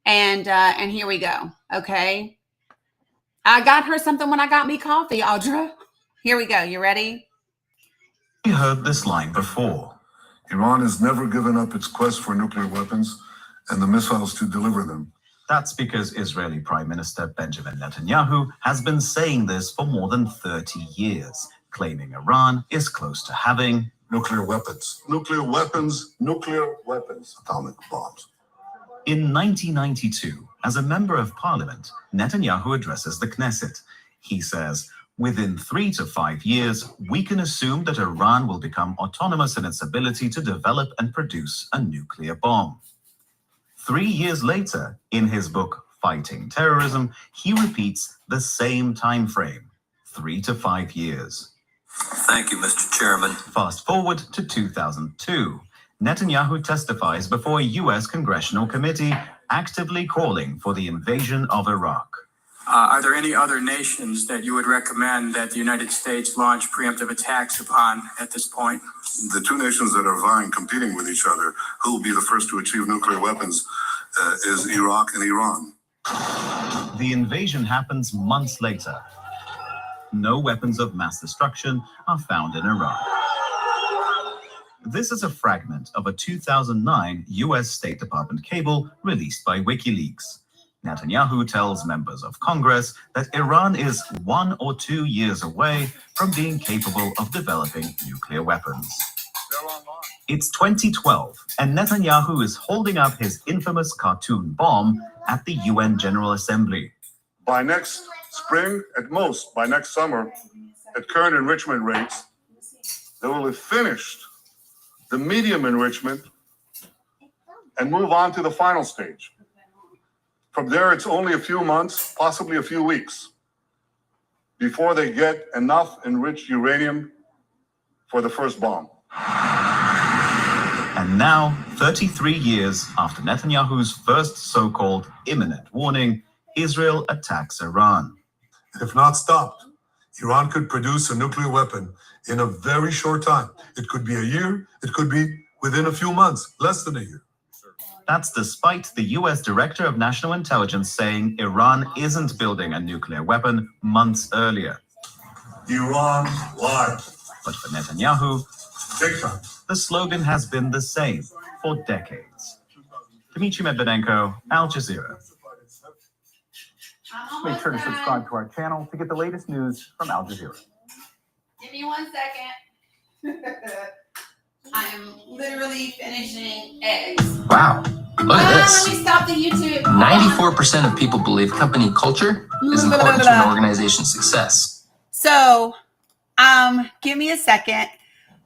And here we go. Okay. I got her something when I got me coffee, Audra. Here we go. You ready? We heard this line before. Iran has never given up its quest for nuclear weapons and the missiles to deliver them. That's because Israeli Prime Minister Benjamin Netanyahu has been saying this for more than 30 years, claiming Iran is close to having Nuclear weapons. Nuclear weapons. Nuclear weapons. Atomic bombs. In 1992, as a member of parliament, Netanyahu addresses the Knesset. He says, within 3 to 5 years, we can assume that Iran will become autonomous in its ability to develop and produce a nuclear bomb. 3 years later, in his book, Fighting Terrorism, he repeats the same time frame, 3 to 5 years. Thank you, Mr. Chairman. Fast forward to 2002. Netanyahu testifies before a U.S. congressional committee actively calling for the invasion of Iraq. Are there any other nations that you would recommend that the United States launch preemptive attacks upon at this point? The two nations that are vying, competing with each other, who will be the first to achieve nuclear weapons, is Iraq and Iran. The invasion happens months later. No weapons of mass destruction are found in Iran. This is a fragment of a 2009 U.S. State Department cable released by WikiLeaks. Netanyahu tells members of Congress that Iran is 1 or 2 years away from being capable of developing nuclear weapons. It's 2012, and Netanyahu is holding up his infamous cartoon bomb at the UN General Assembly. By next spring, at most, by next summer, at current enrichment rates, they will have finished the medium enrichment and move on to the final stage. From there, it's only a few months, possibly a few weeks, before they get enough enriched uranium for the first bomb. And now, 33 years after Netanyahu's first so-called imminent warning, Israel attacks Iran. If not stopped, Iran could produce a nuclear weapon in a very short time. It could be a year, it could be within a few months, less than a year. That's despite the US Director of National Intelligence saying Iran isn't building a nuclear weapon months earlier. Iran lied. But for Netanyahu, Big time. the slogan has been the same for decades. Dmitry Medvedenko, Al Jazeera. Make sure to subscribe to our channel to get the latest news from Al Jazeera. Give me 1 second. I am literally finishing eggs. Wow, look at Let this. me stop the YouTube. 94% of people believe company culture is important to an organization's success. So, give me a second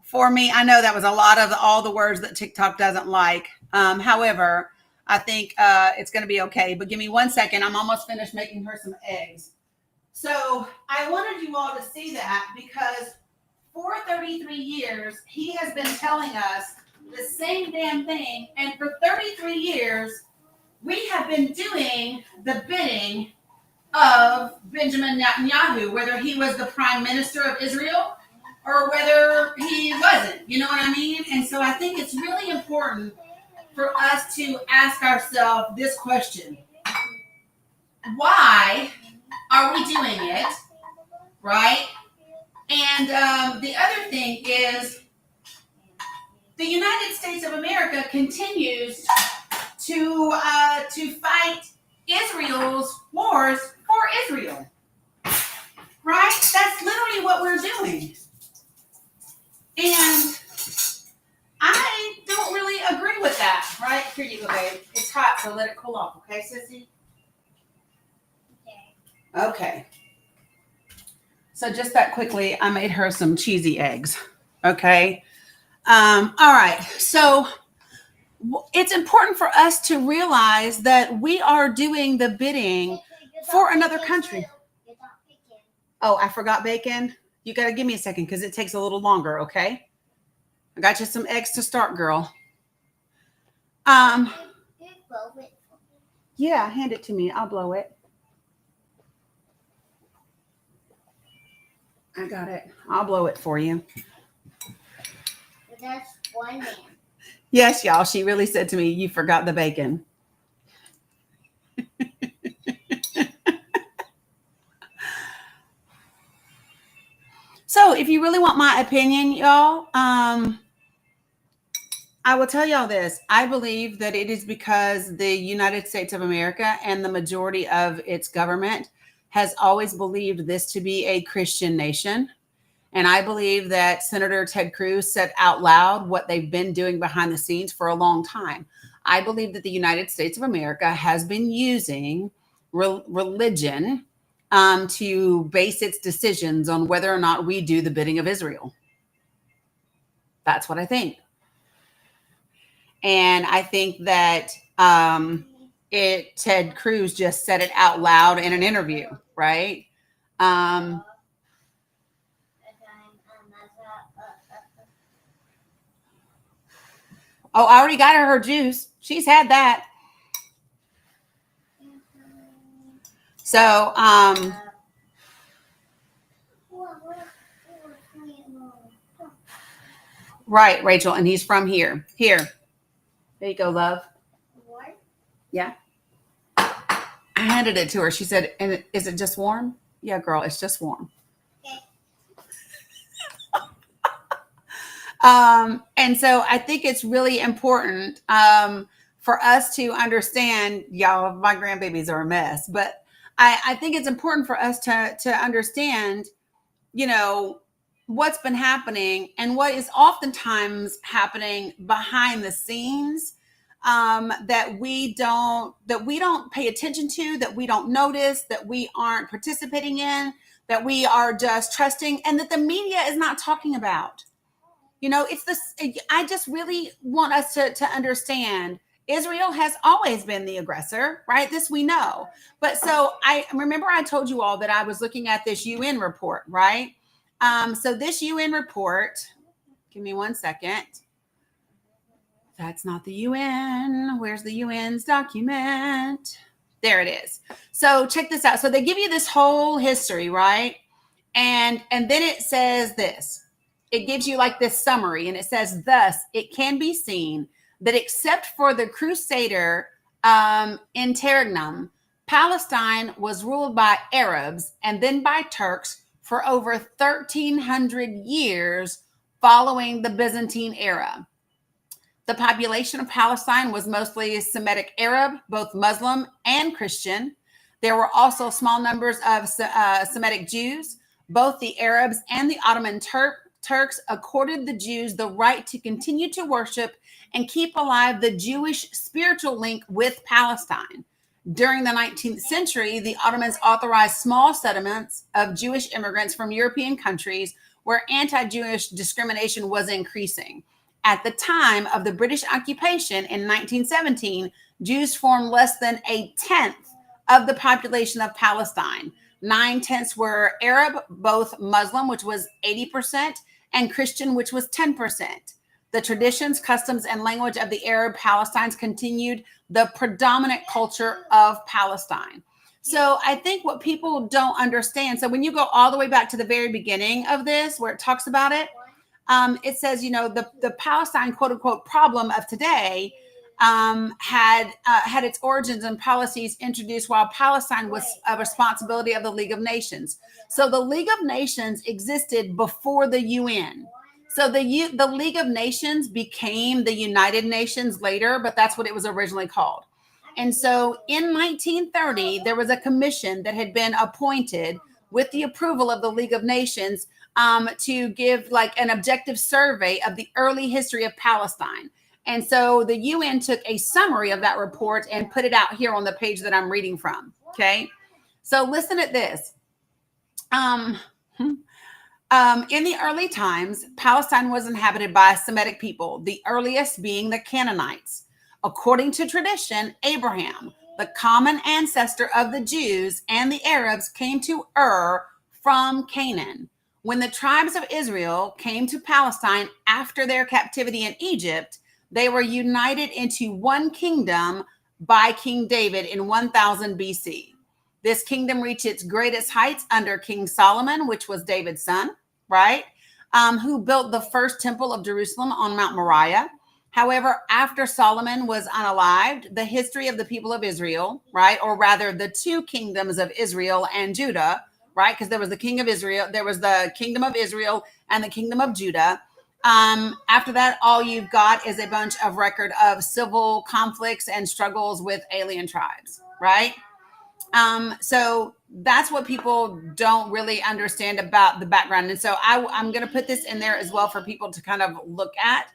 for me. I know that was a lot of all the words that TikTok doesn't like. However, I think it's going to be okay. But give me 1 second. I'm almost finished making her some eggs. So I wanted you all to see that because for 33 years, he has been telling us the same damn thing. And for 33 years, we have been doing the bidding of Benjamin Netanyahu, whether he was the prime minister of Israel or whether he wasn't. You know what I mean? And so I think it's really important for us to ask ourselves this question. Why are we doing it? Right? And the other thing is the United States of America continues to fight Israel's wars for Israel. Right? That's literally what we're doing. And I don't really agree with that. Right? Here you go, babe. It's hot, so let it cool off. Okay, sissy? Okay. So just that quickly, I made her some cheesy eggs. Okay. All right. So it's important for us to realize that we are doing the bidding for another country. Oh, I forgot bacon. You got to give me a second because it takes a little longer. Okay. I got you some eggs to start, girl. Yeah, hand it to me. I'll blow it. I got it. I'll blow it for you. one man. Yes, y'all. She really said to me, "You forgot the bacon." So if you really want my opinion, y'all, I will tell y'all this. I believe that it is because the United States of America and the majority of its government has always believed this to be a Christian nation. And I believe that Senator Ted Cruz said out loud what they've been doing behind the scenes for a long time. I believe that the United States of America has been using religion to base its decisions on whether or not we do the bidding of Israel. That's what I think. And I think that Ted Cruz just said it out loud in an interview, right? Oh, I already got her juice. She's had that. So, right, Rachel, and he's from here. Here. There you go, love. What? Yeah. I handed it to her. She said, "And is it just warm?" Yeah, girl, it's just warm. And so I think it's really important for us to understand, y'all, my grandbabies are a mess, but I think it's important for us to understand, you know, what's been happening and what is oftentimes happening behind the scenes that we don't pay attention to, that we don't notice, that we aren't participating in, that we are just trusting, and that the media is not talking about. You know, it's this. I just really want us to understand Israel has always been the aggressor, right? This we know. But so I remember I told you all that I was looking at this UN report, right? So this UN report, give me 1 second. That's not the UN. Where's the UN's document? There it is. So check this out. So they give you this whole history, right? And then it says this. It gives you like this summary, and it says, thus, it can be seen that except for the Crusader interregnum, Palestine was ruled by Arabs and then by Turks for over 1,300 years following the Byzantine era. The population of Palestine was mostly Semitic Arab, both Muslim and Christian. There were also small numbers of Semitic Jews. Both the Arabs and the Ottoman Turks accorded the Jews the right to continue to worship and keep alive the Jewish spiritual link with Palestine. During the 19th century, the Ottomans authorized small settlements of Jewish immigrants from European countries where anti-Jewish discrimination was increasing. At the time of the British occupation in 1917, Jews formed less than a tenth of the population of Palestine. 9/10 were Arab, both Muslim, which was 80%, and Christian, which was 10%. The traditions, customs, and language of the Arab Palestinians continued the predominant culture of Palestine. So I think what people don't understand, so when you go all the way back to the very beginning of this, where it talks about it, it says, you know, the Palestine, quote unquote, problem of today had its origins and policies introduced while Palestine was a responsibility of the League of Nations. So the League of Nations existed before the UN. So the League of Nations became the United Nations later, but that's what it was originally called. And so in 1930, there was a commission that had been appointed with the approval of the League of Nations to give like an objective survey of the early history of Palestine. And so the UN took a summary of that report and put it out here on the page that I'm reading from. Okay. So listen at this. In the early times, Palestine was inhabited by Semitic people, the earliest being the Canaanites. According to tradition, Abraham, the common ancestor of the Jews and the Arabs, came to Ur from Canaan. When the tribes of Israel came to Palestine after their captivity in Egypt, they were united into one kingdom by King David in 1000 BC. This kingdom reached its greatest heights under King Solomon, which was David's son, right? who built the first temple of Jerusalem on Mount Moriah. However, after Solomon was unalived, the history of the people of Israel, right, or rather the two kingdoms of Israel and Judah, right, because there was the king of Israel, there was the kingdom of Israel and the kingdom of Judah. After that, all you've got is a bunch of record of civil conflicts and struggles with alien tribes, right? So that's what people don't really understand about the background. And so I'm going to put this in there as well for people to kind of look at.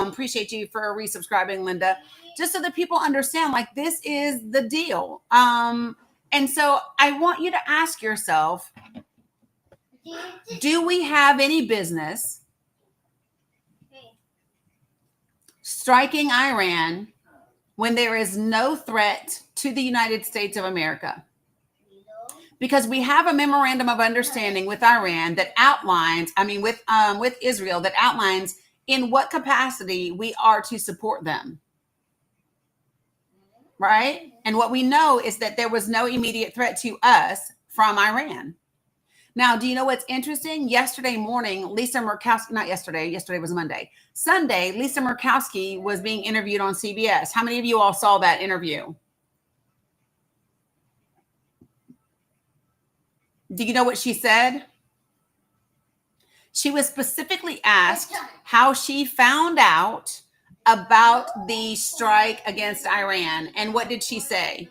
Appreciate you for resubscribing, Linda, just so that people understand, like, this is the deal. And so I want you to ask yourself, do we have any business striking Iran when there is no threat to the United States of America? Because we have a memorandum of understanding with Iran that outlines, with Israel, that outlines in what capacity we are to support them. Right? And what we know is that there was no immediate threat to us from Iran. Now, do you know what's interesting? Yesterday morning, Lisa Murkowski, not yesterday was Monday. Sunday, Lisa Murkowski was being interviewed on CBS. How many of you all saw that interview? Do you know what she said? She was specifically asked how she found out about the strike against Iran. And what did she say?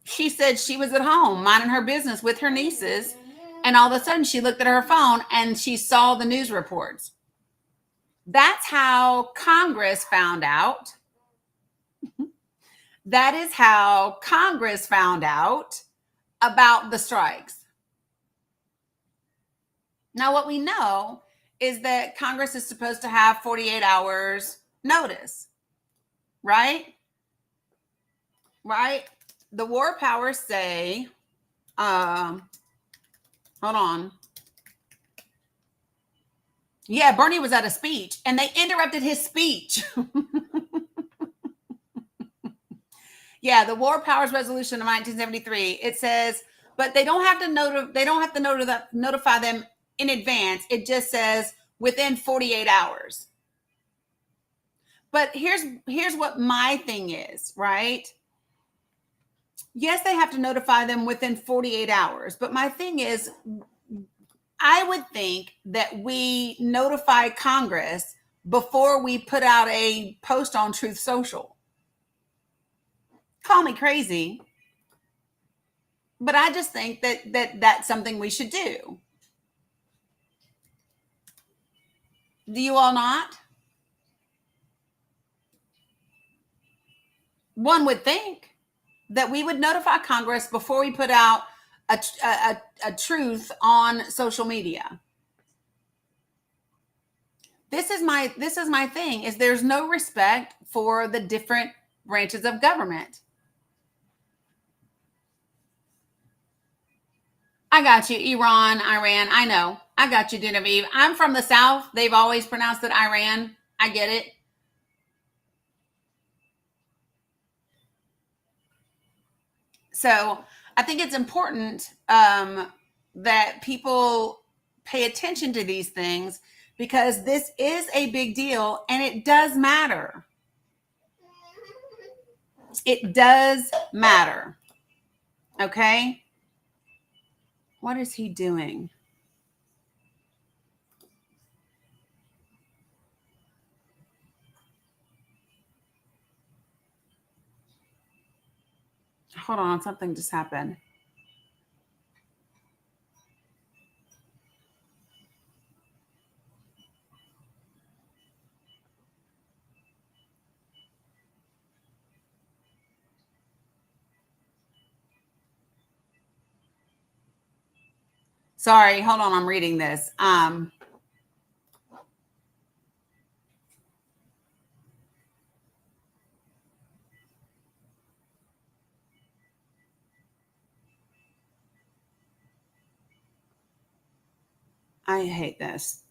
She said she was at home minding her business with her nieces, and all of a sudden she looked at her phone and she saw the news reports. That's how Congress found out. That is how Congress found out about the strikes. Now, what we know is that Congress is supposed to have 48 hours notice, right? Right? The war powers say, hold on. Yeah, Bernie was at a speech and they interrupted his speech. Yeah, the War Powers Resolution of 1973. It says, but they don't have to notify them in advance. It just says within 48 hours. But here's what my thing is, right? Yes, they have to notify them within 48 hours. But my thing is, I would think that we notify Congress before we put out a post on Truth Social. Call me crazy, but I just think that that's something we should do. Do you all not? One would think that we would notify Congress before we put out a truth on social media. This is my thing, is there's no respect for the different branches of government. I got you, Iran. I know. I got you, Genevieve. I'm from the South. They've always pronounced it Iran. I get it. So I think it's important that people pay attention to these things, because this is a big deal and it does matter. It does matter. Okay? What is he doing? Hold on, something just happened. Sorry, hold on, I'm reading this. I hate this.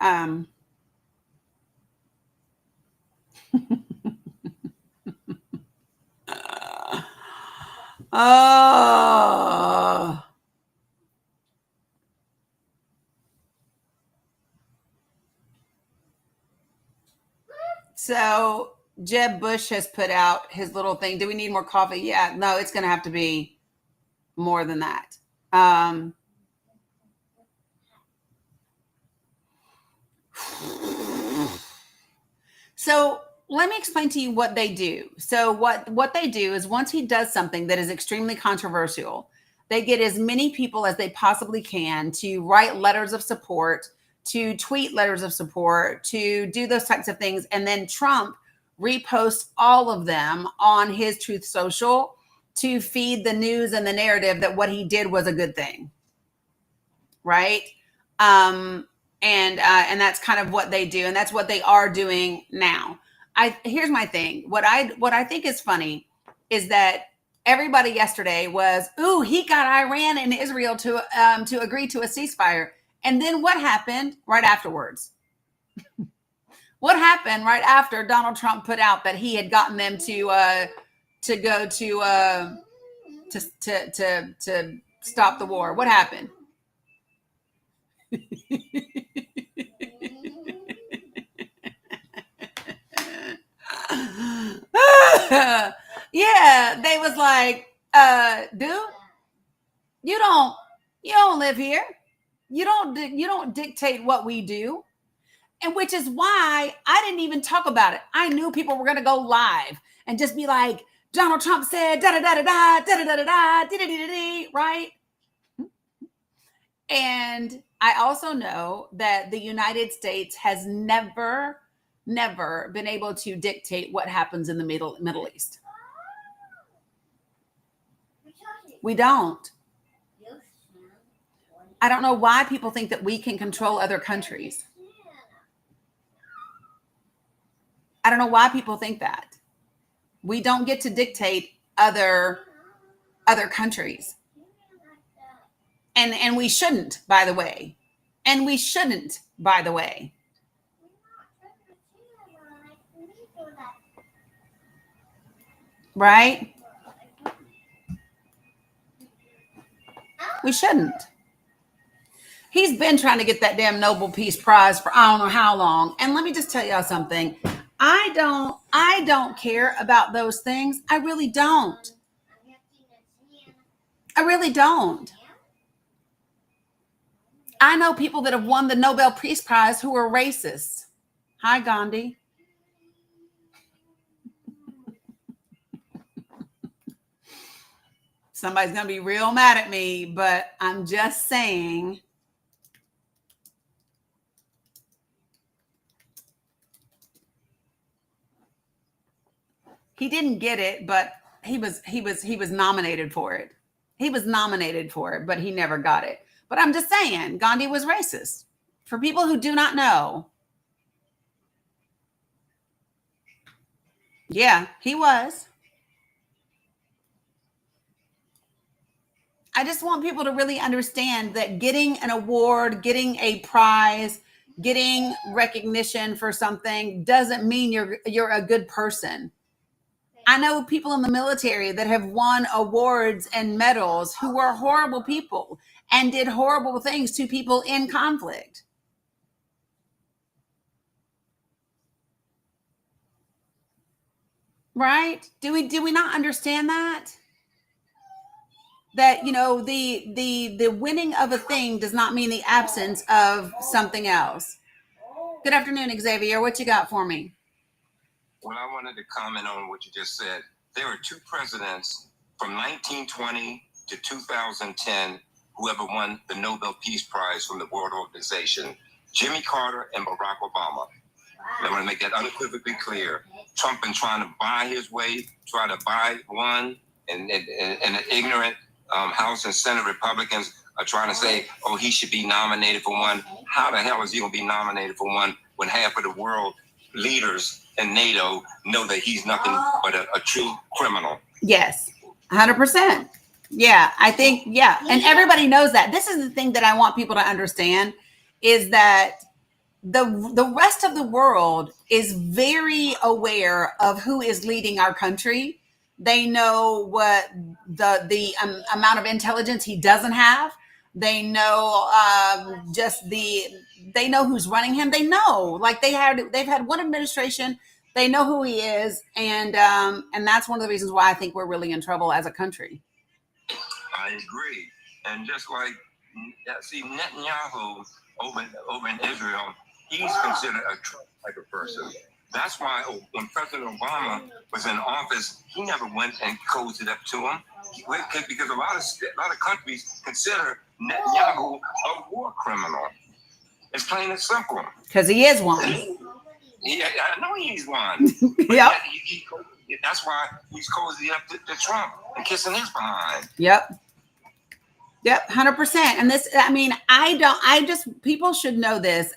Oh, Jeb Bush has put out his little thing. Do we need more coffee? Yeah, no, it's going to have to be more than that. So let me explain to you what they do. So what they do is once he does something that is extremely controversial, they get as many people as they possibly can to write letters of support, to tweet letters of support, to do those types of things. And then Trump reposts all of them on his Truth Social to feed the news and the narrative that what he did was a good thing. Right? And that's kind of what they do. And that's what they are doing now. Here's my thing. What I think is funny is that everybody yesterday was, ooh, he got Iran and Israel to agree to a ceasefire. And then what happened right afterwards? What happened right after Donald Trump put out that he had gotten them to go to stop the war? What happened? Yeah, they was like, dude, you don't live here. You don't dictate what we do. And which is why I didn't even talk about it. I knew people were going to go live and just be like, Donald Trump said da da da da da da da da da da da da, right? And I also know that the United States has never been able to dictate what happens in the Middle East. We don't. I don't know why people think that we can control other countries. I don't know why people think that. We don't get to dictate other countries. And we shouldn't, by the way. And we shouldn't, by the way. Right? We shouldn't. He's been trying to get that damn Nobel Peace Prize for I don't know how long. And let me just tell y'all something. I don't care about those things. I really don't. I really don't. I know people that have won the Nobel Peace Prize who are racist. Hi, Gandhi. Somebody's going to be real mad at me, but I'm just saying. He didn't get it, but he was nominated for it. He was nominated for it, but he never got it. But I'm just saying, Gandhi was racist. For people who do not know. Yeah, he was. I just want people to really understand that getting an award, getting a prize, getting recognition for something doesn't mean you're a good person. I know people in the military that have won awards and medals who were horrible people and did horrible things to people in conflict. Right? Do we not understand that? That, you know, the winning of a thing does not mean the absence of something else. Good afternoon, Xavier. What you got for me? Well, I wanted to comment on what you just said. There were two presidents from 1920 to 2010 who ever won the Nobel Peace Prize from the World Organization, Jimmy Carter and Barack Obama. I want to make that unequivocally clear. Trump been trying to buy his way, try to buy one, and the ignorant House and Senate Republicans are trying to say, oh, he should be nominated for one. How the hell is he going to be nominated for one when half of the world leaders in NATO know that he's nothing but a true criminal? Yes, 100%. Yeah, I think, yeah. And everybody knows that. This is the thing that I want people to understand is that the rest of the world is very aware of who is leading our country. They know what the amount of intelligence he doesn't have. They know they know who's running him. They know, like they've had one administration They know who he is, and that's one of the reasons why I think we're really in trouble as a country. I agree. And just like, see, Netanyahu over in Israel, he's considered a Trump type of person. That's why when President Obama was in office, he never went and cozied up to him, because a lot of countries consider Netanyahu a war criminal. It's plain and simple. Because he is one. Yeah, I know he's one. Yep. That's why he's cozy up to Trump and kissing his behind. Yep. Yep, 100%. And this, I mean, people should know this.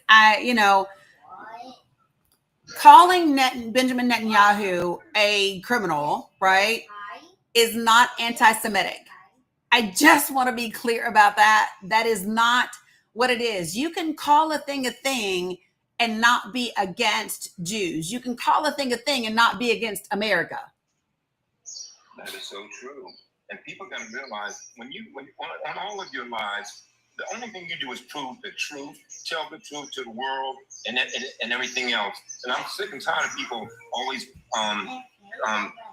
Calling Benjamin Netanyahu a criminal, right, is not anti-Semitic. I just want to be clear about that. That is not what it is. You can call a thing and not be against Jews. You can call a thing and not be against America. That is so true. And people got to realize when on all of your lives, the only thing you do is prove the truth, tell the truth to the world, and everything else. And I'm sick and tired of people always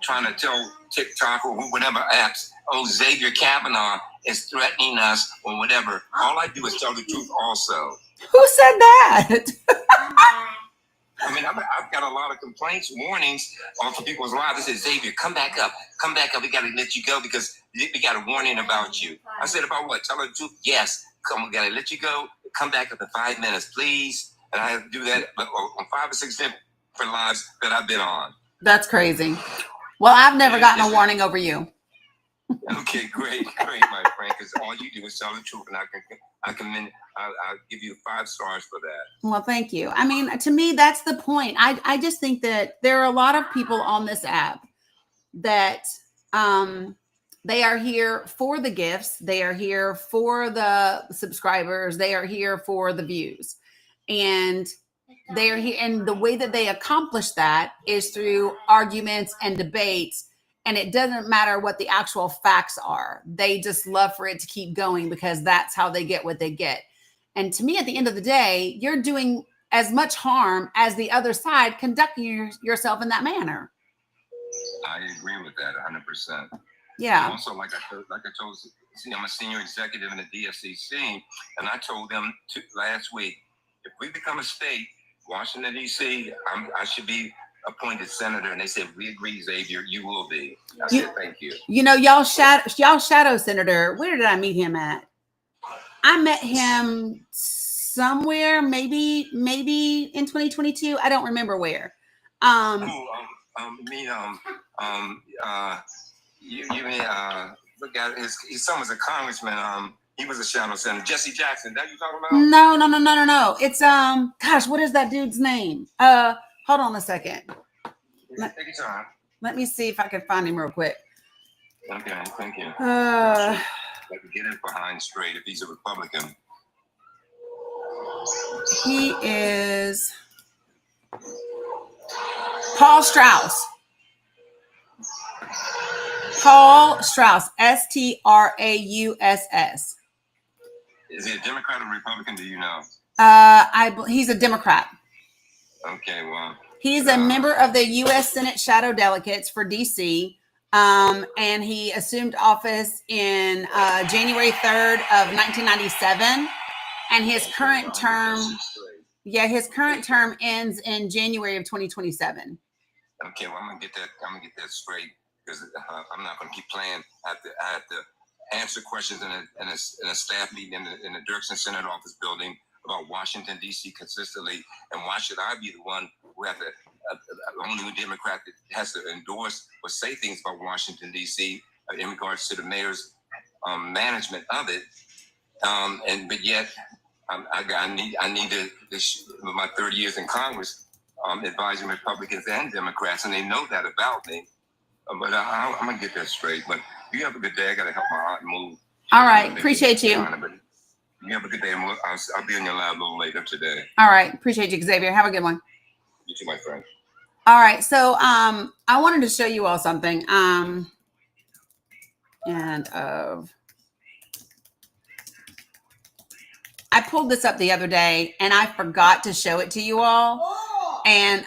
trying to tell TikTok or whatever apps, oh, Xavier Kavanaugh is threatening us or whatever. All I do is tell the truth also. Who said that? I mean, I've got a lot of complaints, warnings for people's lives. They say, Xavier, come back up. We got to let you go because we got a warning about you. I said, about what? Tell her the truth? Yes. We got to let you go. Come back up in 5 minutes, please. And I have to do that on 5 or 6 different lives that I've been on. That's crazy. Well, I've never gotten a warning over you. Okay, great, my friend, because all you do is tell the truth, and I'll give you 5 stars for that. Well, thank you. I mean, to me, that's the point. I just think that there are a lot of people on this app that they are here for the gifts. They are here for the subscribers. They are here for the views. And they are here. And the way that they accomplish that is through arguments and debates. And it doesn't matter what the actual facts are. They just love for it to keep going because that's how they get what they get. And to me, at the end of the day, you're doing as much harm as the other side conducting yourself in that manner. I agree with that 100%. Yeah. And also, like I told, see, I'm a senior executive in the DSCC, and I told them last week, if we become a state, Washington, D.C., I should be appointed senator. And they said, we agree, Xavier, you will be. I said, thank you. You know, y'all shadow senator, where did I meet him at? I met him somewhere, maybe in 2022. I don't remember where. You mean look at his son was a congressman. He was a shadow senator. Jesse Jackson. That you talking about? No. It's gosh, what is that dude's name? Hold on a second. Take your time. Let me see if I can find him real quick. Okay, thank you. I can get it behind straight if he's a Republican. He is Paul Strauss. Strauss, Is he a Democrat or Republican? Do you know? He's a Democrat. Okay, well. He's a member of the U.S. Senate Shadow Delegates for D.C., and he assumed office in January 3rd of 1997, and his current term ends in January of 2027. Okay, well, I'm gonna get that straight because I'm not gonna keep playing. I have to answer questions in a staff meeting in the Dirksen Senate office building about Washington, D.C. consistently, and why should I be the one who has to, only a Democrat that has to endorse or say things about Washington, D.C. In regards to the mayor's management of it, but yet I need to my 30 years in Congress, advising Republicans and Democrats, and they know that about me. But I'm gonna get that straight. But you have a good day. I gotta help my aunt move. All right, appreciate you. You have a good day. I'll be on your live a little later today. All right. Appreciate you, Xavier. Have a good one. You too, my friend. All right. So I wanted to show you all something. I pulled this up the other day and I forgot to show it to you all. And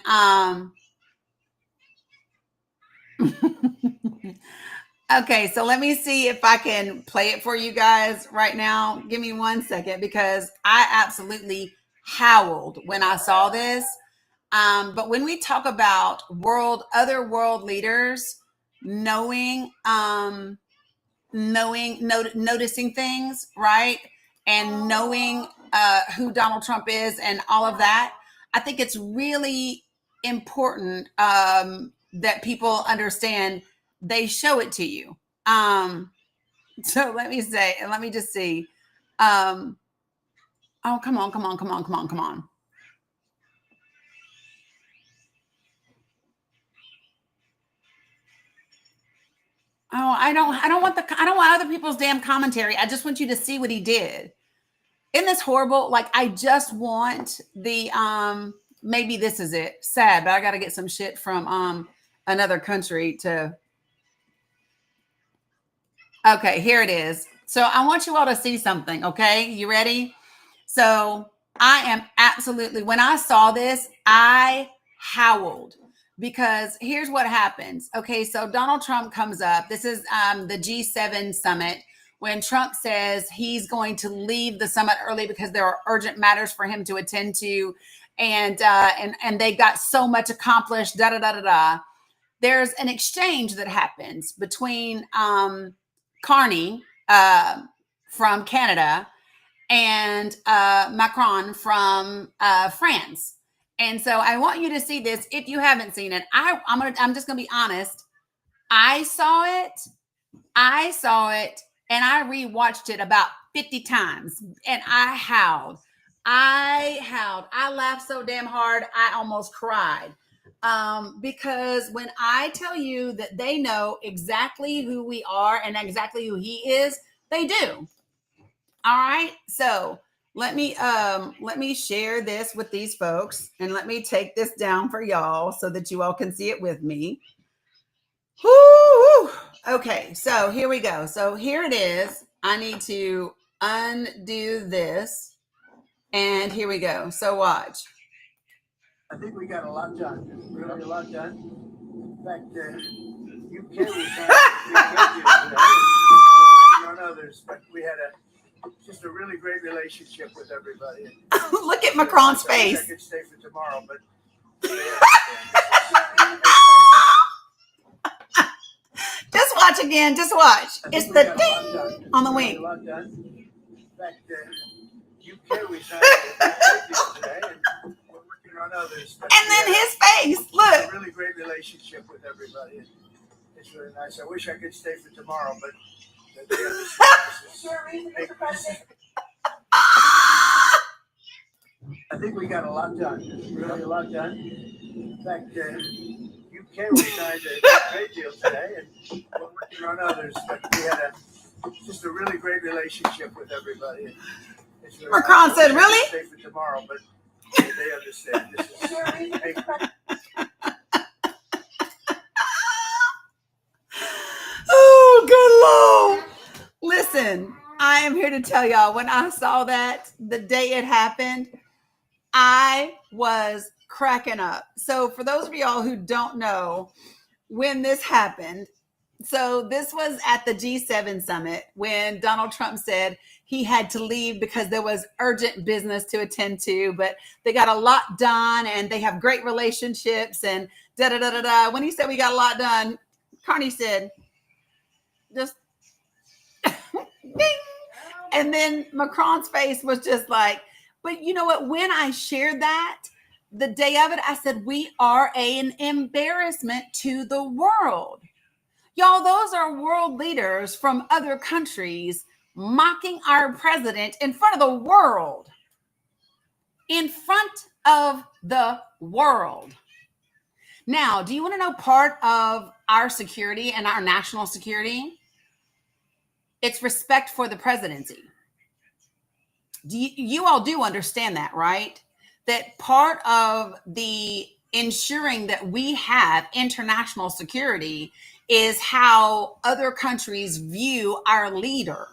Okay, so let me see if I can play it for you guys right now. Give me 1 second because I absolutely howled when I saw this. But when we talk about other world leaders knowing, noticing things, right? And knowing who Donald Trump is and all of that, I think it's really important that people understand they show it to you. So let me just see. Oh, come on. Oh, I don't want other people's damn commentary. I just want you to see what he did. Isn't this horrible? Like, I just want the maybe this is it. Sad, but I got to get some shit from another country to. Okay, here it is. So I want you all to see something. Okay, you ready? So I am absolutely. When I saw this, I howled because here's what happens. Okay, so Donald Trump comes up. This is the G7 summit. When Trump says he's going to leave the summit early because there are urgent matters for him to attend to, and they got so much accomplished. Da da da da da. There's an exchange that happens between Carney from Canada and Macron from France. And so I want you to see this. If you haven't seen it, I'm just gonna be honest. I saw it, and I rewatched it about 50 times, and I howled. I laughed so damn hard, I almost cried. Because when I tell you that they know exactly who we are and exactly who he is, they do. All right. So let me share this with these folks, and let me take this down for y'all so that you all can see it with me. Woo! Okay, so here we go. So here it is. I need to undo this, and here we go. So watch. I think we got a lot done. Really a lot done. In fact, UK resigned on others, but we had just a really great relationship with everybody. Look at Macron's face. I could stay for tomorrow, but just watch again. Just watch. It's the ding on the wing. A lot done. In fact, UK resigned today, and we're working on others. And then his face. Look. A really great relationship with everybody. It's really nice. I wish I could stay for tomorrow, but I think we got a lot done. Really a lot done. In fact, UK resigned a trade deal today, and we're working on others. But we had just a really great relationship with everybody. It's really Macron nice. said, "Really?" Stay for tomorrow, but they understand. This is big. Oh, good Lord. Listen, I am here to tell y'all, when I saw that the day it happened, I was cracking up. So for those of y'all who don't know when this happened, so this was at the G7 summit when Donald Trump said he had to leave because there was urgent business to attend to, but they got a lot done and they have great relationships and da da da da da. When he said we got a lot done, Carney said, just ding. And then Macron's face was just like, but you know what? When I shared that the day of it, I said, we are an embarrassment to the world. Y'all, those are world leaders from other countries mocking our president in front of the world. In front of the world. Now, do you want to know part of our security and our national security? It's respect for the presidency. You all do understand that, right? That part of the ensuring that we have international security is how other countries view our leader.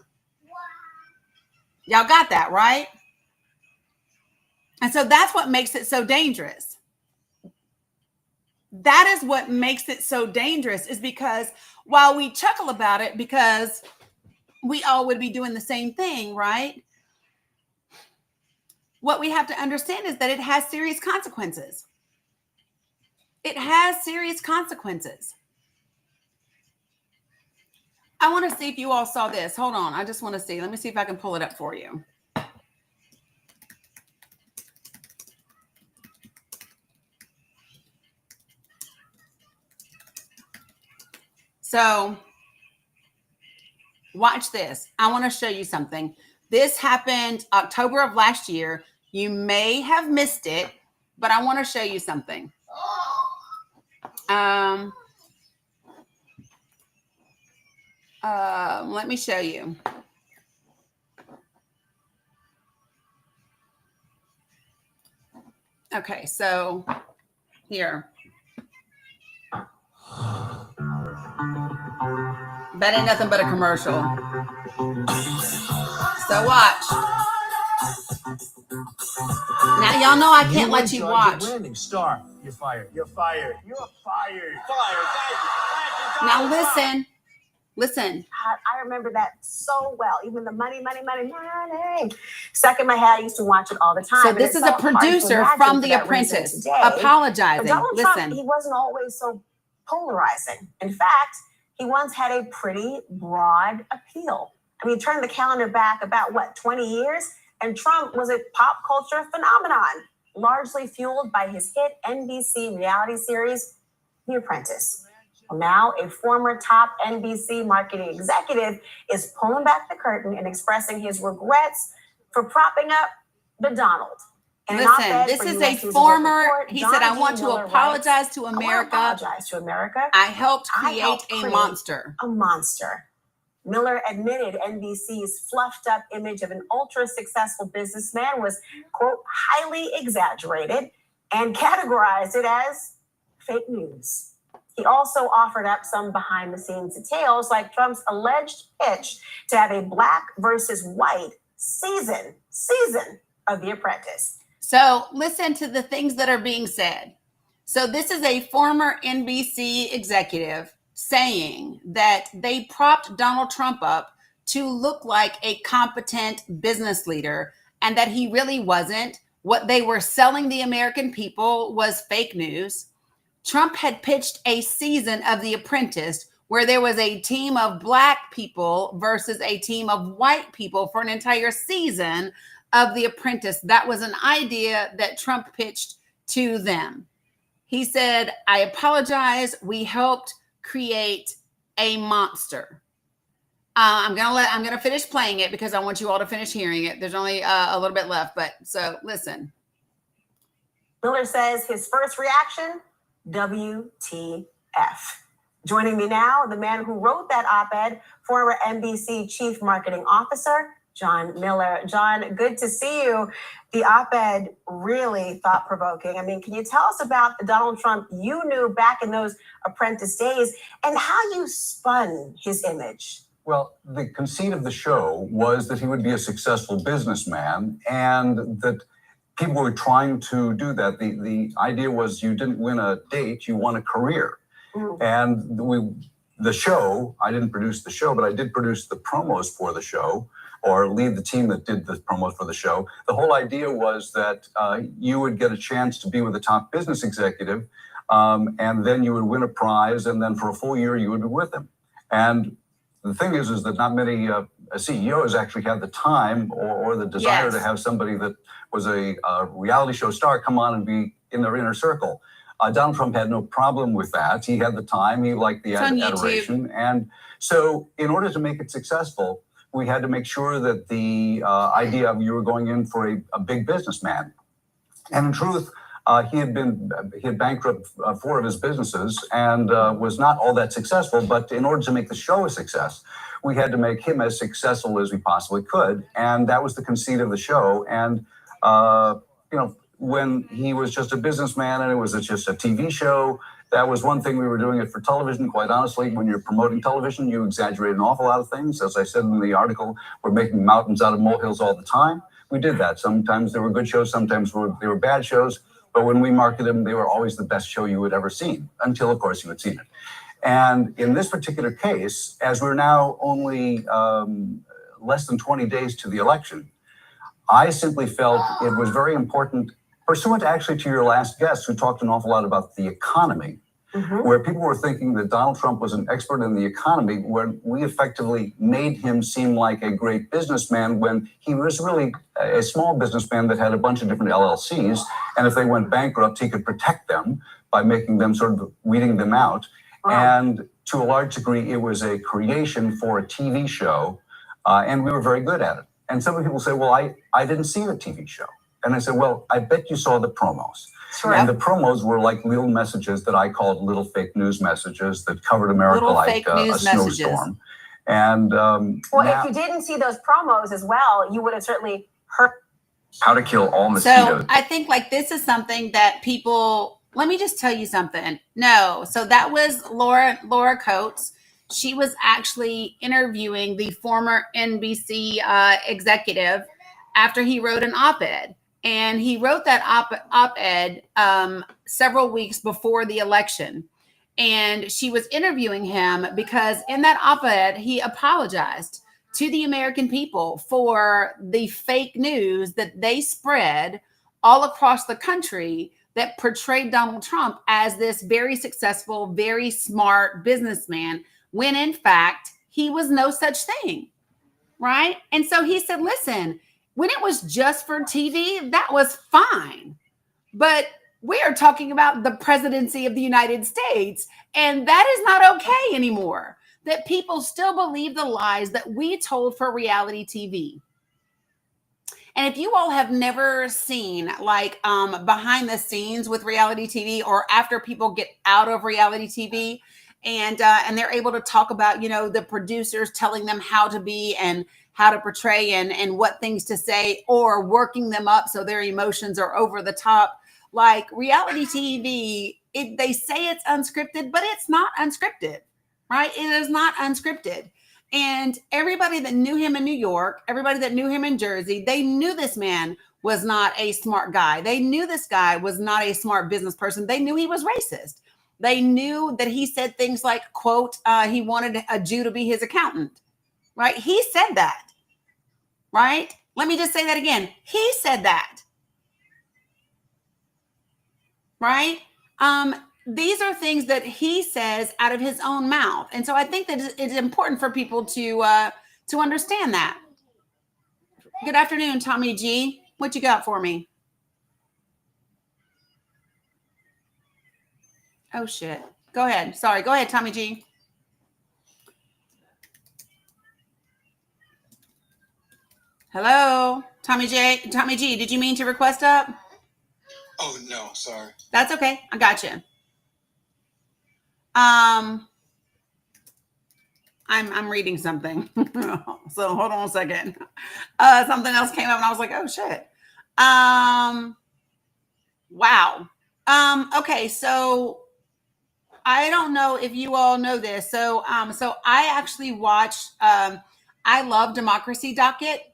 Y'all got that, right? And so that's what makes it so dangerous. That is what makes it so dangerous, is because while we chuckle about it because we all would be doing the same thing, right? What we have to understand is that it has serious consequences. It has serious consequences. I want to see if you all saw this. Hold on. I just want to see. Let me see if I can pull it up for you. So watch this. I want to show you something. This happened October of last year. You may have missed it, but I want to show you something. Let me show you. Okay, so here. That ain't nothing but a commercial. So watch. Now y'all know I can't let you watch. Star, you're fired. You're fired. You're fired. Fired. Thank you. Now listen. Listen. I remember that so well. Even the money. Stuck in my head. I used to watch it all the time. So this is a producer from The Apprentice apologizing. Donald Listen. Trump, he wasn't always so polarizing. In fact, he once had a pretty broad appeal. I mean, turn the calendar back about, 20 years? And Trump was a pop culture phenomenon, largely fueled by his hit NBC reality series, The Apprentice. Now, a former top NBC marketing executive is pulling back the curtain and expressing his regrets for propping up the Donald. Listen, this is a former, he said, I want to apologize to America. I helped create a monster. A monster. Miller admitted NBC's fluffed up image of an ultra successful businessman was, quote, highly exaggerated and categorized it as fake news. He also offered up some behind the scenes details, like Trump's alleged pitch to have a black versus white season of The Apprentice. So listen to the things that are being said. So this is a former NBC executive saying that they propped Donald Trump up to look like a competent business leader and that he really wasn't. What they were selling the American people was fake news. Trump had pitched a season of The Apprentice where there was a team of black people versus a team of white people for an entire season of The Apprentice. That was an idea that Trump pitched to them. He said, I apologize. We helped create a monster. I'm gonna finish playing it because I want you all to finish hearing it. There's only a little bit left, but so listen. Miller says his first reaction, WTF. Joining me now, the man who wrote that op-ed, former NBC Chief Marketing Officer, John Miller. John, good to see you. The op-ed really thought-provoking. I mean, can you tell us about the Donald Trump you knew back in those Apprentice days and how you spun his image? Well, the conceit of the show was that he would be a successful businessman and that people were trying to do that. The idea was you didn't win a date, you won a career. And the show, I didn't produce the show, but I did produce the promos for the show, or lead the team that did the promos for the show. The whole idea was that you would get a chance to be with a top business executive, and then you would win a prize, and then for a full year you would be with them. And the thing is that not many CEOs actually had the time or the desire to have somebody that was a reality show star come on and be in their inner circle. Donald Trump had no problem with that. He had the time. He liked the adoration. And so in order to make it successful, we had to make sure that the idea of you were going in for a big businessman. And in truth, he had bankrupted 4 of his businesses and was not all that successful. But in order to make the show a success, we had to make him as successful as we possibly could. And that was the conceit of the show. And, when he was just a businessman and it was just a TV show, that was one thing we were doing it for television. Quite honestly, when you're promoting television, you exaggerate an awful lot of things. As I said in the article, we're making mountains out of molehills all the time. We did that. Sometimes there were good shows, sometimes they were bad shows. But when we marketed them, they were always the best show you had ever seen, until, of course, you had seen it. And in this particular case, as we're now only less than 20 days to the election, I simply felt it was very important, pursuant actually to your last guest, who talked an awful lot about the economy, where people were thinking that Donald Trump was an expert in the economy, where we effectively made him seem like a great businessman when he was really a small businessman that had a bunch of different LLCs. And if they went bankrupt, he could protect them by making them sort of weeding them out. Wow. And to a large degree, it was a creation for a TV show, and we were very good at it. And some people say, well, I didn't see the TV show. And I said, well, I bet you saw the promos. Sure. And the promos were like little messages that I called little fake news messages that covered America little like a snowstorm. And well, if you didn't see those promos as well, you would have certainly heard how to kill all mosquitoes. So I think like this is something that people, let me just tell you something. No, so that was Laura Coates. She was actually interviewing the former NBC executive after he wrote an op-ed. And he wrote that op-ed several weeks before the election. And she was interviewing him because in that op-ed, he apologized to the American people for the fake news that they spread all across the country that portrayed Donald Trump as this very successful, very smart businessman, when in fact, he was no such thing, right? And so he said, listen, when it was just for TV, that was fine. But we are talking about the presidency of the United States, and that is not okay anymore. That people still believe the lies that we told for reality TV. And if you all have never seen like behind the scenes with reality TV, or after people get out of reality TV and they're able to talk about, you know, the producers telling them how to be and how to portray and what things to say, or working them up so their emotions are over the top. Like reality TV, they say it's unscripted, but it's not unscripted, right? It is not unscripted. And everybody that knew him in New York, everybody that knew him in Jersey, they knew this man was not a smart guy. They knew this guy was not a smart business person. They knew he was racist. They knew that he said things like, quote, he wanted a Jew to be his accountant, right? He said that, right? Let me just say that again. He said that, right? These are things that he says out of his own mouth. And so I think that it's important for people to understand that. Good afternoon, Tommy G. What you got for me? Oh, shit. Go ahead. Sorry. Go ahead, Tommy G. Hello, Tommy J. Tommy G. Did you mean to request up? Oh, no. Sorry. That's okay. I got you. I'm reading something. So hold on a second. Something else came up and I was like, oh shit. Wow. Okay. So I don't know if you all know this. So I actually watched, I love Democracy Docket.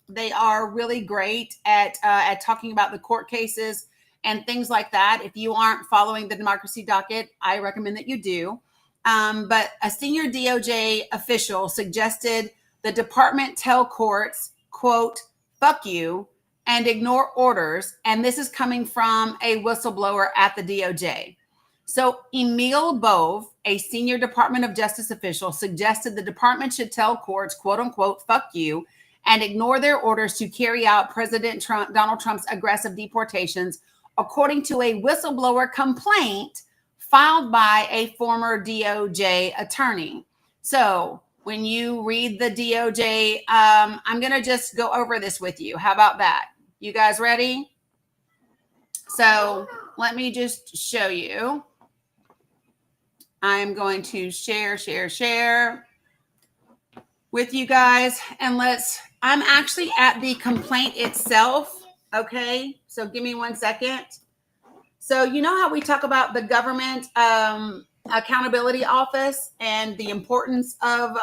They are really great at talking about the court cases and things like that. If you aren't following the Democracy Docket, I recommend that you do. But a senior DOJ official suggested the department tell courts, quote, fuck you, and ignore orders. And this is coming from a whistleblower at the DOJ. So Emil Bove, a senior Department of Justice official, suggested the department should tell courts, quote unquote, fuck you, and ignore their orders to carry out Donald Trump's aggressive deportations, according to a whistleblower complaint filed by a former DOJ attorney. So when you read the DOJ, I'm going to just go over this with you. How about that? You guys ready? So let me just show you. I'm going to share with you guys. And I'm actually at the complaint itself. Okay. So give me 1 second. So you know how we talk about the government accountability office and the importance of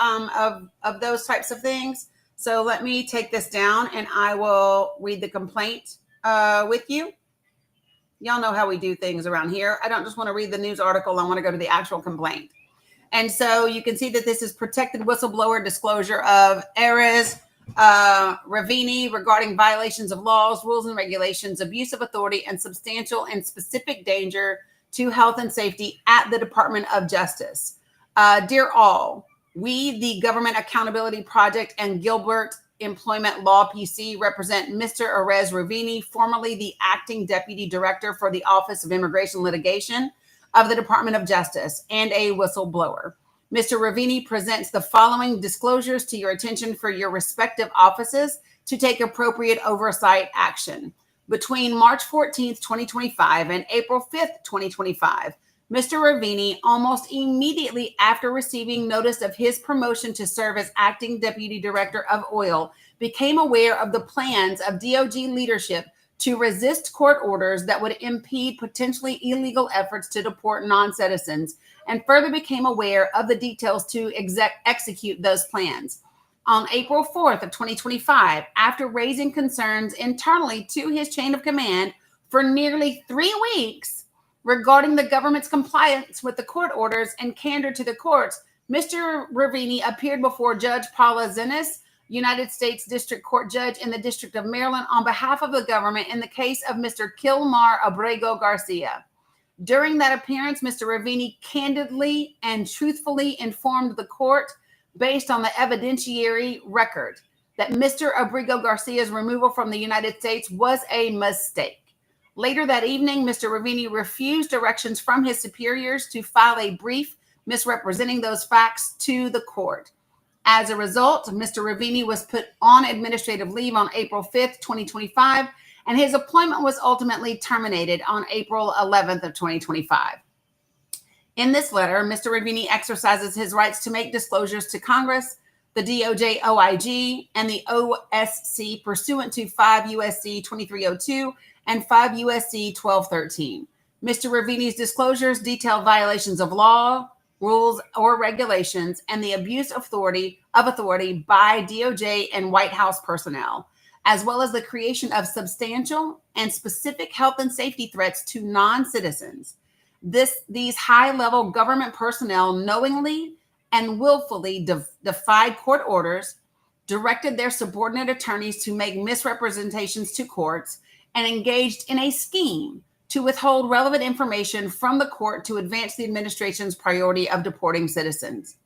those types of things. So let me take this down and I will read the complaint with you. Y'all know how we do things around here. I don't just want to read the news article. I want to go to the actual complaint. And so you can see that this is protected whistleblower disclosure of Erez Ravini regarding violations of laws, rules, and regulations, abuse of authority, and substantial and specific danger to health and safety at the Department of Justice. Dear all, we, the Government Accountability Project and Gilbert Employment Law PC, represent Mr. Erez Ravini, formerly the acting deputy director for the Office of Immigration Litigation of the Department of Justice and a whistleblower. Mr. Ravini presents the following disclosures to your attention for your respective offices to take appropriate oversight action. Between March 14th, 2025 and April 5th, 2025, Mr. Ravini, almost immediately after receiving notice of his promotion to serve as acting deputy director of oil, became aware of the plans of DOJ leadership to resist court orders that would impede potentially illegal efforts to deport non-citizens, and further became aware of the details to execute those plans. On April 4th of 2025, after raising concerns internally to his chain of command for nearly 3 weeks regarding the government's compliance with the court orders and candor to the courts, Mr. Ravini appeared before Judge Paula Zinnes, United States District Court Judge in the District of Maryland, on behalf of the government in the case of Mr. Kilmar Abrego Garcia. During that appearance, Mr. Ravini candidly and truthfully informed the court, based on the evidentiary record, that Mr. Abrego Garcia's removal from the United States was a mistake. Later that evening, Mr. Ravini refused directions from his superiors to file a brief misrepresenting those facts to the court. As a result, Mr. Ravini was put on administrative leave on April 5th, 2025, and his appointment was ultimately terminated on April 11th of 2025. In this letter, Mr. Ravini exercises his rights to make disclosures to Congress, the DOJ OIG, and the OSC pursuant to 5 U.S.C. 2302 and 5 U.S.C. 1213. Mr. Ravini's disclosures detail violations of law, rules, or regulations, and the abuse of authority by DOJ and White House personnel, as well as the creation of substantial and specific health and safety threats to non-citizens. These high-level government personnel knowingly and willfully defied court orders, directed their subordinate attorneys to make misrepresentations to courts, and engaged in a scheme to withhold relevant information from the court to advance the administration's priority of deporting citizens.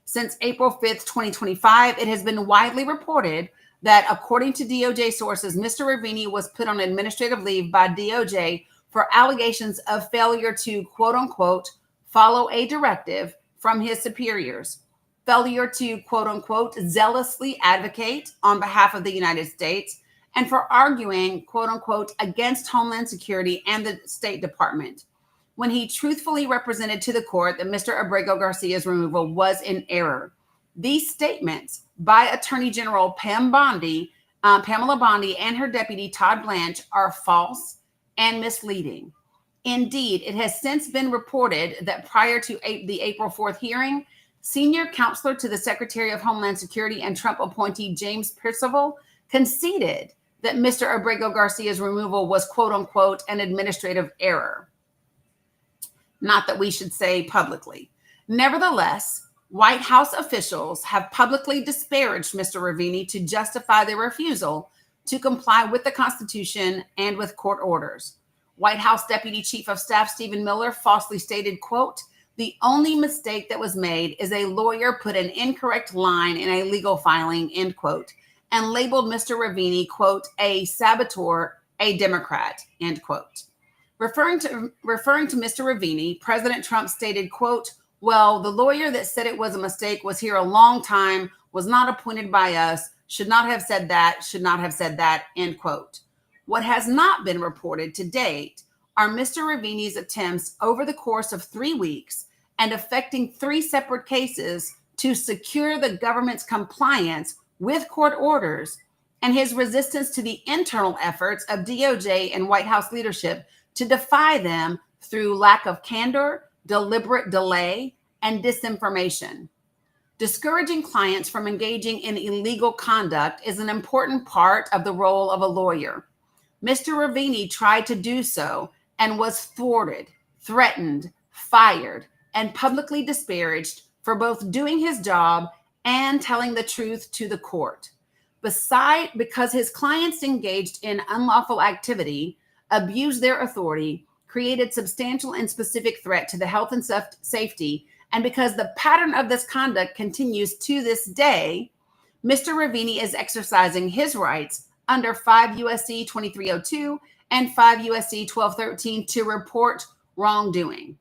Since April 5th, 2025, it has been widely reported that, according to DOJ sources, Mr. Ravini was put on administrative leave by DOJ for allegations of failure to, quote unquote, follow a directive from his superiors, failure to, quote unquote, zealously advocate on behalf of the United States, and for arguing, quote unquote, against Homeland Security and the State Department, when he truthfully represented to the court that Mr. Abrego Garcia's removal was in error. These statements by Attorney General Pamela Bondi, and her deputy Todd Blanche are false and misleading. Indeed, it has since been reported that prior to the April 4th hearing, senior counselor to the Secretary of Homeland Security and Trump appointee James Percival conceded that Mr. Abrego Garcia's removal was, quote unquote, an administrative error. Not that we should say publicly. Nevertheless, White House officials have publicly disparaged Mr. Ravini to justify their refusal to comply with the Constitution and with court orders. White House Deputy Chief of Staff Stephen Miller falsely stated, quote, "The only mistake that was made is a lawyer put an incorrect line in a legal filing," end quote, and labeled Mr. Ravini, quote, "a saboteur, a Democrat," end quote. Referring to Mr. Ravini, President Trump stated, quote, "Well, the lawyer that said it was a mistake was here a long time, was not appointed by us, should not have said that, end quote. What has not been reported to date are Mr. Ravini's attempts over the course of 3 weeks and affecting 3 separate cases to secure the government's compliance with court orders, and his resistance to the internal efforts of DOJ and White House leadership to defy them through lack of candor, deliberate delay, and disinformation. Discouraging clients from engaging in illegal conduct is an important part of the role of a lawyer. Mr. Ravini tried to do so and was thwarted, threatened, fired, and publicly disparaged for both doing his job and telling the truth to the court. Because his clients engaged in unlawful activity, abused their authority, created substantial and specific threat to the health and safety, and because the pattern of this conduct continues to this day, Mr. Ravini is exercising his rights under 5 U.S.C. 2302 and 5 U.S.C. 1213 to report wrongdoing.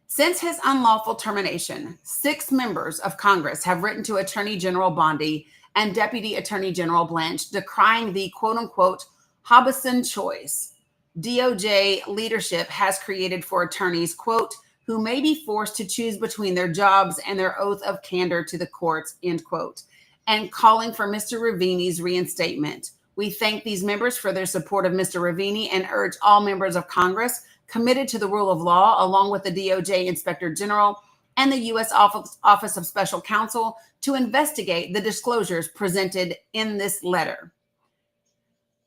Since his unlawful termination, 6 members of Congress have written to Attorney General Bondi and Deputy Attorney General Blanche decrying the quote-unquote Hobson choice DOJ leadership has created for attorneys, quote, who may be forced to choose between their jobs and their oath of candor to the courts, end quote, and calling for Mr. Ravini's reinstatement. We thank these members for their support of Mr. Ravini and urge all members of Congress committed to the rule of law, along with the DOJ Inspector General and the U.S. Office of Special Counsel, to investigate the disclosures presented in this letter.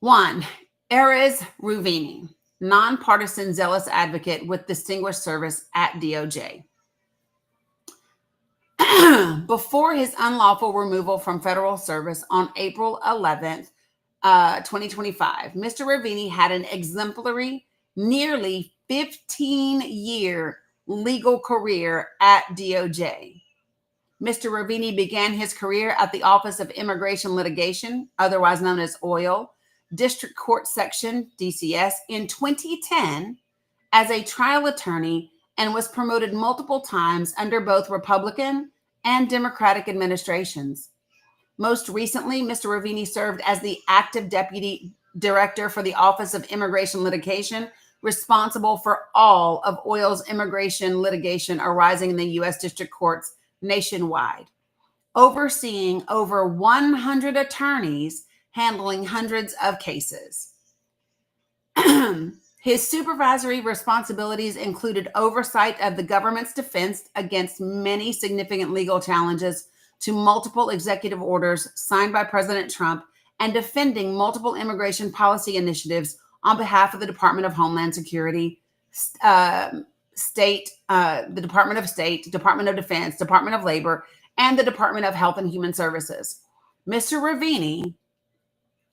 1. Erez Ravini, nonpartisan zealous advocate with distinguished service at DOJ. Before his unlawful removal from federal service on April 11th, 2025, Mr. Ravini had an exemplary, nearly 15-year legal career at DOJ. Mr. Ravini began his career at the Office of Immigration Litigation, otherwise known as OIL, District Court Section, DCS, in 2010 as a trial attorney and was promoted multiple times under both Republican and Democratic administrations. Most recently, Mr. Ravini served as the active deputy director for the Office of Immigration Litigation, responsible for all of OIL's immigration litigation arising in the U.S. District Courts nationwide, overseeing over 100 attorneys handling hundreds of cases. His supervisory responsibilities included oversight of the government's defense against many significant legal challenges to multiple executive orders signed by President Trump and defending multiple immigration policy initiatives on behalf of the Department of Homeland Security, the Department of State, Department of Defense, Department of Labor, and the Department of Health and Human Services. Mr. Ravini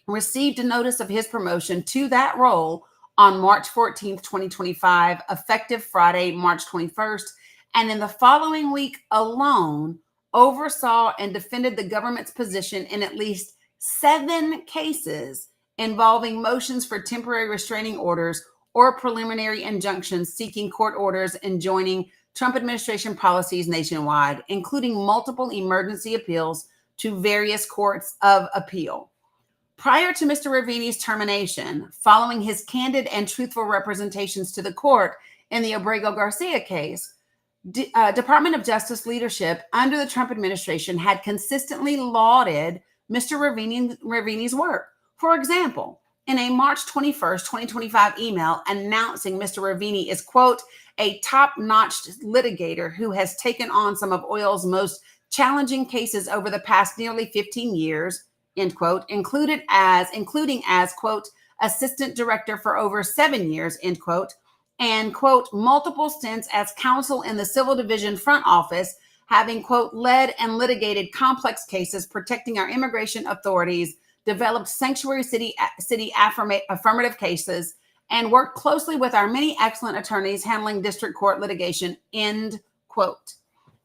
received a notice of his promotion to that role on March 14th, 2025, effective Friday, March 21st, and in the following week alone, oversaw and defended the government's position in at least 7 cases involving motions for temporary restraining orders or preliminary injunctions seeking court orders enjoining Trump administration policies nationwide, including multiple emergency appeals to various courts of appeal. Prior to Mr. Ravini's termination, following his candid and truthful representations to the court in the Abrego Garcia case, Department of Justice leadership under the Trump administration had consistently lauded Mr. Ravini's work. For example, in a March 21st, 2025 email announcing Mr. Ravini is, quote, a top-notch litigator who has taken on some of OIL's most challenging cases over the past nearly 15 years, end quote, including as, quote, assistant director for over 7 years, end quote, and, quote, multiple stints as counsel in the civil division front office, having, quote, led and litigated complex cases protecting our immigration authorities, developed sanctuary city affirmative cases, and worked closely with our many excellent attorneys handling district court litigation, end quote.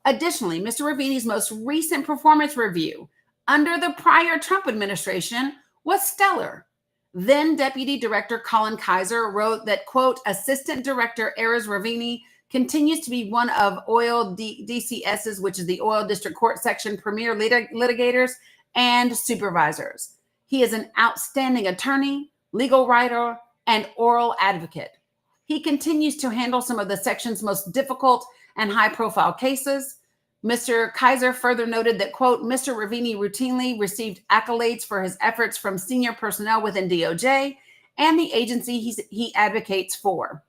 Additionally, Mr. Ravini's most recent performance review under the prior Trump administration was stellar. Then Deputy Director Colin Kaiser wrote that, quote, Assistant Director Erez Ravini continues to be one of OIL DCS's, which is the OIL District Court Section, premier litigators and supervisors. He is an outstanding attorney, legal writer, and oral advocate. He continues to handle some of the section's most difficult and high-profile cases. Mr. Kaiser further noted that, quote, Mr. Ravini routinely received accolades for his efforts from senior personnel within DOJ and the agency he advocates for,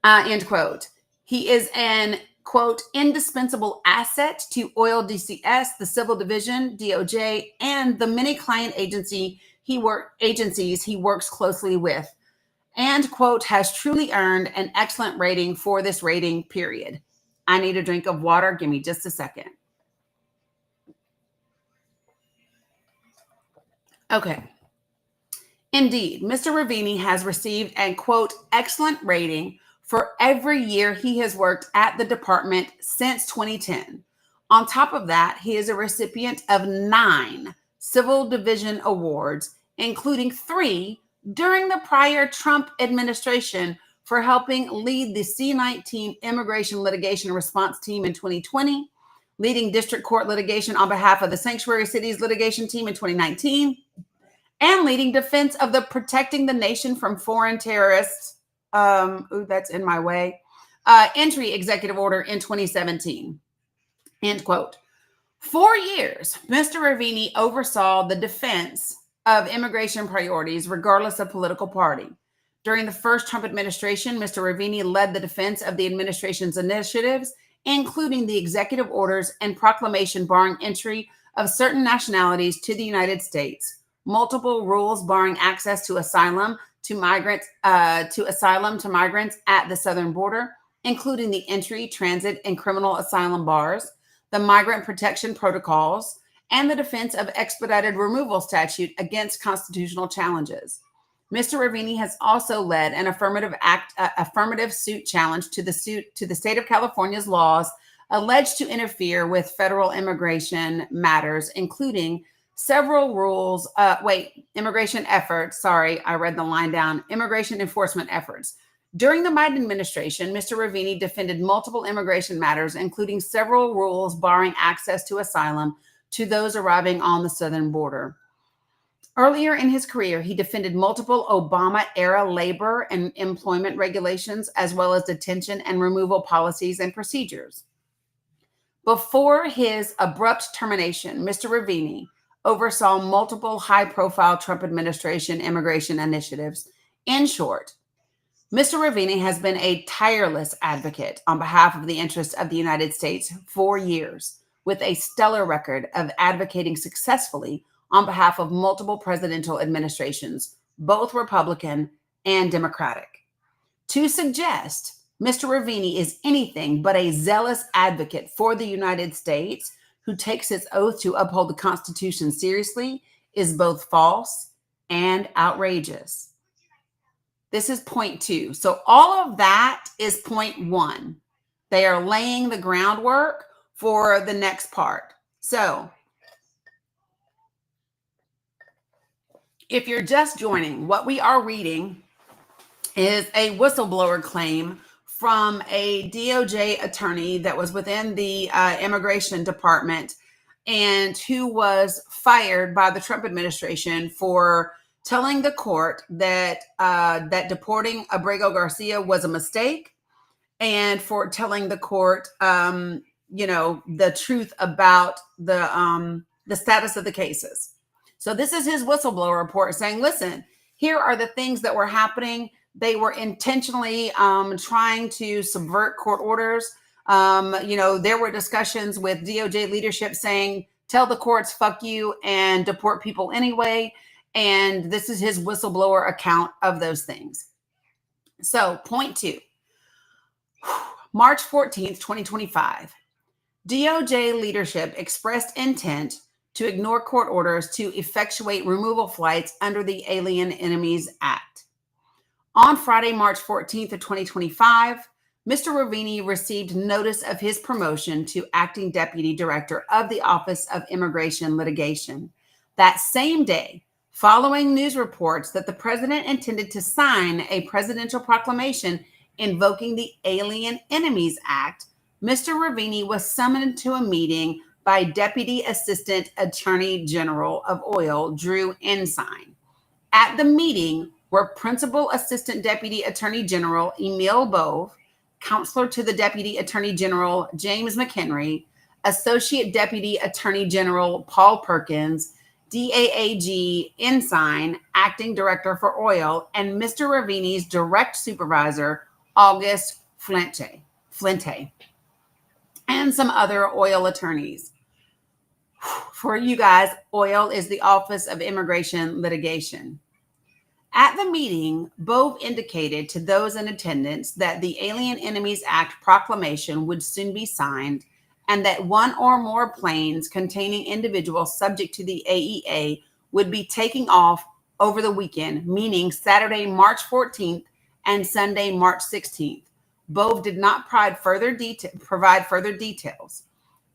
end quote. He is an, quote, indispensable asset to OIL DCS, the civil division, DOJ, and the many client agencies he works closely with. and, quote, has truly earned an excellent rating for this rating period. I need a drink of water. Give me just a second. Okay. Indeed, Mr. Ravini has received an, quote, excellent rating for every year he has worked at the department since 2010. On top of that, he is a recipient of 9 Civil Division awards, including 3 during the prior Trump administration for helping lead the C-19 immigration litigation response team in 2020, leading district court litigation on behalf of the Sanctuary Cities litigation team in 2019, and leading defense of the Protecting the Nation from Foreign Terrorists, that's in my way, entry executive order in 2017, end quote. 4 years, Mr. Ravini oversaw the defense of immigration priorities, regardless of political party. During the first Trump administration, Mr. Ravini led the defense of the administration's initiatives, including the executive orders and proclamation barring entry of certain nationalities to the United States, multiple rules barring access to asylum to migrants at the southern border, including the entry, transit, and criminal asylum bars, the migrant protection protocols, and the defense of expedited removal statute against constitutional challenges. Mr. Ravini has also led an affirmative suit challenge to the state of California's laws alleged to interfere with federal immigration matters, including several rules, immigration efforts. Sorry, I read the line down. Immigration enforcement efforts. During the Biden administration, Mr. Ravini defended multiple immigration matters, including several rules barring access to asylum to those arriving on the southern border. Earlier in his career, he defended multiple Obama-era labor and employment regulations, as well as detention and removal policies and procedures. Before his abrupt termination, Mr. Ravini oversaw multiple high-profile Trump administration immigration initiatives. In short, Mr. Ravini has been a tireless advocate on behalf of the interests of the United States for years, with a stellar record of advocating successfully on behalf of multiple presidential administrations, both Republican and Democratic. To suggest Mr. Ravini is anything but a zealous advocate for the United States who takes his oath to uphold the Constitution seriously is both false and outrageous. This is point 2. So all of that is point 1. They are laying the groundwork for the next part. So if you're just joining, what we are reading is a whistleblower claim from a DOJ attorney that was within the immigration department and who was fired by the Trump administration for telling the court that deporting Abrego Garcia was a mistake, and for telling the court, the truth about the status of the cases. So this is his whistleblower report saying, listen, here are the things that were happening. They were intentionally trying to subvert court orders. There were discussions with DOJ leadership saying, tell the courts, fuck you, and deport people anyway. And this is his whistleblower account of those things. So point 2, March 14th, 2025, DOJ leadership expressed intent to ignore court orders to effectuate removal flights under the Alien Enemies Act. On Friday, March 14th of 2025, Mr. Ravini received notice of his promotion to acting deputy director of the Office of Immigration Litigation. That same day, following news reports that the president intended to sign a presidential proclamation invoking the Alien Enemies Act, Mr. Ravini was summoned to a meeting by Deputy Assistant Attorney General of Oil, Drew Ensign. At the meeting were Principal Assistant Deputy Attorney General Emil Bove, Counselor to the Deputy Attorney General James McHenry, Associate Deputy Attorney General Paul Perkins, DAAG Ensign, Acting Director for Oil, and Mr. Ravini's direct supervisor, August Flinte, and some other oil attorneys. For you guys, oil is the Office of Immigration Litigation. At the meeting, Bove indicated to those in attendance that the Alien Enemies Act proclamation would soon be signed and that one or more planes containing individuals subject to the AEA would be taking off over the weekend, meaning Saturday, March 14th and Sunday, March 16th. Bove did not provide further details.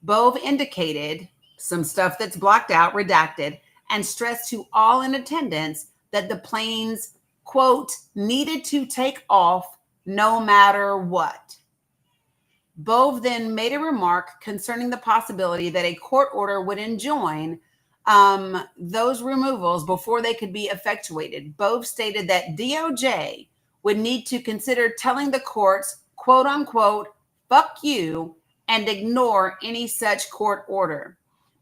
Bove indicated some stuff that's blocked out, redacted, and stressed to all in attendance that the planes, quote, needed to take off no matter what. Bove then made a remark concerning the possibility that a court order would enjoin those removals before they could be effectuated. Bove stated that DOJ would need to consider telling the courts, quote unquote, fuck you, and ignore any such court order.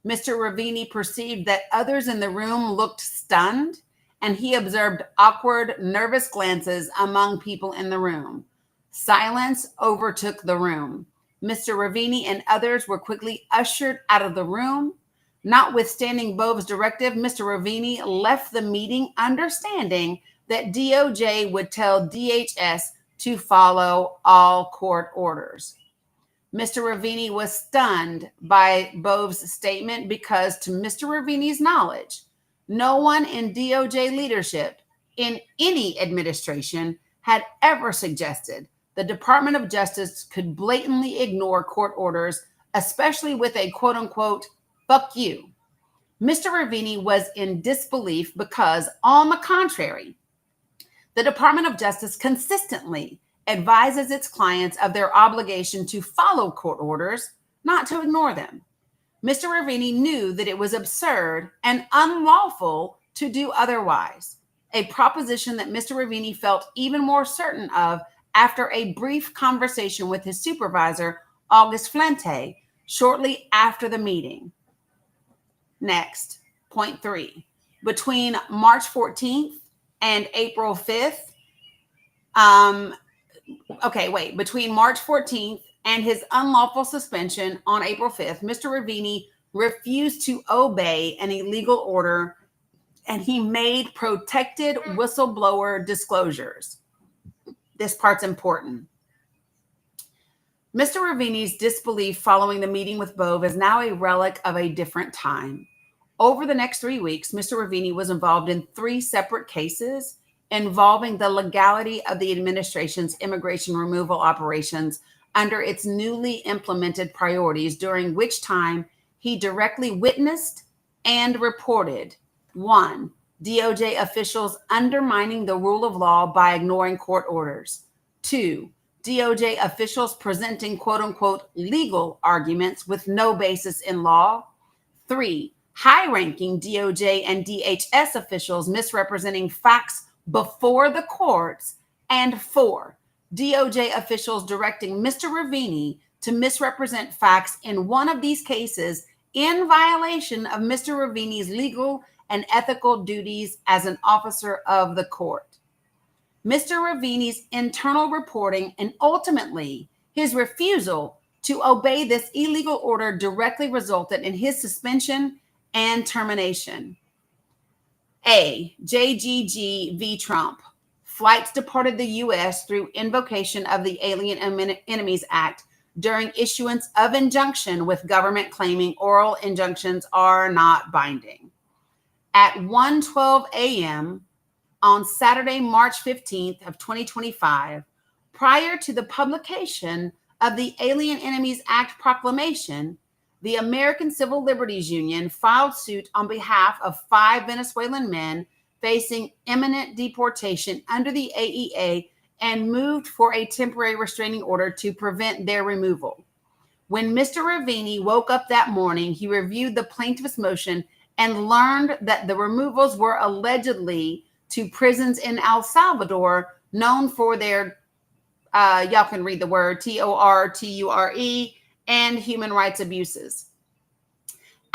Mr. Ravini perceived that others in the room looked stunned, and he observed awkward, nervous glances among people in the room. Silence overtook the room. Mr. Ravini and others were quickly ushered out of the room. Notwithstanding Bove's directive, Mr. Ravini left the meeting understanding that DOJ would tell DHS to follow all court orders. Mr. Ravini was stunned by Bove's statement because, to Mr. Ravini's knowledge, no one in DOJ leadership in any administration had ever suggested the Department of Justice could blatantly ignore court orders, especially with a quote-unquote, fuck you. Mr. Ravini was in disbelief because, on the contrary, the Department of Justice consistently advises its clients of their obligation to follow court orders, not to ignore them. Mr. Ravini knew that it was absurd and unlawful to do otherwise, a proposition that Mr. Ravini felt even more certain of after a brief conversation with his supervisor, August Flente, shortly after the meeting. Next, point 3. Between March 14th and April 5th, between March 14th and his unlawful suspension on April 5th, Mr. Ravini refused to obey an illegal order, and he made protected whistleblower disclosures. This part's important. Mr. Ravini's disbelief following the meeting with Bove is now a relic of a different time. Over the next 3 weeks, Mr. Ravini was involved in 3 separate cases involving the legality of the administration's immigration removal operations under its newly implemented priorities, during which time he directly witnessed and reported 1. DOJ officials undermining the rule of law by ignoring court orders. 2. DOJ officials presenting quote-unquote legal arguments with no basis in law. 3. High-ranking DOJ and DHS officials misrepresenting facts before the courts. And 4. DOJ officials directing Mr. Ravini to misrepresent facts in one of these cases in violation of Mr. Ravini's legal and ethical duties as an officer of the court. Mr. Ravini's internal reporting and ultimately his refusal to obey this illegal order directly resulted in his suspension and termination. A. JGG v. Trump. Flights departed the U.S. through invocation of the Alien Enemies Act during issuance of injunction, with government claiming oral injunctions are not binding. At 1:12 a.m. on Saturday, March 15th of 2025, prior to the publication of the Alien Enemies Act proclamation, the American Civil Liberties Union filed suit on behalf of 5 Venezuelan men facing imminent deportation under the AEA and moved for a temporary restraining order to prevent their removal. When Mr. Ravini woke up that morning, he reviewed the plaintiff's motion and learned that the removals were allegedly to prisons in El Salvador, known for their, y'all can read the word, torture, and human rights abuses.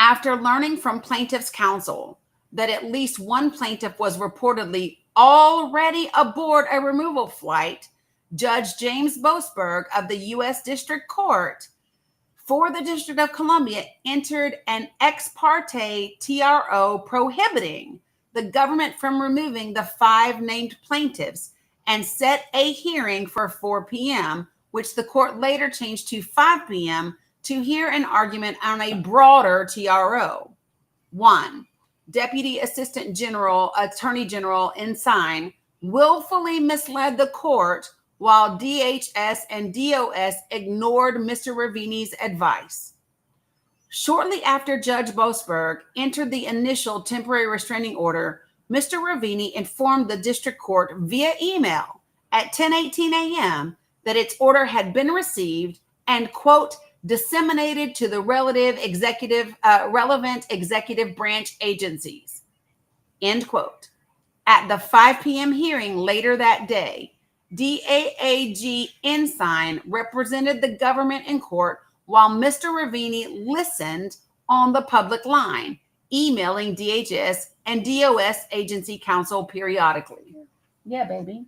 After learning from plaintiff's counsel that at least one plaintiff was reportedly already aboard a removal flight, Judge James Boasberg of the U.S. District Court for the District of Columbia entered an ex parte TRO prohibiting the government from removing the 5 named plaintiffs and set a hearing for 4 p.m., which the court later changed to 5 p.m. to hear an argument on a broader TRO. 1. Deputy Assistant General, Attorney General Ensign willfully misled the court while DHS and DOS ignored Mr. Ravini's advice. Shortly after Judge Boasberg entered the initial temporary restraining order, Mr. Ravini informed the district court via email at 10:18 a.m. that its order had been received and, quote, disseminated to the relevant executive branch agencies, end quote. At the 5 p.m. hearing later that day, DAAG Ensign represented the government in court while Mr. Ravini listened on the public line, emailing DHS and DOS agency counsel periodically. Yeah, baby.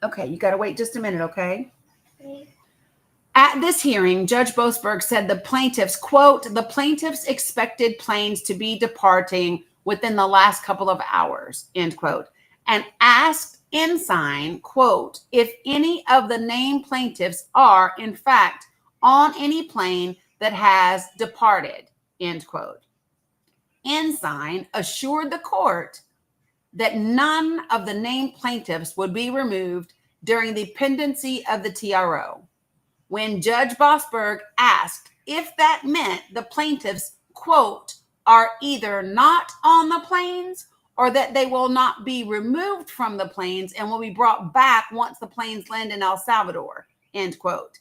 Okay, you got to wait just a minute, okay? At this hearing, Judge Boasberg said the plaintiffs, quote, the plaintiffs expected planes to be departing within the last couple of hours, end quote, and asked Ensign, quote, if any of the named plaintiffs are, in fact, on any plane that has departed, end quote. Ensign assured the court that none of the named plaintiffs would be removed during the pendency of the TRO. When Judge Boasberg asked if that meant the plaintiffs, quote, are either not on the planes or that they will not be removed from the planes and will be brought back once the planes land in El Salvador, end quote.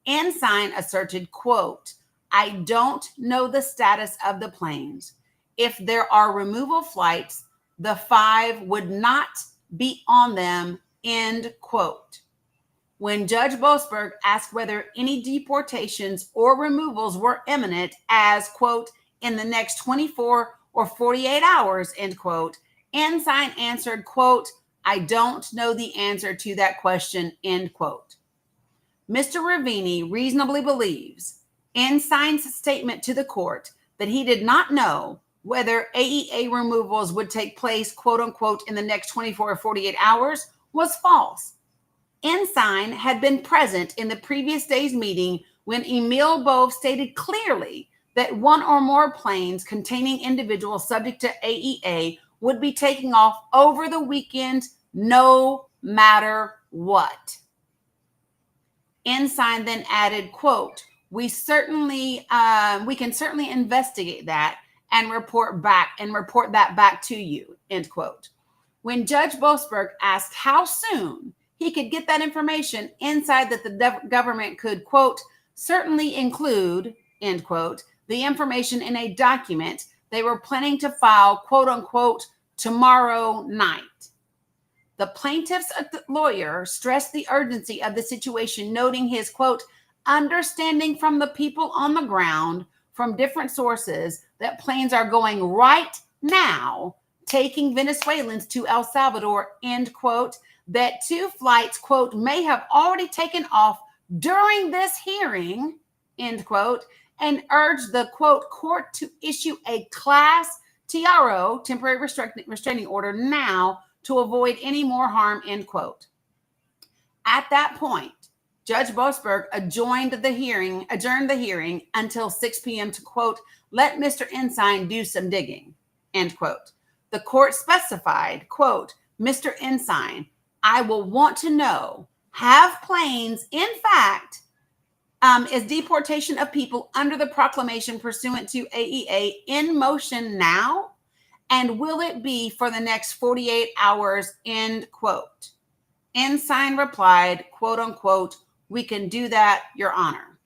Ensign asserted, quote, I don't know the status of the planes. If there are removal flights, the 5 would not be on them, end quote. When Judge Boasberg asked whether any deportations or removals were imminent as, quote, in the next 24 or 48 hours, end quote, Ensign answered, quote, I don't know the answer to that question, end quote. Mr. Ravini reasonably believes Ensign's statement to the court that he did not know whether AEA removals would take place, quote unquote, in the next 24 or 48 hours was false. Ensign had been present in the previous day's meeting when Emil Bove stated clearly that 1 or more planes containing individuals subject to AEA would be taking off over the weekend no matter what. Ensign then added, quote, we can certainly investigate that and report that back to you, end quote. When Judge Boasberg asked how soon he could get that information inside that the government could, quote, certainly include, end quote, the information in a document they were planning to file, quote unquote, tomorrow night. The plaintiff's lawyer stressed the urgency of the situation, noting his, quote, understanding from the people on the ground from different sources that planes are going right now, taking Venezuelans to El Salvador, end quote, that 2 flights, quote, may have already taken off during this hearing, end quote, and urged the, quote, court to issue a class TRO, temporary restraining order, now to avoid any more harm, end quote. At that point, Judge Boasberg adjourned the hearing until 6 p.m. to, quote, let Mr. Ensign do some digging, end quote. The court specified, quote, Mr. Ensign, I will want to know, have planes, in fact, is deportation of people under the proclamation pursuant to AEA in motion now? And will it be for the next 48 hours, end quote. Ensign replied, quote unquote, we can do that, Your Honor.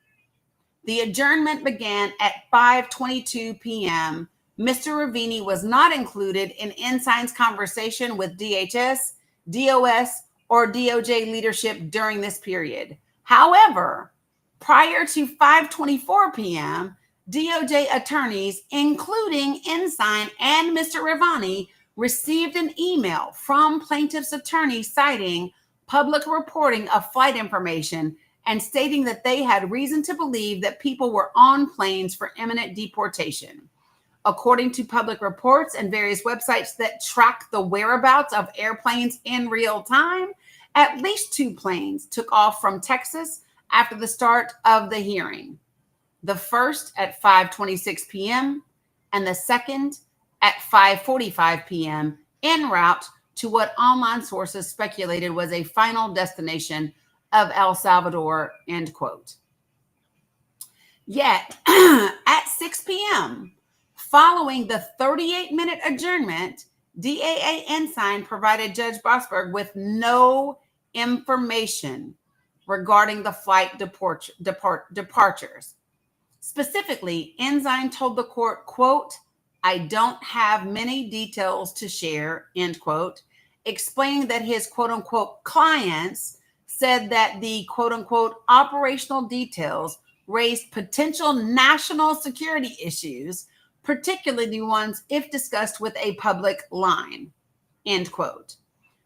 The adjournment began at 5:22 p.m. Mr. Ravini was not included in Ensign's conversation with DHS, DOS, or DOJ leadership during this period. However, prior to 5:24 p.m., DOJ attorneys, including Ensign and Mr. Ravani, received an email from plaintiff's attorney citing public reporting of flight information and stating that they had reason to believe that people were on planes for imminent deportation. According to public reports and various websites that track the whereabouts of airplanes in real time, at least 2 planes took off from Texas after the start of the hearing. The first at 5:26 p.m. and the second at 5:45 p.m. en route to what online sources speculated was a final destination of El Salvador, end quote. Yet, at 6 p.m., following the 38-minute adjournment, DAA Ensign provided Judge Bosberg with no information regarding the flight departures. Specifically, Ensign told the court, quote, "I don't have many details to share," end quote, explaining that his quote-unquote clients said that the quote-unquote operational details raised potential national security issues, particularly ones if discussed with a public line, end quote.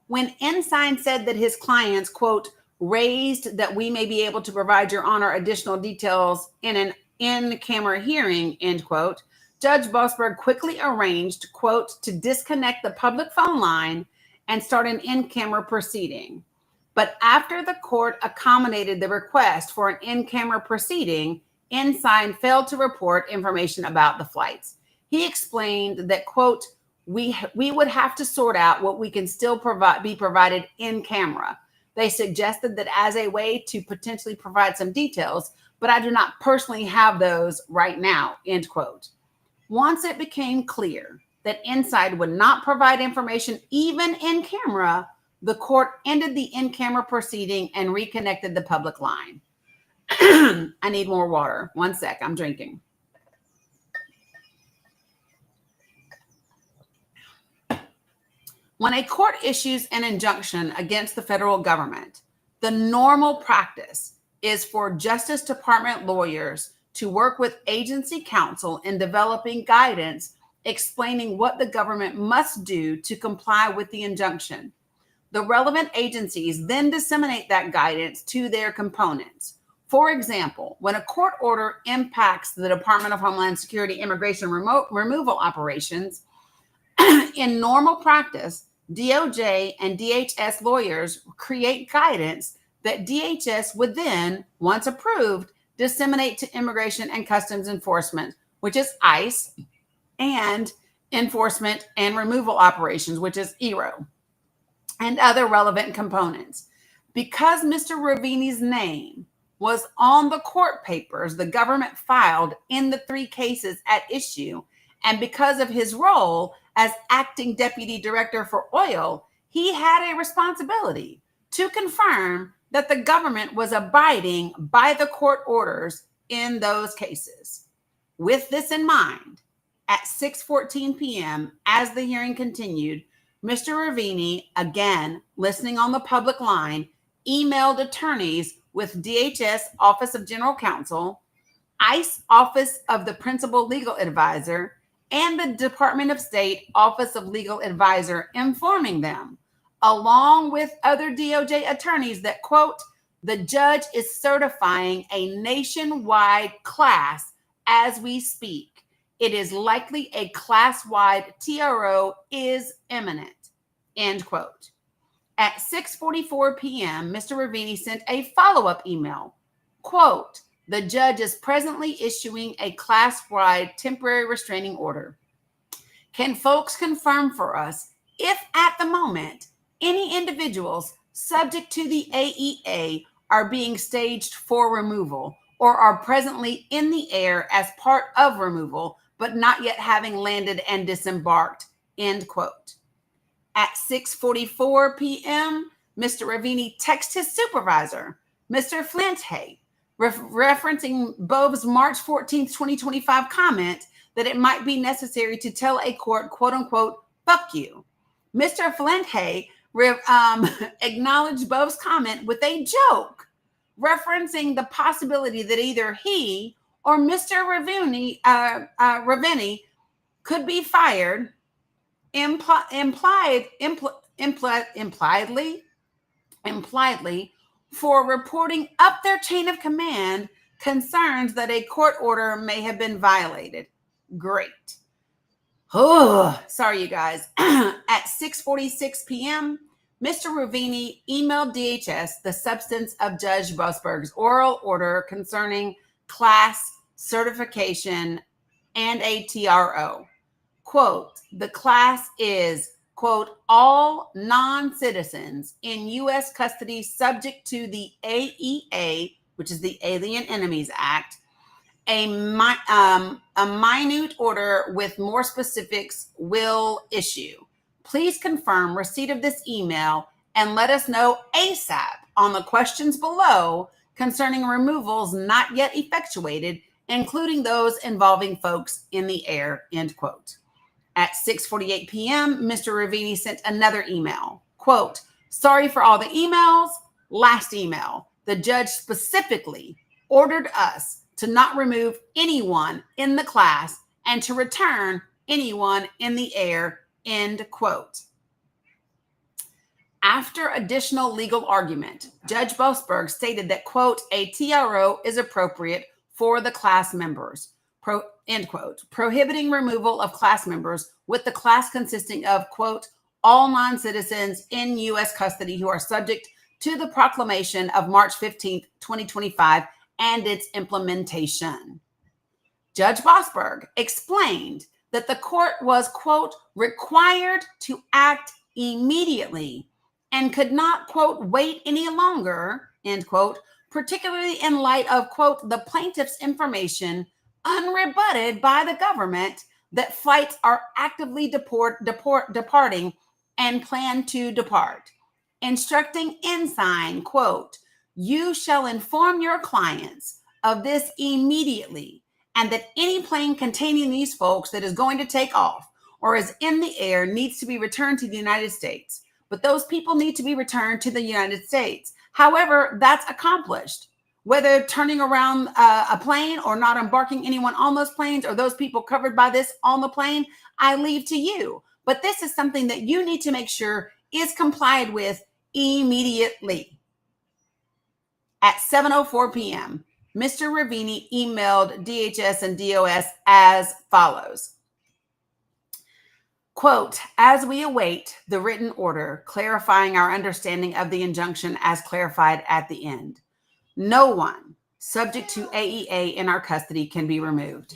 When Ensign said that his clients, quote, "raised that we may be able to provide your honor additional details in an in-camera hearing," end quote, Judge Bosberg quickly arranged, quote, "to disconnect the public phone line and start an in-camera proceeding." But after the court accommodated the request for an in-camera proceeding, Ensign failed to report information about the flights. He explained that, quote, we would have to sort out what we can still be provided in camera. They suggested that as a way to potentially provide some details, but I do not personally have those right now, end quote. Once it became clear that Ensign would not provide information even in camera, the court ended the in-camera proceeding and reconnected the public line. I need more water. One sec, I'm drinking. When a court issues an injunction against the federal government, the normal practice is for Justice Department lawyers to work with agency counsel in developing guidance explaining what the government must do to comply with the injunction. The relevant agencies then disseminate that guidance to their components. For example, when a court order impacts the Department of Homeland Security immigration removal operations, in normal practice, DOJ and DHS lawyers create guidance that DHS would then, once approved, disseminate to Immigration and Customs Enforcement, which is ICE, and Enforcement and Removal Operations, which is ERO, and other relevant components. Because Mr. Ravini's name was on the court papers the government filed in the 3 cases at issue, and because of his role as acting deputy director for oil, he had a responsibility to confirm that the government was abiding by the court orders in those cases. With this in mind, at 6:14 p.m., as the hearing continued, Mr. Ravini, again listening on the public line, emailed attorneys with DHS Office of General Counsel, ICE Office of the Principal Legal Advisor, and the Department of State Office of Legal Advisor, informing them, along with other DOJ attorneys, that, quote, "the judge is certifying a nationwide class as we speak. It is likely a class-wide TRO is imminent," end quote. At 6:44 p.m., Mr. Ravini sent a follow-up email, quote, "the judge is presently issuing a class-wide temporary restraining order. Can folks confirm for us if at the moment any individuals subject to the AEA are being staged for removal or are presently in the air as part of removal, but not yet having landed and disembarked," end quote. At 6:44 p.m., Mr. Ravini texted his supervisor, Mr. Flinthay, referencing Bove's March 14th, 2025 comment that it might be necessary to tell a court, quote unquote, "fuck you." Mr. Flinthay acknowledged Bove's comment with a joke, referencing the possibility that either he or Mr. Ravini could be fired, impliedly for reporting up their chain of command concerns that a court order may have been violated. Great. Oh, sorry, you guys. At 6:46 p.m., Mr. Ravini emailed DHS the substance of Judge Busberg's oral order concerning class certification and a TRO. Quote, the class is, quote, all non-citizens in U.S. custody subject to the AEA, which is the Alien Enemies Act, a minute order with more specifics will issue. Please confirm receipt of this email and let us know ASAP on the questions below concerning removals not yet effectuated, including those involving folks in the air, end quote. At 6:48 p.m., Mr. Ravini sent another email. Quote, sorry for all the emails. Last email, the judge specifically ordered us to not remove anyone in the class and to return anyone in the air, end quote. After additional legal argument, Judge Busberg stated that, quote, a TRO is appropriate for the class members, end quote, prohibiting removal of class members with the class consisting of, quote, all non-citizens in U.S. custody who are subject to the proclamation of March 15th, 2025, and its implementation. Judge Busberg explained that the court was, quote, required to act immediately and could not, quote, wait any longer, end quote, particularly in light of, quote, the plaintiff's information unrebutted by the government that flights are actively departing and plan to depart, instructing Ensign, quote, you shall inform your clients of this immediately, and that any plane containing these folks that is going to take off or is in the air needs to be returned to the United States. But those people need to be returned to the United States. However, that's accomplished. Whether turning around a plane or not embarking anyone on those planes or those people covered by this on the plane, I leave to you. But this is something that you need to make sure is complied with immediately. At 7:04 p.m., Mr. Ravini emailed DHS and DOS as follows. Quote, as we await the written order clarifying our understanding of the injunction as clarified at the end, no one subject to AEA in our custody can be removed.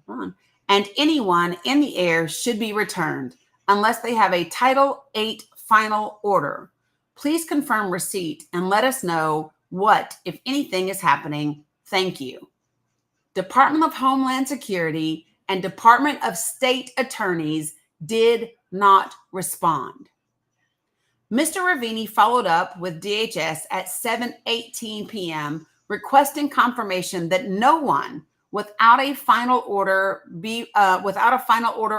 And anyone in the air should be returned unless they have a Title VIII final order. Please confirm receipt and let us know what, if anything, is happening. Thank you. Department of Homeland Security and Department of State attorneys did not respond. Mr. Ravini followed up with DHS at 7:18 p.m. requesting confirmation that no one without a final order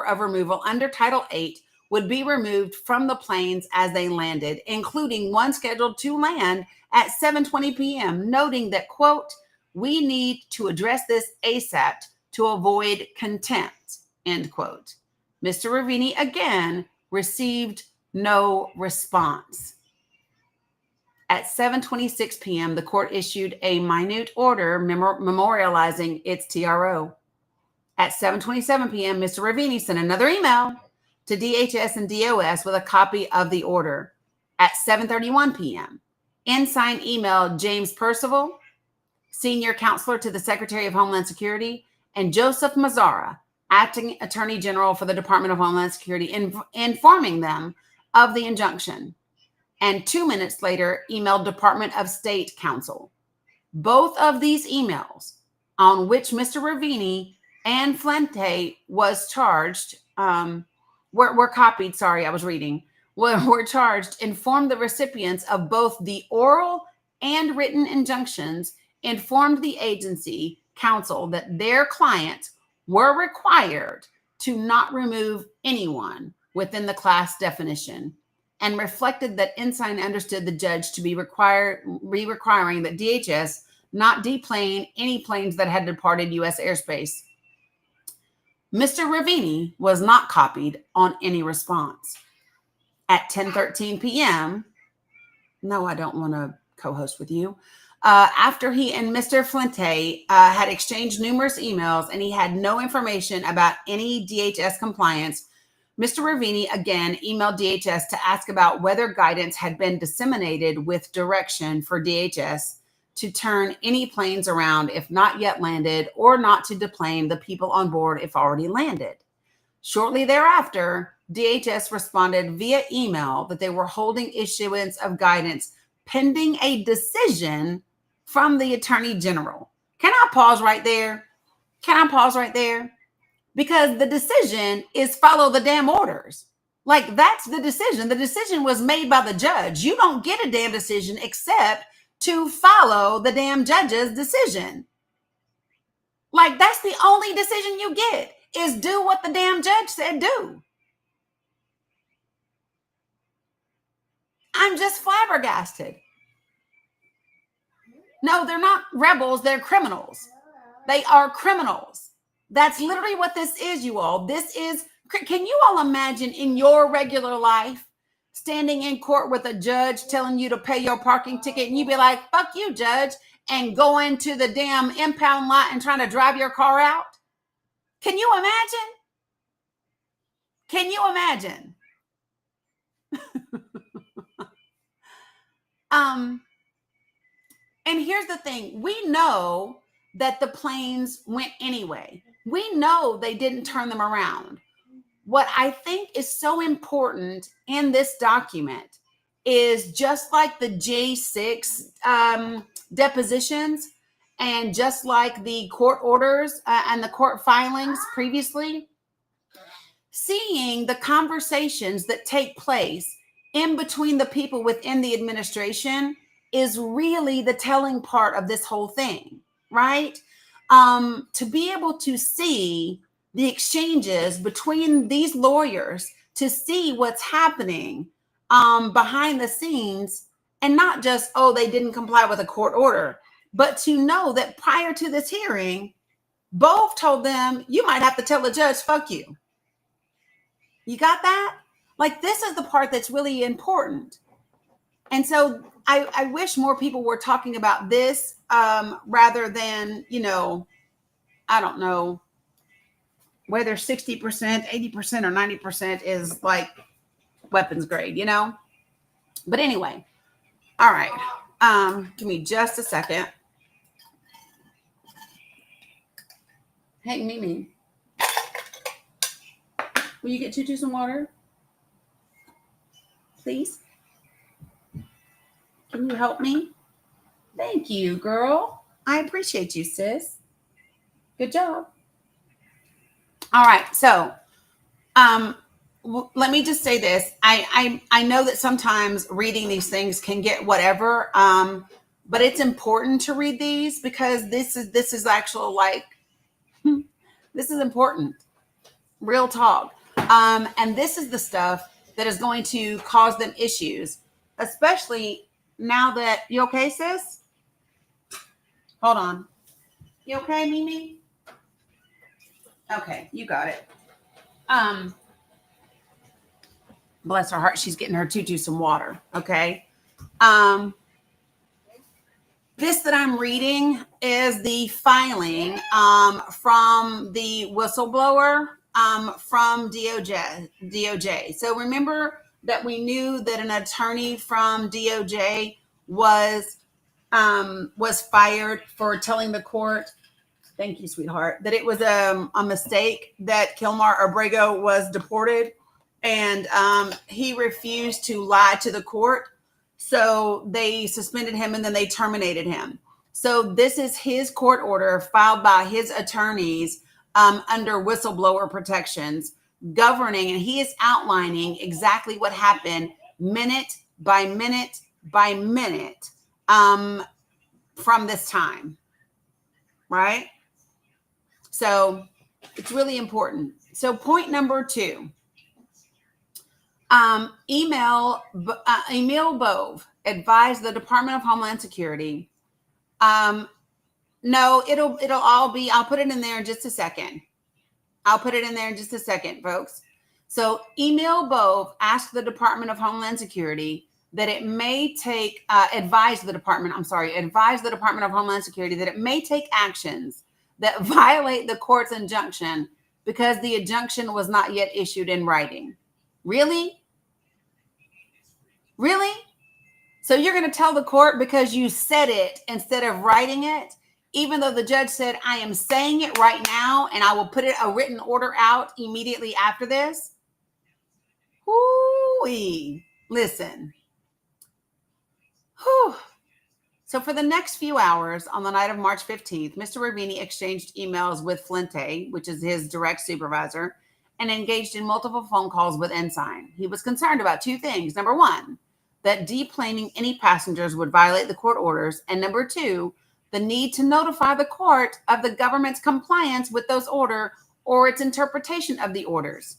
of removal under Title VIII would be removed from the planes as they landed, including one scheduled to land at 7:20 p.m., noting that, quote, we need to address this ASAP to avoid contempt, end quote. Mr. Ravini again received no response. At 7:26 p.m., the court issued a minute order memorializing its TRO. At 7:27 p.m., Mr. Ravini sent another email to DHS and DOS with a copy of the order. At 7:31 p.m., Ensign emailed James Percival, senior counselor to the Secretary of Homeland Security, and Joseph Mazzara, acting Attorney General for the Department of Homeland Security, informing them of the injunction. And 2 minutes later, emailed Department of State counsel. Both of these emails, on which Mr. Ravini and Flente was charged, were copied, sorry, I was reading, were charged, informed the recipients of both the oral and written injunctions, informed the agency counsel that their clients were required to not remove anyone within the class definition, and reflected that Ensign understood the judge to be requiring that DHS not deplane any planes that had departed U.S. airspace. Mr. Ravini was not copied on any response. At 10:13 p.m., no, I don't want to co-host with you. After he and Mr. Flinte had exchanged numerous emails and he had no information about any DHS compliance, Mr. Ravini again emailed DHS to ask about whether guidance had been disseminated with direction for DHS to turn any planes around if not yet landed, or not to deplane the people on board if already landed. Shortly thereafter, DHS responded via email that they were holding issuance of guidance pending a decision from the Attorney General. Can I pause right there? Because the decision is follow the damn orders. Like, that's the decision. The decision was made by the judge. You don't get a damn decision except to follow the damn judge's decision. Like, that's the only decision you get, is do what the damn judge said do. I'm just flabbergasted. No, they're not rebels. They're criminals. They are criminals. That's literally what this is, you all. This is, can you all imagine in your regular life standing in court with a judge telling you to pay your parking ticket and you be like, fuck you, judge, and going to the damn impound lot and trying to drive your car out? Can you imagine? Can you imagine? And here's the thing. We know that the planes went anyway. We know they didn't turn them around. What I think is so important in this document is, just like the J6 depositions and just like the court orders and the court filings previously, seeing the conversations that take place in between the people within the administration is really the telling part of this whole thing, right? To be able to see the exchanges between these lawyers, to see what's happening behind the scenes, and not just, oh, they didn't comply with a court order, but to know that prior to this hearing, both told them, you might have to tell the judge, fuck you. You got that? Like, this is the part that's really important. And so I wish more people were talking about this rather than, I don't know, whether 60%, 80%, or 90% is like weapons grade, But anyway, all right. Give me just a second. Hey, Mimi, will you get Tutu some water? Please? Can you help me? Thank you, girl. I appreciate you, sis. Good job. All right. So, let me just say this. I know that sometimes reading these things can get whatever, but it's important to read these because this is actual, like, this is important. Real talk. And this is the stuff that is going to cause them issues, especially now that, you okay, sis? Hold on. You okay, Mimi? Okay, you got it. Bless her heart, she's getting her Tutu some water. Okay. This that I'm reading is the filing from the whistleblower from DOJ. So remember that we knew that an attorney from DOJ was fired for telling the court, thank you, sweetheart, that it was a mistake that Kilmar Abrego was deported, and he refused to lie to the court. So they suspended him and then they terminated him. So this is his court order filed by his attorneys under whistleblower protections governing, and he is outlining exactly what happened minute by minute by minute from this time, right? So it's really important. So point number 2, Emil Bove advised the Department of Homeland Security. No, it'll all be, I'll put it in there in just a second. Folks. So Emil Bove asked the Department of Homeland Security that it may take, advise the Department of Homeland Security that it may take actions that violate the court's injunction because the injunction was not yet issued in writing. Really? Really? So you're going to tell the court because you said it instead of writing it, even though the judge said, I am saying it right now and I will put a written order out immediately after this? Whoo-wee. Listen. Whew. So for the next few hours on the night of March 15th, Mr. Ravini exchanged emails with Flinte, which is his direct supervisor, and engaged in multiple phone calls with Ensign. He was concerned about two things. Number one, that deplaning any passengers would violate the court orders. And number two, the need to notify the court of the government's compliance with those orders or its interpretation of the orders.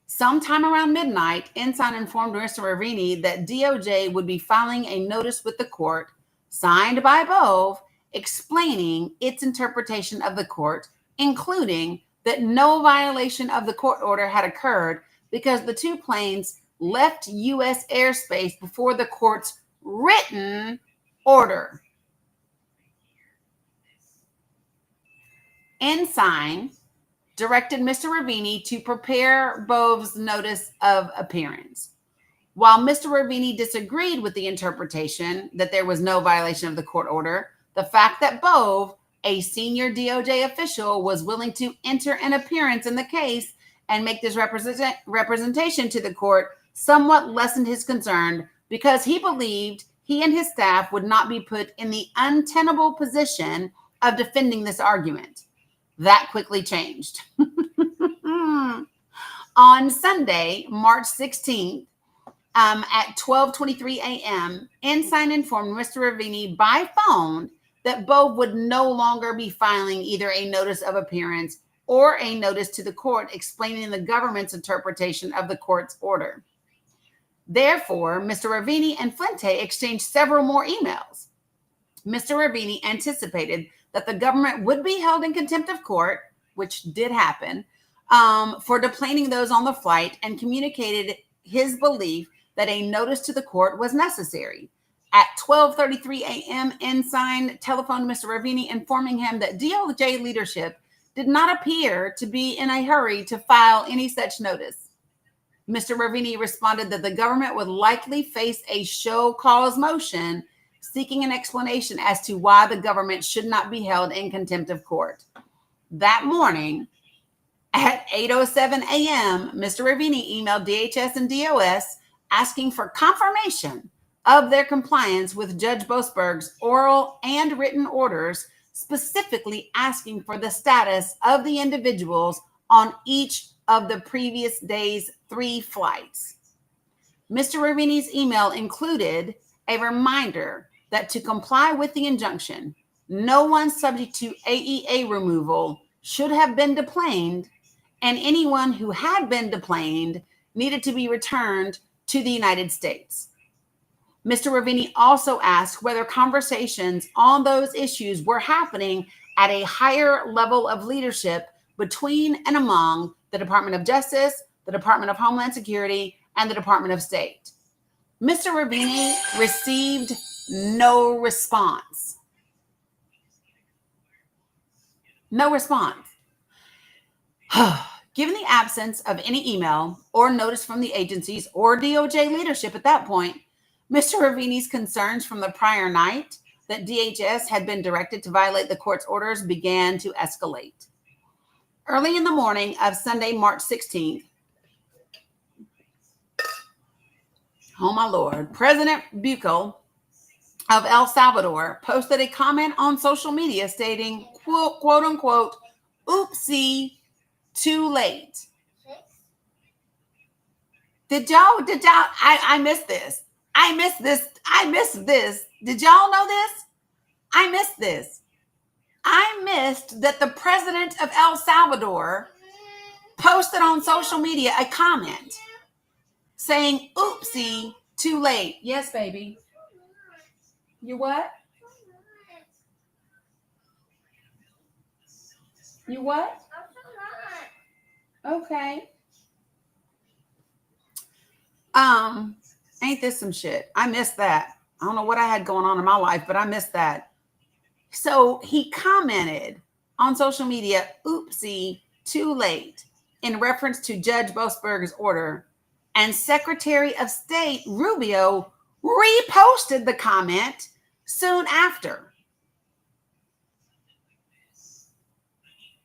Sometime around midnight, Ensign informed Mr. Ravini that DOJ would be filing a notice with the court signed by Bove explaining its interpretation of the court, including that no violation of the court order had occurred because the two planes left U.S. airspace before the court's written order. Ensign directed Mr. Ravini to prepare Bove's notice of appearance. While Mr. Ravini disagreed with the interpretation that there was no violation of the court order, the fact that Bove, a senior DOJ official, was willing to enter an appearance in the case and make this representation to the court somewhat lessened his concern because he believed he and his staff would not be put in the untenable position of defending this argument. That quickly changed. On Sunday, March 16th, at 12:23 a.m., Ensign informed Mr. Ravini by phone that Bove would no longer be filing either a notice of appearance or a notice to the court explaining the government's interpretation of the court's order. Therefore, Mr. Ravini and Flinte exchanged several more emails. Mr. Ravini anticipated that the government would be held in contempt of court, which did happen, for deplaning those on the flight, and communicated his belief that a notice to the court was necessary. At 12:33 a.m., Ensign telephoned Mr. Ravini, informing him that DOJ leadership did not appear to be in a hurry to file any such notice. Mr. Ravini responded that the government would likely face a show cause motion seeking an explanation as to why the government should not be held in contempt of court. That morning, at 8:07 a.m., Mr. Ravini emailed DHS and DOS asking for confirmation of their compliance with Judge Boasberg's oral and written orders, specifically asking for the status of the individuals on each of the previous day's 3 flights. Mr. Ravini's email included a reminder that to comply with the injunction, no one subject to AEA removal should have been deplaned, and anyone who had been deplaned needed to be returned to the United States. Mr. Ravini also asked whether conversations on those issues were happening at a higher level of leadership between and among the Department of Justice, the Department of Homeland Security, and the Department of State. Mr. Ravini received no response. No response. Given the absence of any email or notice from the agencies or DOJ leadership at that point, Mr. Ravini's concerns from the prior night that DHS had been directed to violate the court's orders began to escalate. Early in the morning of Sunday, March 16th, oh my Lord, President Bukele of El Salvador posted a comment on social media stating, quote unquote, oopsie, too late. Did y'all, I missed this. I missed this. Did y'all know this? I missed this. I missed that the president of El Salvador posted on social media a comment saying, oopsie, too late. Yes, baby. You what? You what? Okay. Ain't this some shit? I missed that. I don't know what I had going on in my life, but I missed that. So he commented on social media, oopsie, too late, in reference to Judge Boasberg's order. And Secretary of State Rubio reposted the comment soon after.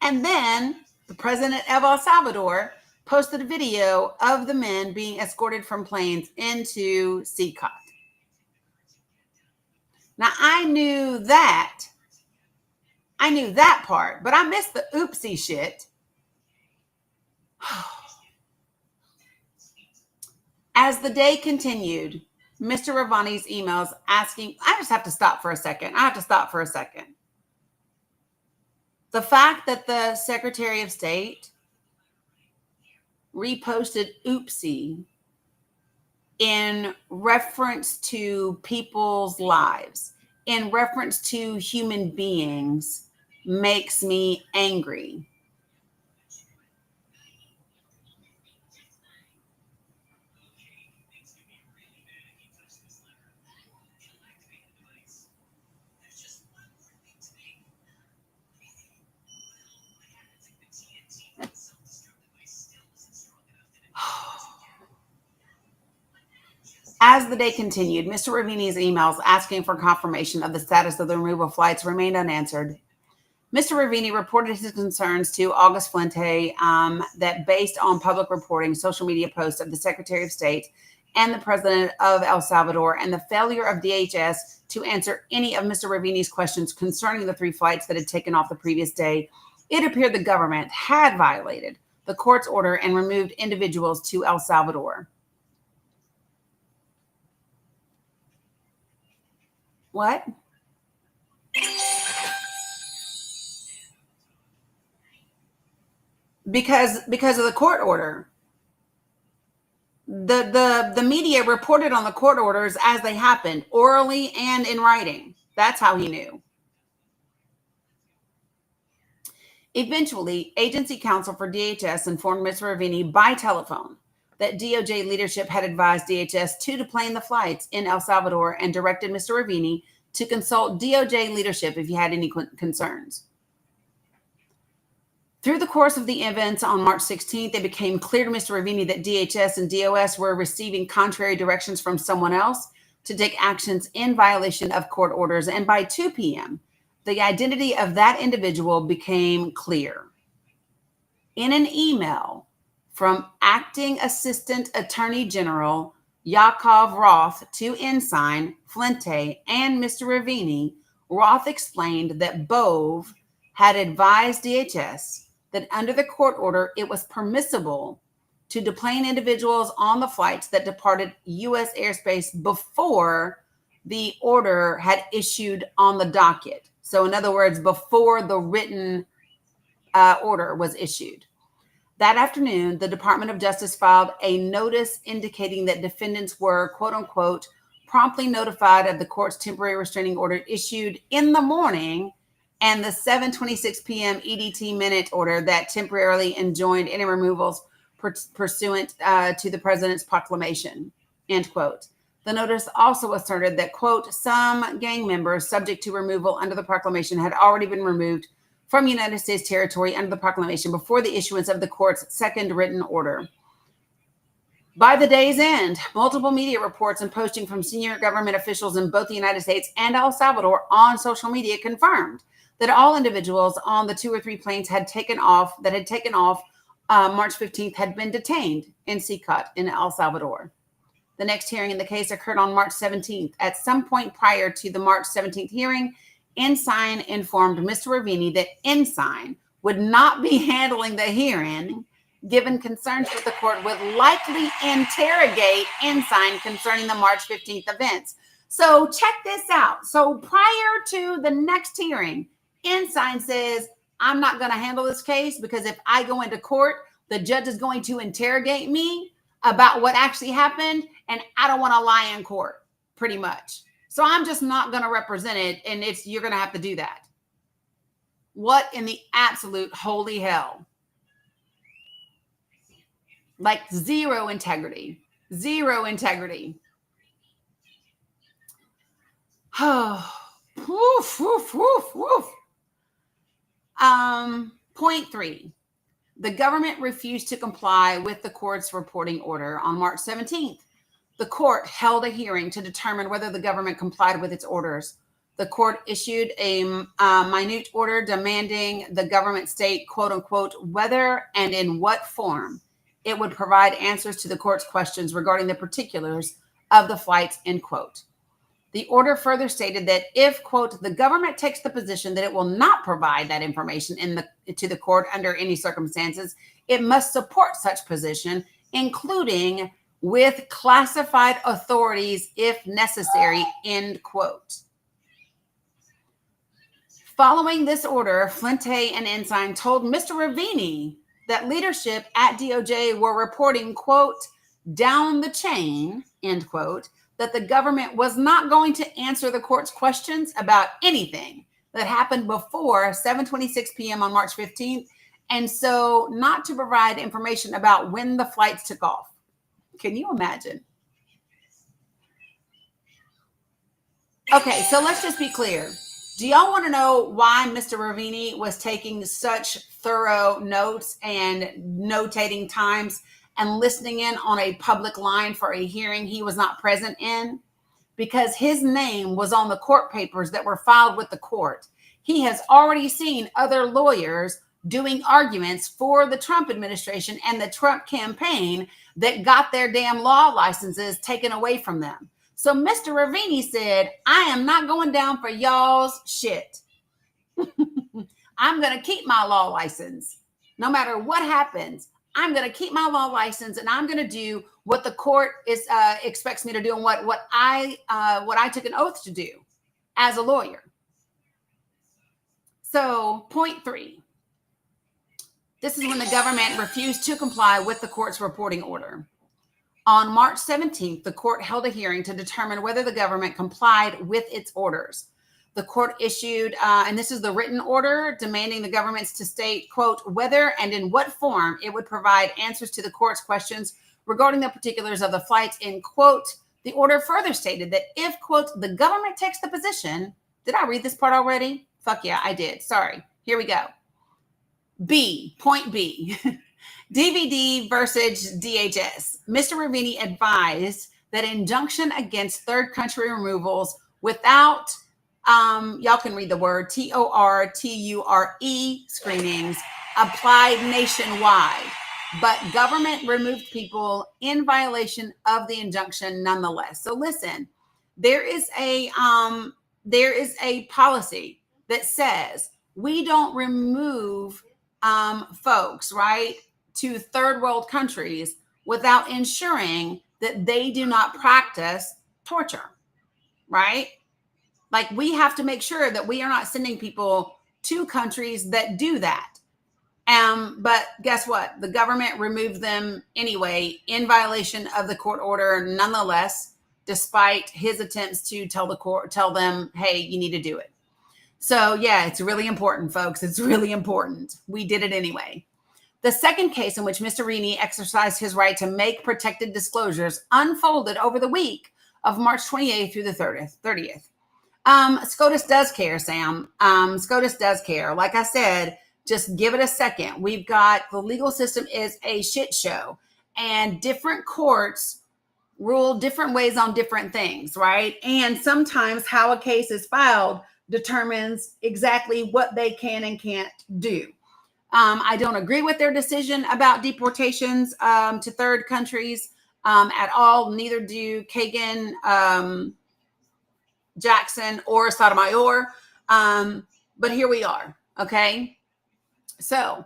And then the president of El Salvador posted a video of the men being escorted from planes into CCOT. Now, I knew that part, but I missed the oopsie shit. As the day continued, Mr. Ravani's emails asking, I just have to stop for a second. The fact that the Secretary of State reposted oopsie in reference to people's lives, in reference to human beings, makes me angry. As the day continued, Mr. Ravini's emails asking for confirmation of the status of the removal flights remained unanswered. Mr. Ravini reported his concerns to August Fuente that based on public reporting, social media posts of the Secretary of State and the President of El Salvador, and the failure of DHS to answer any of Mr. Ravini's questions concerning the 3 flights that had taken off the previous day, it appeared the government had violated the court's order and removed individuals to El Salvador. What? Because of the court order. The media reported on the court orders as they happened, orally and in writing. That's how he knew. Eventually, agency counsel for DHS informed Mr. Ravini by telephone that DOJ leadership had advised DHS to deplane the flights in El Salvador and directed Mr. Ravini to consult DOJ leadership if he had any concerns. Through the course of the events on March 16th, it became clear to Mr. Ravini that DHS and DOS were receiving contrary directions from someone else to take actions in violation of court orders. And by 2 p.m., the identity of that individual became clear. In an email from Acting Assistant Attorney General Yakov Roth to Ensign Flente and Mr. Ravini, Roth explained that Bove had advised DHS that under the court order, it was permissible to deplane individuals on the flights that departed U.S. airspace before the order had issued on the docket. So in other words, before the written order was issued. That afternoon, the Department of Justice filed a notice indicating that defendants were, quote unquote, promptly notified of the court's temporary restraining order issued in the morning and the 7:26 p.m. EDT minute order that temporarily enjoined any removals pursuant to the president's proclamation, end quote. The notice also asserted that, quote, some gang members subject to removal under the proclamation had already been removed from United States territory under the proclamation before the issuance of the court's second written order. By the day's end, multiple media reports and posting from senior government officials in both the United States and El Salvador on social media confirmed that all individuals on the 2 or 3 planes had taken off March 15th had been detained in CCOT in El Salvador. The next hearing in the case occurred on March 17th. At some point prior to the March 17th hearing, Ensign informed Mr. Ravini that Ensign would not be handling the hearing, given concerns that the court would likely interrogate Ensign concerning the March 15th events. So check this out. So prior to the next hearing, Ensign says, I'm not going to handle this case because if I go into court, the judge is going to interrogate me about what actually happened, and I don't want to lie in court, pretty much. So I'm just not going to represent it, and you're going to have to do that. What in the absolute holy hell? Like zero integrity. Zero integrity. Woof, woof, woof, woof. Point 3. The government refused to comply with the court's reporting order. On March 17th, the court held a hearing to determine whether the government complied with its orders. The court issued a minute order demanding the government state, quote unquote, whether and in what form it would provide answers to the court's questions regarding the particulars of the flights, end quote. The order further stated that if, quote, the government takes the position that it will not provide that information to the court under any circumstances, it must support such position, including with classified authorities if necessary, end quote. Following this order, Flinte and Ensign told Mr. Ravini that leadership at DOJ were reporting, quote, down the chain, end quote, that the government was not going to answer the court's questions about anything that happened before 7:26 p.m. on March 15th, and so not to provide information about when the flights took off. Can you imagine? Okay, so let's just be clear. Do y'all want to know why Mr. Ravini was taking such thorough notes and notating times and listening in on a public line for a hearing he was not present in? Because his name was on the court papers that were filed with the court. He has already seen other lawyers doing arguments for the Trump administration and the Trump campaign that got their damn law licenses taken away from them. So Mr. Ravini said, I am not going down for y'all's shit. I'm going to keep my law license. No matter what happens, I'm going to keep my law license and I'm going to do what the court expects me to do and what I took an oath to do as a lawyer. So point 3. This is when the government refused to comply with the court's reporting order. On March 17th, the court held a hearing to determine whether the government complied with its orders. The court issued, and this is the written order, demanding the governments to state, quote, whether and in what form it would provide answers to the court's questions regarding the particulars of the flights, end quote. The order further stated that if, quote, the government takes the position, did I read this part already? Fuck yeah, I did. Sorry. Here we go. Point B. DVD versus DHS. Mr. Ravini advised that injunction against third country removals without, y'all can read the word, TORTURE screenings applied nationwide, but government removed people in violation of the injunction nonetheless. So listen, there is a policy that says we don't remove folks, right, to third world countries without ensuring that they do not practice torture, right? Like we have to make sure that we are not sending people to countries that do that. But guess what? The government removed them anyway in violation of the court order nonetheless, despite his attempts to tell them, hey, you need to do it. So yeah, it's really important, folks. It's really important. We did it anyway. The second case in which Mr. Ravini exercised his right to make protected disclosures unfolded over the week of March 28th through the 30th. SCOTUS does care, Sam. SCOTUS does care. Like I said, just give it a second. We've got, the legal system is a shit show, and different courts rule different ways on different things, right? And sometimes how a case is filed determines exactly what they can and can't do. I don't agree with their decision about deportations to third countries at all. Neither do Kagan, Jackson, or Sotomayor. But here we are. Okay. So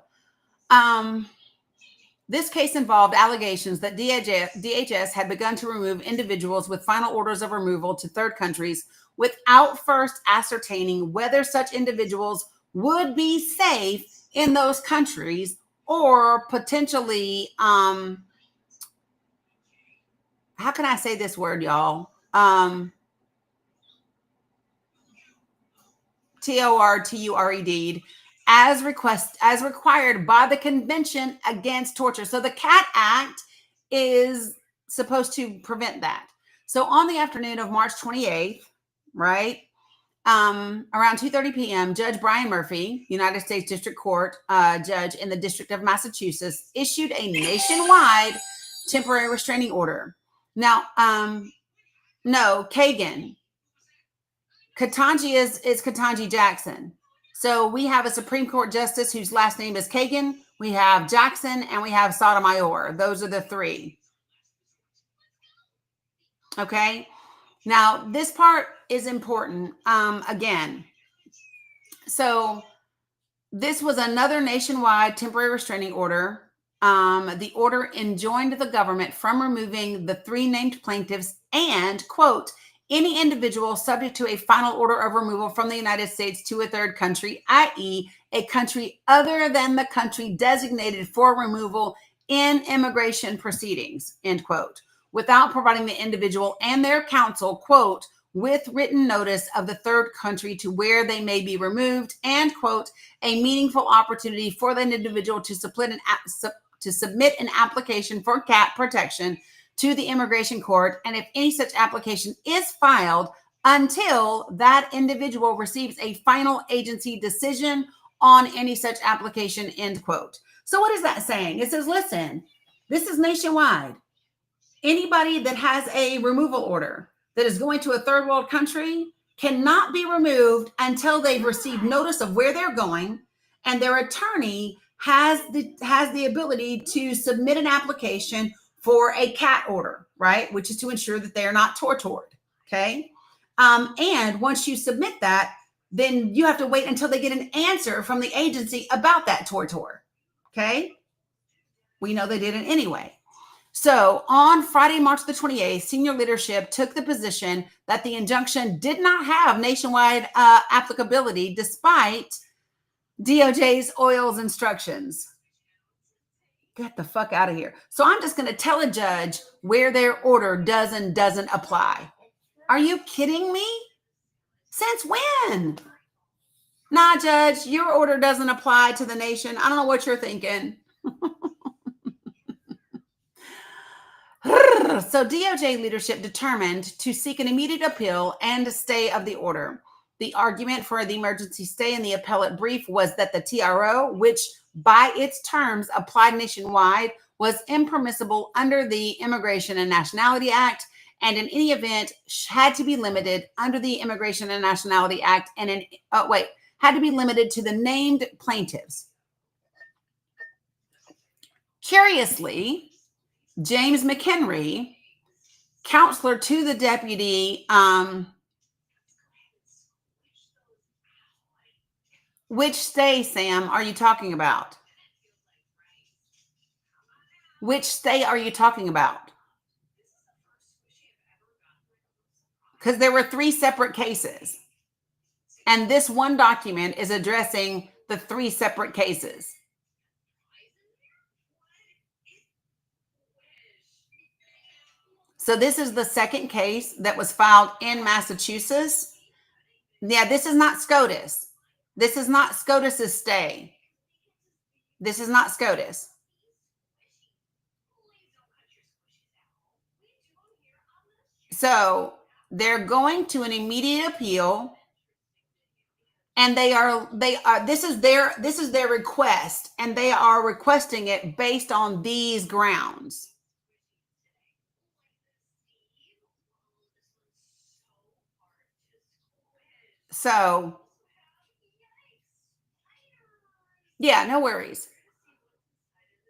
this case involved allegations that DHS had begun to remove individuals with final orders of removal to third countries without first ascertaining whether such individuals would be safe in those countries or potentially, how can I say this word, y'all? TORTURED, as required by the Convention Against Torture. So the CAT Act is supposed to prevent that. So on the afternoon of March 28th, right? Around 2:30 p.m., Judge Brian Murphy, United States District Court judge in the District of Massachusetts, issued a nationwide temporary restraining order. Now, no, Kagan. Ketanji is Ketanji Jackson. So we have a Supreme Court justice whose last name is Kagan. We have Jackson and we have Sotomayor. Those are the three. Okay. Now, this part is important. Again, so this was another nationwide temporary restraining order. The order enjoined the government from removing the three named plaintiffs and, quote, any individual subject to a final order of removal from the United States to a third country, i.e., a country other than the country designated for removal in immigration proceedings, end quote, without providing the individual and their counsel, quote, with written notice of the third country to where they may be removed, and, quote, a meaningful opportunity for the individual to submit an application for cat protection to the immigration court, and if any such application is filed, until that individual receives a final agency decision on any such application, end quote. So what is that saying? It says, listen, this is nationwide. Anybody that has a removal order that is going to a third world country cannot be removed until they've received notice of where they're going, and their attorney has the ability to submit an application for a CAT order, right? Which is to ensure that they are not tortured, okay? And once you submit that, then you have to wait until they get an answer from the agency about that torture, okay? We know they didn't anyway. So on Friday, March the 28th, senior leadership took the position that the injunction did not have nationwide applicability despite DOJ's oil's instructions. Get the fuck out of here. So I'm just going to tell a judge where their order does and doesn't apply. Are you kidding me? Since when? Nah, judge, your order doesn't apply to the nation. I don't know what you're thinking. So DOJ leadership determined to seek an immediate appeal and a stay of the order. The argument for the emergency stay in the appellate brief was that the TRO, which by its terms applied nationwide, was impermissible under the Immigration and Nationality Act, and in any event had to be limited under the Immigration and Nationality Act and had to be limited to the named plaintiffs. Curiously, James McHenry, counselor to the deputy, which stay, Sam, are you talking about? Which stay are you talking about? Because there were three separate cases. And this one document is addressing the three separate cases. So this is the second case that was filed in Massachusetts. Yeah, this is not SCOTUS. This is not SCOTUS's stay. This is not SCOTUS. So they're going to an immediate appeal, and this is their request, and they are requesting it based on these grounds. So yeah, no worries.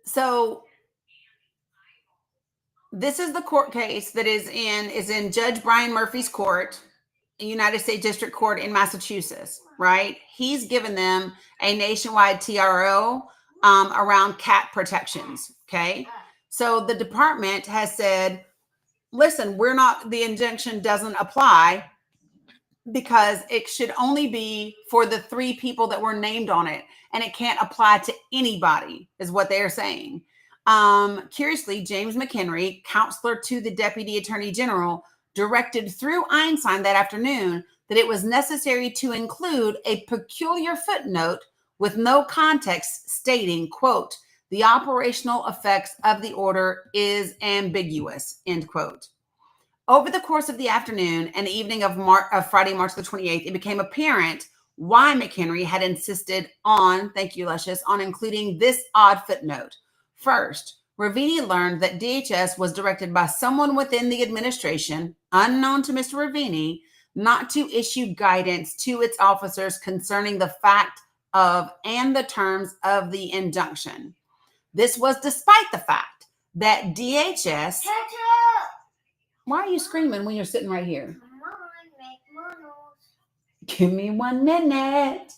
So this is the court case that is in Judge Brian Murphy's court, United States District Court in Massachusetts, right? He's given them a nationwide TRO around cat protections, okay? So the department has said, listen, the injunction doesn't apply because it should only be for the three people that were named on it, and it can't apply to anybody, is what they're saying. Curiously, James McHenry, counselor to the Deputy Attorney General, directed through Einstein that afternoon that it was necessary to include a peculiar footnote with no context stating, quote, the operational effects of the order is ambiguous, end quote. Over the course of the afternoon and evening of Friday, March the 28th, it became apparent why McHenry had insisted on, thank you, Luscious, on including this odd footnote. First, Ravini learned that DHS was directed by someone within the administration, unknown to Mr. Ravini, not to issue guidance to its officers concerning the fact of and the terms of the injunction. This was despite the fact that DHS... Why are you screaming when you're sitting right here? Give me 1 minute.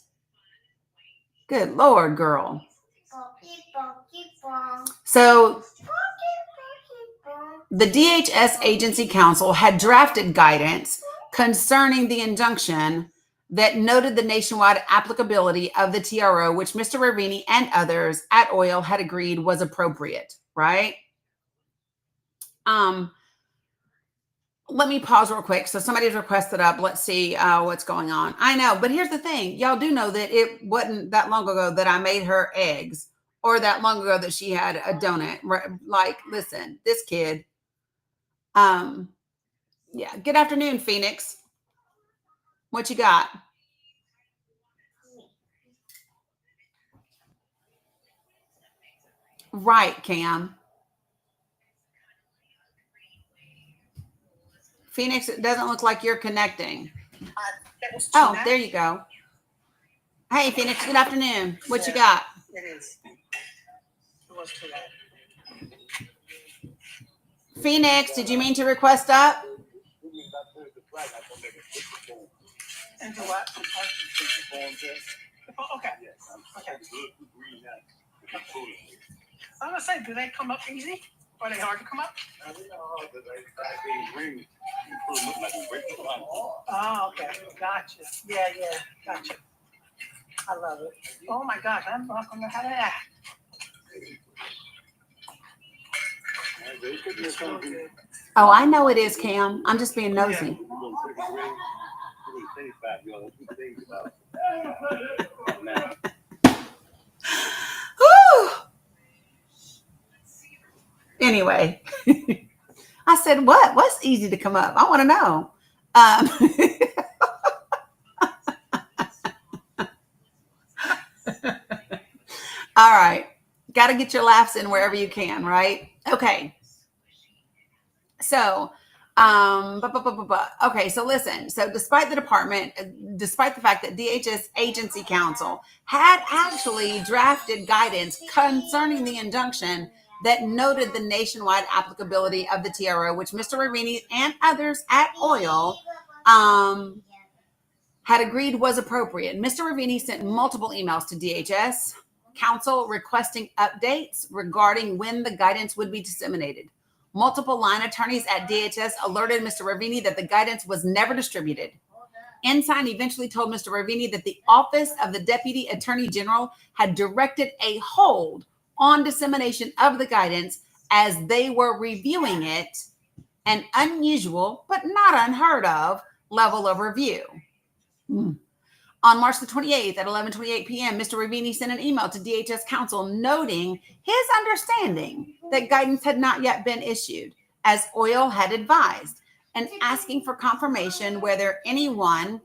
Good Lord, girl. So the DHS Agency Council had drafted guidance concerning the injunction that noted the nationwide applicability of the TRO, which Mr. Ravini and others at OIL had agreed was appropriate, right? Let me pause real quick. So somebody's requested up. Let's see what's going on. I know, but here's the thing. Y'all do know that it wasn't that long ago that I made her eggs, or that long ago that she had a donut. Like, listen, this kid. Yeah. Good afternoon, Phoenix. What you got? Right, Cam. Phoenix, it doesn't look like you're connecting. Oh, there you go. Hey, Phoenix, good afternoon. What you got? It is. It was too loud. Phoenix, did you mean to request up? And do what? Okay. Okay. I was gonna say, do they come up easy? Or are they hard to come up? Oh, okay. Gotcha. Yeah, gotcha. I love it. Oh my gosh, I'm not gonna have that. Oh, I know it is, Cam. I'm just being nosy. Woo! Anyway, I said, what? What's easy to come up? I want to know. All right. Got to get your laughs in wherever you can, right? Okay. So, okay. So listen, so despite the fact that DHS Agency Council had actually drafted guidance concerning the injunction that noted the nationwide applicability of the TRO, which Mr. Ravini and others at OIL had agreed was appropriate. Mr. Ravini sent multiple emails to DHS Council requesting updates regarding when the guidance would be disseminated. Multiple line attorneys at DHS alerted Mr. Ravini that the guidance was never distributed. Ensign eventually told Mr. Ravini that the Office of the Deputy Attorney General had directed a hold on dissemination of the guidance as they were reviewing it, an unusual but not unheard of level of review. On March the 28th at 11:28 p.m., Mr. Ravini sent an email to DHS Council noting his understanding that guidance had not yet been issued, as OIL had advised, and asking for confirmation whether anyone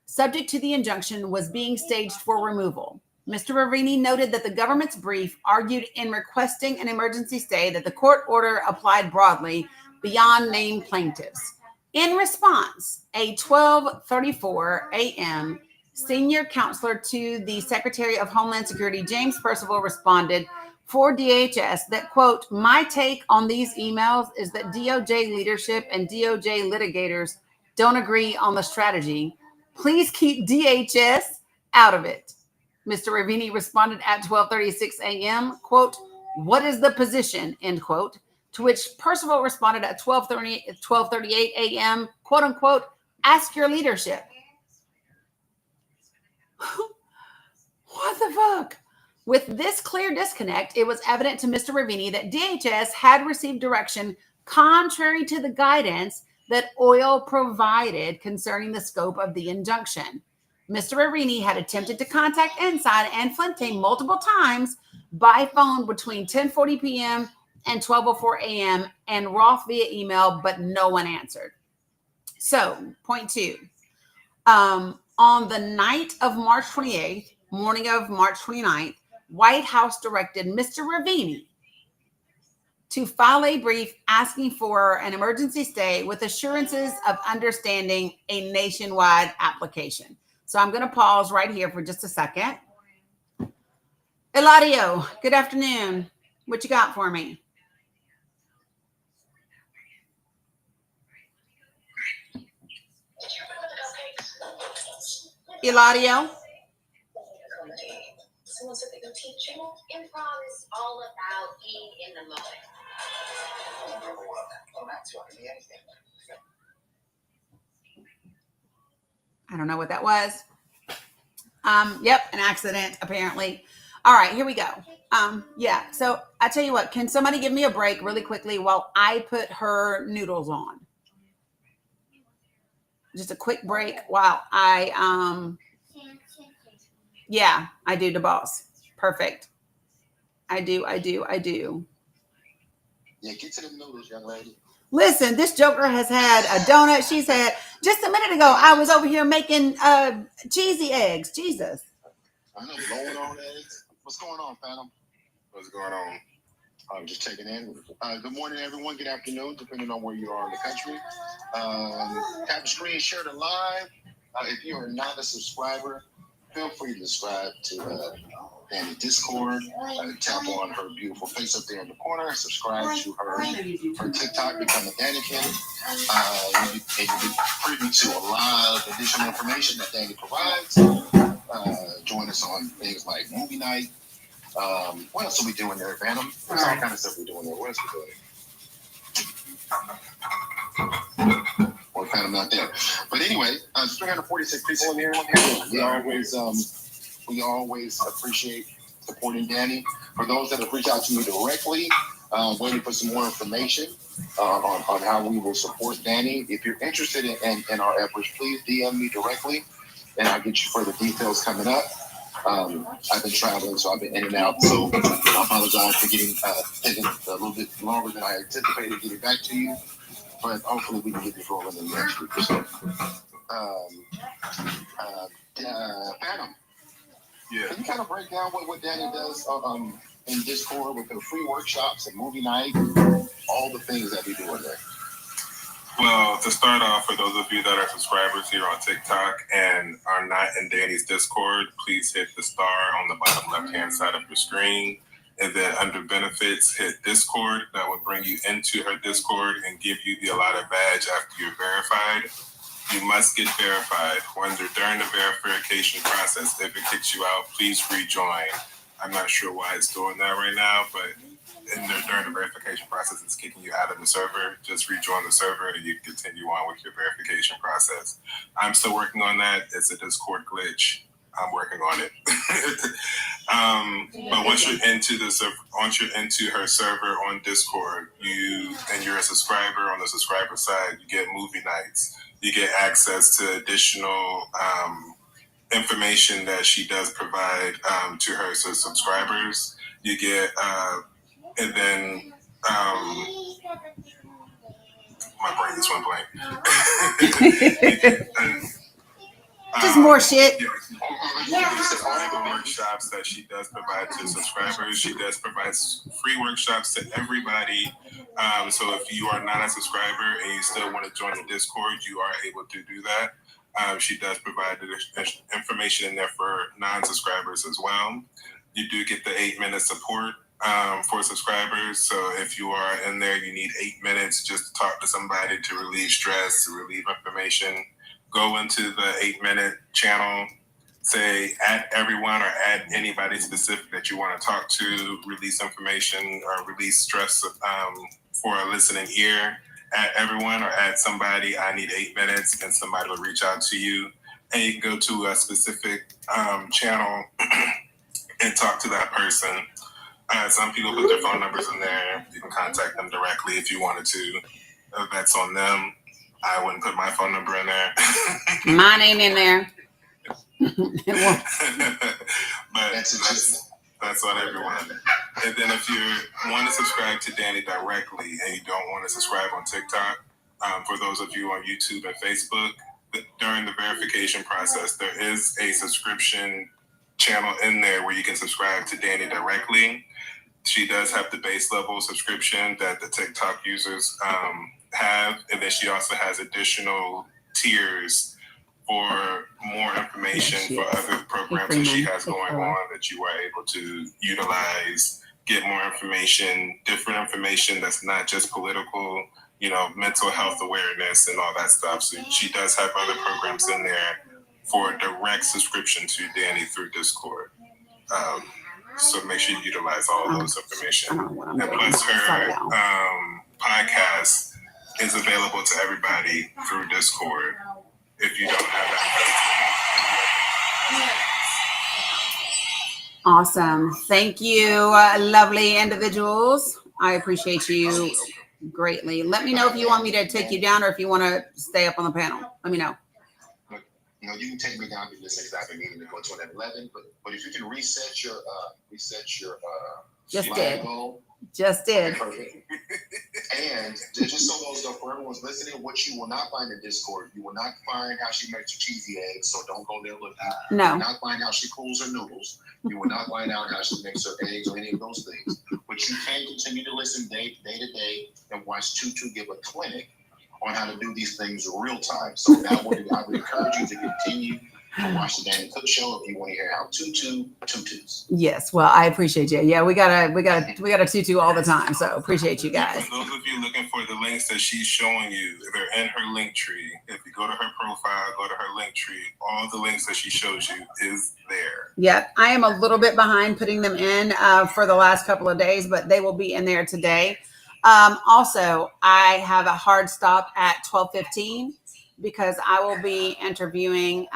subject to the injunction was being staged for removal. Mr. Ravini noted that the government's brief argued in requesting an emergency stay that the court order applied broadly beyond named plaintiffs. In response, a 12:34 a.m. senior counselor to the Secretary of Homeland Security, James Percival, responded for DHS that, quote, my take on these emails is that DOJ leadership and DOJ litigators don't agree on the strategy. Please keep DHS out of it. Mr. Ravini responded at 12:36 a.m., quote, what is the position, end quote, to which Percival responded at 12:38 a.m., quote unquote, ask your leadership. What the fuck? With this clear disconnect, it was evident to Mr. Ravini that DHS had received direction contrary to the guidance that OIL provided concerning the scope of the injunction. Mr. Ravini had attempted to contact Ensign and Flinte multiple times by phone between 10:40 p.m. and 12:04 a.m. and Roth via email, but no one answered. So, point 2. On the night of March 28th, morning of March 29th, White House directed Mr. Ravini to file a brief asking for an emergency stay with assurances of understanding a nationwide application. So I'm going to pause right here for just a second. Eladio, good afternoon. What you got for me? Eladio? Someone said they go teaching. Improv is all about being in the moment. I don't know what that was. Yep, an accident, apparently. All right, here we go. Yeah, so I tell you what, can somebody give me a break really quickly while I put her noodles on? Just a quick break while I, yeah, I do, the boss. Perfect. I do. Yeah, get to the noodles, young lady. Listen, this joker has had a donut. She's had, just a minute ago, I was over here making cheesy eggs. Jesus. I know, blowing on eggs. What's going on, Phantom? What's going on? I'm just checking in. Good morning, everyone. Good afternoon, depending on where you are in the country. Tap the screen, share the live. If you are not a subscriber, feel free to subscribe to Dani Discord. Tap on her beautiful face up there in the corner. Subscribe to her TikTok, Become a Danikin. And you be privy to a lot of additional information that Dani provides. Join us on things like movie night. What else are we doing there, Phantom? There's all kind of stuff we're doing there. What else are we doing? Or Phantom not there. But anyway, 346 people in here. We always appreciate supporting Dani. For those that have reached out to me directly, waiting for some more information on how we will support Dani. If you're interested in our efforts, please DM me directly, and I'll get you further details coming up. I've been traveling, so I've been in and out. So I apologize for taking a little bit longer than I anticipated getting back to you. But hopefully we can get this rolling in the next week or so. Phantom. Yeah. Can you kind of break down what Dani does in Discord with the free workshops and movie night, all the things that we do in there? Well, to start off, for those of you that are subscribers here on TikTok and are not in Dani's Discord, please hit the star on the bottom left-hand side of your screen. And then under benefits, hit Discord. That will bring you into her Discord and give you the allotted badge after you're verified. You must get verified. During the verification process, if it kicks you out, please rejoin. I'm not sure why it's doing that right now, but during the verification process, it's kicking you out of the server. Just rejoin the server and you can continue on with your verification process. I'm still working on that. It's a Discord glitch. I'm working on it. But once you're into her server on Discord, and you're a subscriber on the subscriber side, you get movie nights. You get access to additional information that she does provide to her subscribers. You get, and then my brain just went blank. Just more shit. All the workshops that she does provide to subscribers. She does provide free workshops to everybody. So if you are not a subscriber and you still want to join the Discord, you are able to do that. She does provide information in there for non-subscribers as well. You do get the 8-minute support for subscribers. So if you are in there, you need 8 minutes just to talk to somebody to relieve stress, to relieve information. Go into the 8-minute channel, say add everyone or add anybody specific that you want to talk to, release information or release stress for a listening ear. Add everyone or add somebody. I need 8 minutes, and somebody will reach out to you. And you can go to a specific channel and talk to that person. Some people put their phone numbers in there. You can contact them directly if you wanted to. That's on them. I wouldn't put my phone number in there. Mine ain't in there. But That's on everyone. And then if you want to subscribe to Dani directly and you don't want to subscribe on TikTok, for those of you on YouTube and Facebook, during the verification process, there is a subscription channel in there where you can subscribe to Dani directly. She does have the base level subscription that the TikTok users have, and then she also has additional tiers for more information for other programs that she has going on that you are able to utilize, get more information, different information that's not just political, you know, mental health awareness and all that stuff. So she does have other programs in there for direct subscription to Dani through Discord. So make sure you utilize all those information. And plus her podcast is available to everybody through Discord if you don't have that. Awesome. Thank you, lovely individuals. I appreciate you greatly. Let me know if you want me to take you down or if you want to stay up on the panel. Let me know. You know, you can take me down to this exact meeting to go to an 11, but if you can reset your Just did. goal. Just did. Perfect. And just so those know, for everyone's listening, what you will not find in Discord, you will not find how she makes her cheesy eggs, so don't go there looking. No. You will not find how she cools her noodles. You will not find out how she makes her eggs or any of those things. But you can continue to listen day to day and watch Tutu give a clinic on how to do these things real time. So that would I would encourage you to continue to watch the Dani Cook Show if you want to hear how tutus. Yes, well, I appreciate you. Yeah, we gotta tutu all the time. So appreciate you guys. For those of you looking for the links that she's showing you, they're in her link tree. If you go to her profile, go to her link tree, all the links that she shows you is there. Yeah, I am a little bit behind putting them in for the last couple of days, but they will be in there today. Also, I have a hard stop at 12:15 because I will be interviewing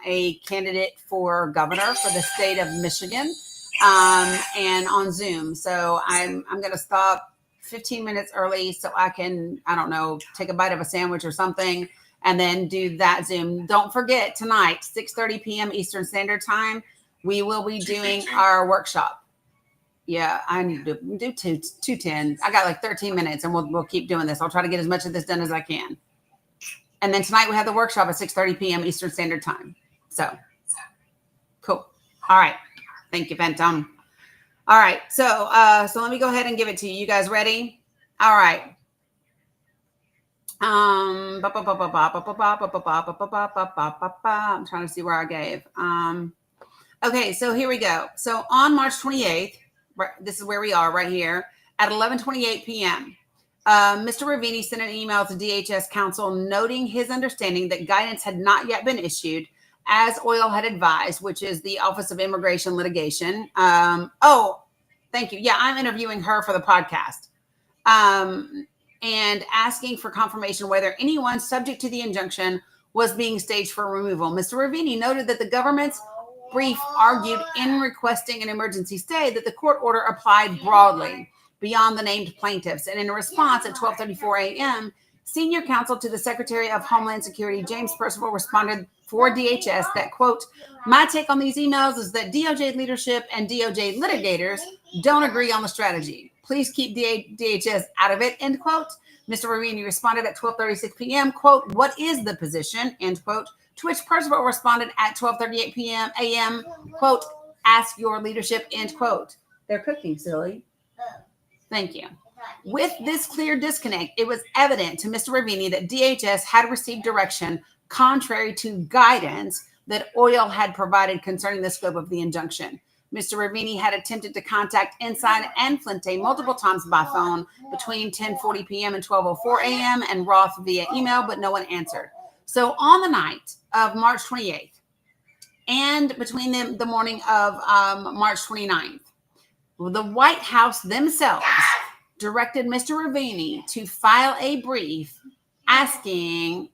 a candidate for governor for the state of Michigan and on Zoom. So I'm going to stop 15 minutes early so I can, I don't know, take a bite of a sandwich or something and then do that Zoom. Don't forget tonight, 6:30 p.m. Eastern Standard Time, we will be doing our workshop. Yeah, I need to do 2:10. I got like 13 minutes and we'll keep doing this. I'll try to get as much of this done as I can. And then tonight we have the workshop at 6:30 p.m. Eastern Standard Time. So cool. All right. Thank you, Phantom. All right. So let me go ahead and give it to you. You guys ready? All right. I'm trying to see where I gave. Okay, so here we go. So on March 28th, this is where we are right here at 11:28 p.m. Mr. Ravini sent an email to DHS counsel noting his understanding that guidance had not yet been issued as OIL had advised, which is the Office of Immigration Litigation. Oh, thank you. Yeah, I'm interviewing her for the podcast and asking for confirmation whether anyone subject to the injunction was being staged for removal. Mr. Ravini noted that the government's brief argued in requesting an emergency stay that the court order applied broadly beyond the named plaintiffs. And in a response at 12:34 a.m., senior counsel to the Secretary of Homeland Security, James Percival, responded for DHS that, quote, my take on these emails is that DOJ leadership and DOJ litigators don't agree on the strategy. Please keep DHS out of it, end quote. Mr. Ravini responded at 12:36 p.m., quote, what is the position, end quote, to which Percival responded at 12:38 p.m. a.m., quote, ask your leadership, end quote. They're cooking, silly. Thank you. With this clear disconnect, it was evident to Mr. Ravini that DHS had received direction contrary to guidance that OIL had provided concerning the scope of the injunction. Mr. Ravini had attempted to contact Ensign and Flinte multiple times by phone between 10:40 p.m. and 12:04 a.m. and Roth via email, but no one answered. So on the night of March 28th and between the morning of March 29th, the White House themselves directed Mr. Ravini to file a brief asking,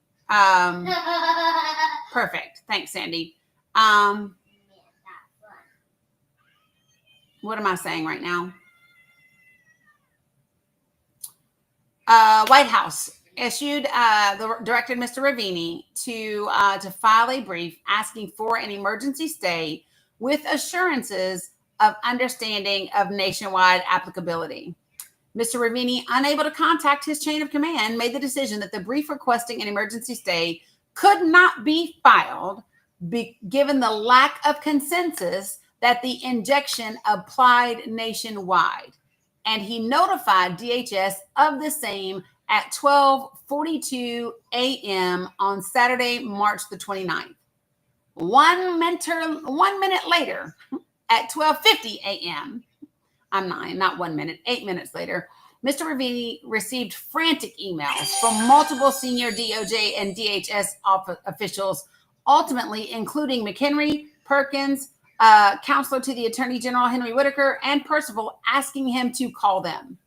perfect. Thanks, Sandy. What am I saying right now? White House directed Mr. Ravini to file a brief asking for an emergency stay with assurances of understanding of nationwide applicability. Mr. Ravini, unable to contact his chain of command, made the decision that the brief requesting an emergency stay could not be filed given the lack of consensus that the injunction applied nationwide. And he notified DHS of the same at 12:42 a.m. on Saturday, March the 29th. 1 minute later, at 12:50 a.m., I'm 8 minutes later, Mr. Ravini received frantic emails from multiple senior DOJ and DHS officials, ultimately including McHenry, Perkins, counselor to the Attorney General Henry Whitaker, and Percival, asking him to call them.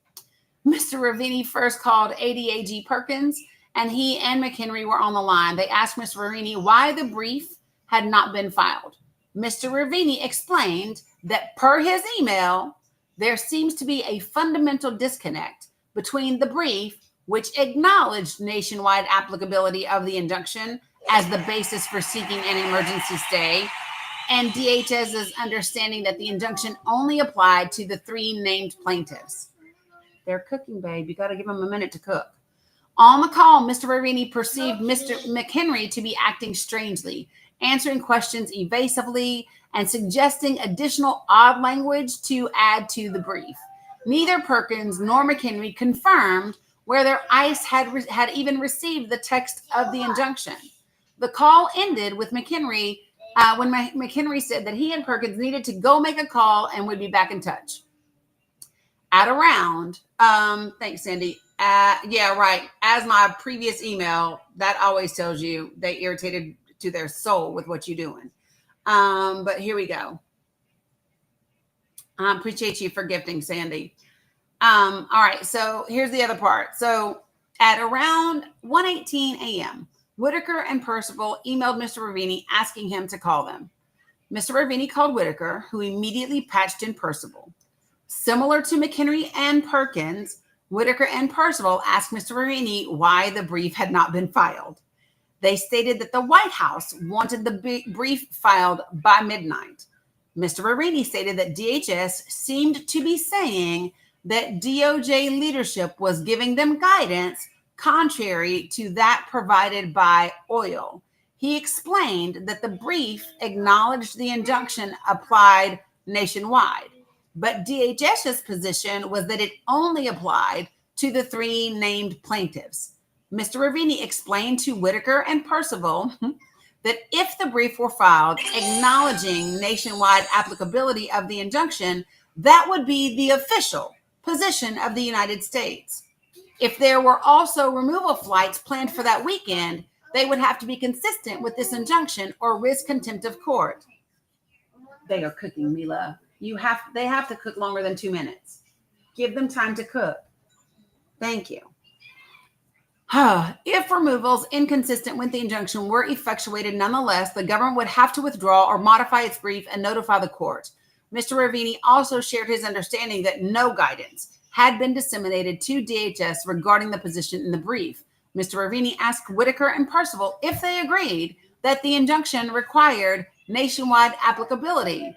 Mr. Ravini first called ADAG Perkins, and he and McHenry were on the line. They asked Mr. Ravini why the brief had not been filed. Mr. Ravini explained that per his email, there seems to be a fundamental disconnect between the brief, which acknowledged nationwide applicability of the injunction as the basis for seeking an emergency stay, and DHS's understanding that the injunction only applied to the 3 named plaintiffs. They're cooking, babe. You got to give them a minute to cook. On the call, Mr. Ravini perceived Mr. McHenry to be acting strangely, answering questions evasively, and suggesting additional odd language to add to the brief. Neither Perkins nor McHenry confirmed whether ICE had even received the text of the injunction. The call ended with McHenry when McHenry said that he and Perkins needed to go make a call and would be back in touch. At around, thanks, Sandy. Yeah, right. As my previous email, that always tells you they irritated to their soul with what you're doing. But here we go. I appreciate you for gifting, Sandy. All right, so here's the other part. So at around 1:18 a.m., Whitaker and Percival emailed Mr. Ravini asking him to call them. Mr. Ravini called Whitaker, who immediately patched in Percival. Similar to McHenry and Perkins, Whitaker and Percival asked Mr. Ravini why the brief had not been filed. They stated that the White House wanted the brief filed by midnight. Mr. Ravini stated that DHS seemed to be saying that DOJ leadership was giving them guidance contrary to that provided by OIL. He explained that the brief acknowledged the injunction applied nationwide, but DHS's position was that it only applied to the 3 named plaintiffs. Mr. Ravini explained to Whitaker and Percival that if the brief were filed acknowledging nationwide applicability of the injunction, that would be the official position of the United States. If there were also removal flights planned for that weekend, they would have to be consistent with this injunction or risk contempt of court. They are cooking, Mila. They have to cook longer than 2 minutes. Give them time to cook. Thank you. If removals inconsistent with the injunction were effectuated nonetheless, the government would have to withdraw or modify its brief and notify the court. Mr. Ravini also shared his understanding that no guidance had been disseminated to DHS regarding the position in the brief. Mr. Ravini asked Whitaker and Percival if they agreed that the injunction required nationwide applicability.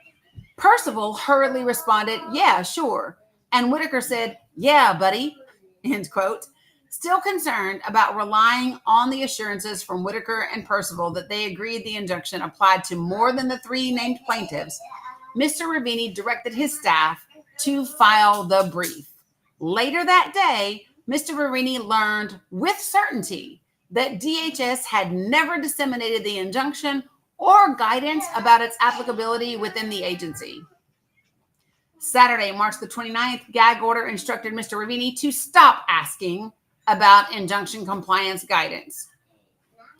Percival hurriedly responded, "Yeah, sure." And Whitaker said, "Yeah, buddy," end quote. Still concerned about relying on the assurances from Whitaker and Percival that they agreed the injunction applied to more than the 3 named plaintiffs, Mr. Ravini directed his staff to file the brief. Later that day, Mr. Ravini learned with certainty that DHS had never disseminated the injunction or guidance about its applicability within the agency. Saturday, March the 29th, gag order instructed Mr. Ravini to stop asking about injunction compliance guidance.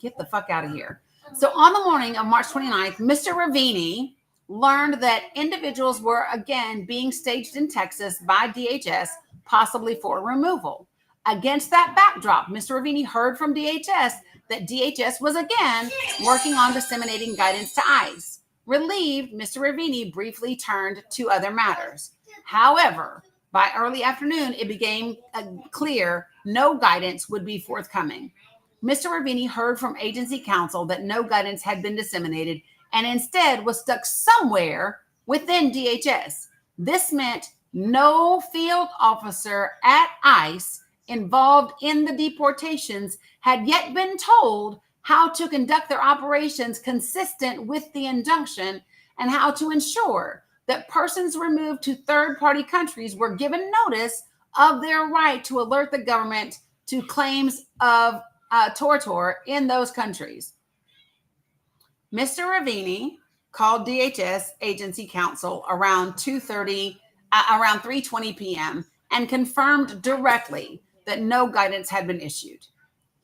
Get the fuck out of here. So on the morning of March 29th, Mr. Ravini learned that individuals were again being staged in Texas by DHS, possibly for removal. Against that backdrop, Mr. Ravini heard from DHS that DHS was again working on disseminating guidance to ICE. Relieved, Mr. Ravini briefly turned to other matters. However, by early afternoon, it became clear no guidance would be forthcoming. Mr. Ravini heard from agency counsel that no guidance had been disseminated and instead was stuck somewhere within DHS. This meant no field officer at ICE involved in the deportations had yet been told how to conduct their operations consistent with the injunction and how to ensure that persons removed to third-party countries were given notice of their right to alert the government to claims of torture in those countries. Mr. Ravini called DHS agency counsel around 3:20 p.m. and confirmed directly that no guidance had been issued.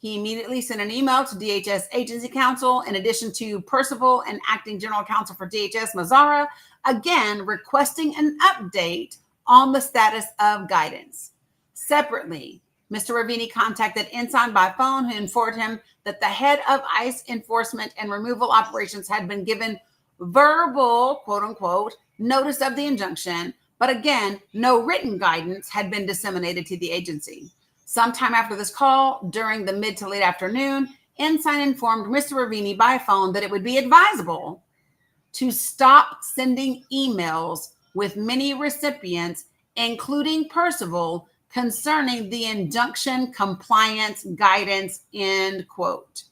He immediately sent an email to DHS agency counsel, in addition to Percival and acting general counsel for DHS, Mazzara, again requesting an update on the status of guidance. Separately, Mr. Ravini contacted Ensign by phone, who informed him that the head of ICE enforcement and removal operations had been given verbal, quote unquote, notice of the injunction, but again, no written guidance had been disseminated to the agency. Sometime after this call, during the mid to late afternoon, Ensign informed Mr. Ravini by phone that it would be advisable to stop sending emails with many recipients, including Percival, concerning the injunction compliance guidance, end quote.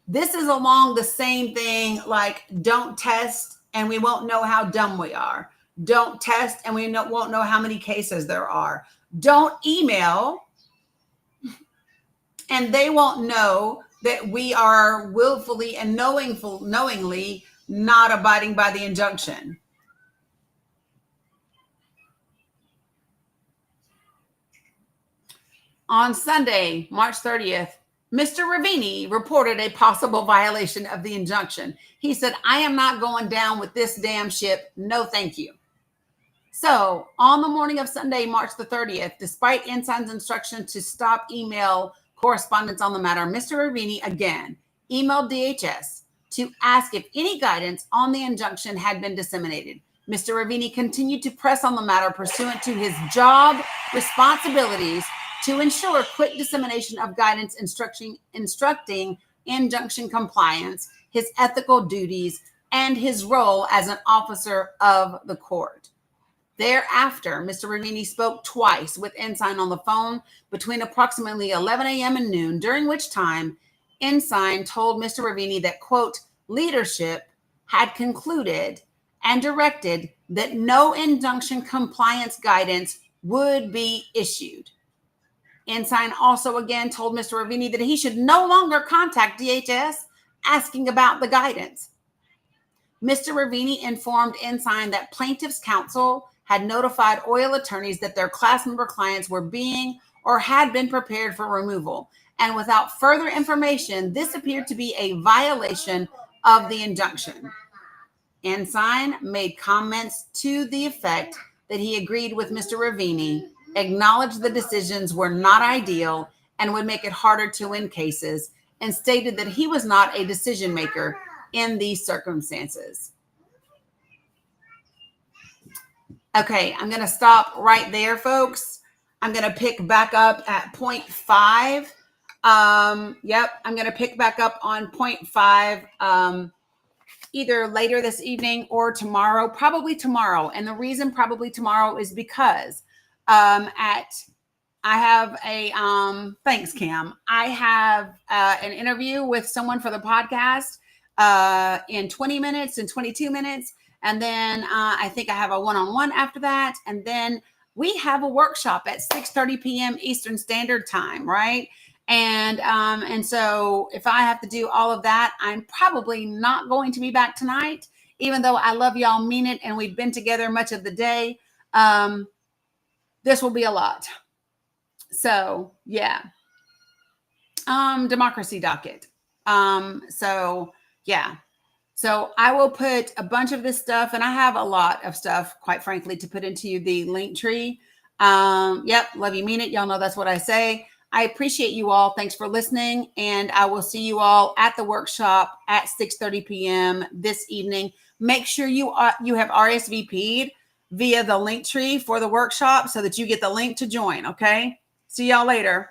This is along the same thing like don't test and we won't know how dumb we are. Don't test and we won't know how many cases there are. Don't email and they won't know that we are willfully and knowingly not abiding by the injunction. On Sunday, March 30th, Mr. Ravini reported a possible violation of the injunction. He said, "I am not going down with this damn ship. No, thank you." So on the morning of Sunday, March the 30th, despite Ensign's instruction to stop email correspondence on the matter, Mr. Ravini again emailed DHS to ask if any guidance on the injunction had been disseminated. Mr. Ravini continued to press on the matter pursuant to his job responsibilities to ensure quick dissemination of guidance instructing injunction compliance, his ethical duties, and his role as an officer of the court. Thereafter, Mr. Ravini spoke twice with Ensign on the phone between approximately 11 a.m. and noon, during which time Ensign told Mr. Ravini that, quote, leadership had concluded and directed that no injunction compliance guidance would be issued. Ensign also again told Mr. Ravini that he should no longer contact DHS asking about the guidance. Mr. Ravini informed Ensign that plaintiff's counsel had notified oil attorneys that their class member clients were being or had been prepared for removal. And without further information, this appeared to be a violation of the injunction. Ensign made comments to the effect that he agreed with Mr. Ravini, acknowledged the decisions were not ideal and would make it harder to win cases, and stated that he was not a decision maker in these circumstances. Okay, I'm going to stop right there, folks. I'm going to pick back up at point 5. I'm going to pick back up on point 5 either later this evening or tomorrow, probably tomorrow. And the reason probably tomorrow is because I have a, thanks, Cam. I have an interview with someone for the podcast in 20 minutes and 22 minutes. And then I think I have a one-on-one after that. And then we have a workshop at 6:30 p.m. Eastern Standard Time, right? And so if I have to do all of that, I'm probably not going to be back tonight, even though I love y'all, mean it, and we've been together much of the day. This will be a lot. So yeah. Democracy docket. So yeah. So I will put a bunch of this stuff, and I have a lot of stuff, quite frankly, to put into the link tree. Yep. Love you, mean it. Y'all know that's what I say. I appreciate you all. Thanks for listening. And I will see you all at the workshop at 6:30 p.m. this evening. Make sure you have RSVP'd via the link tree for the workshop so that you get the link to join. Okay. See y'all later.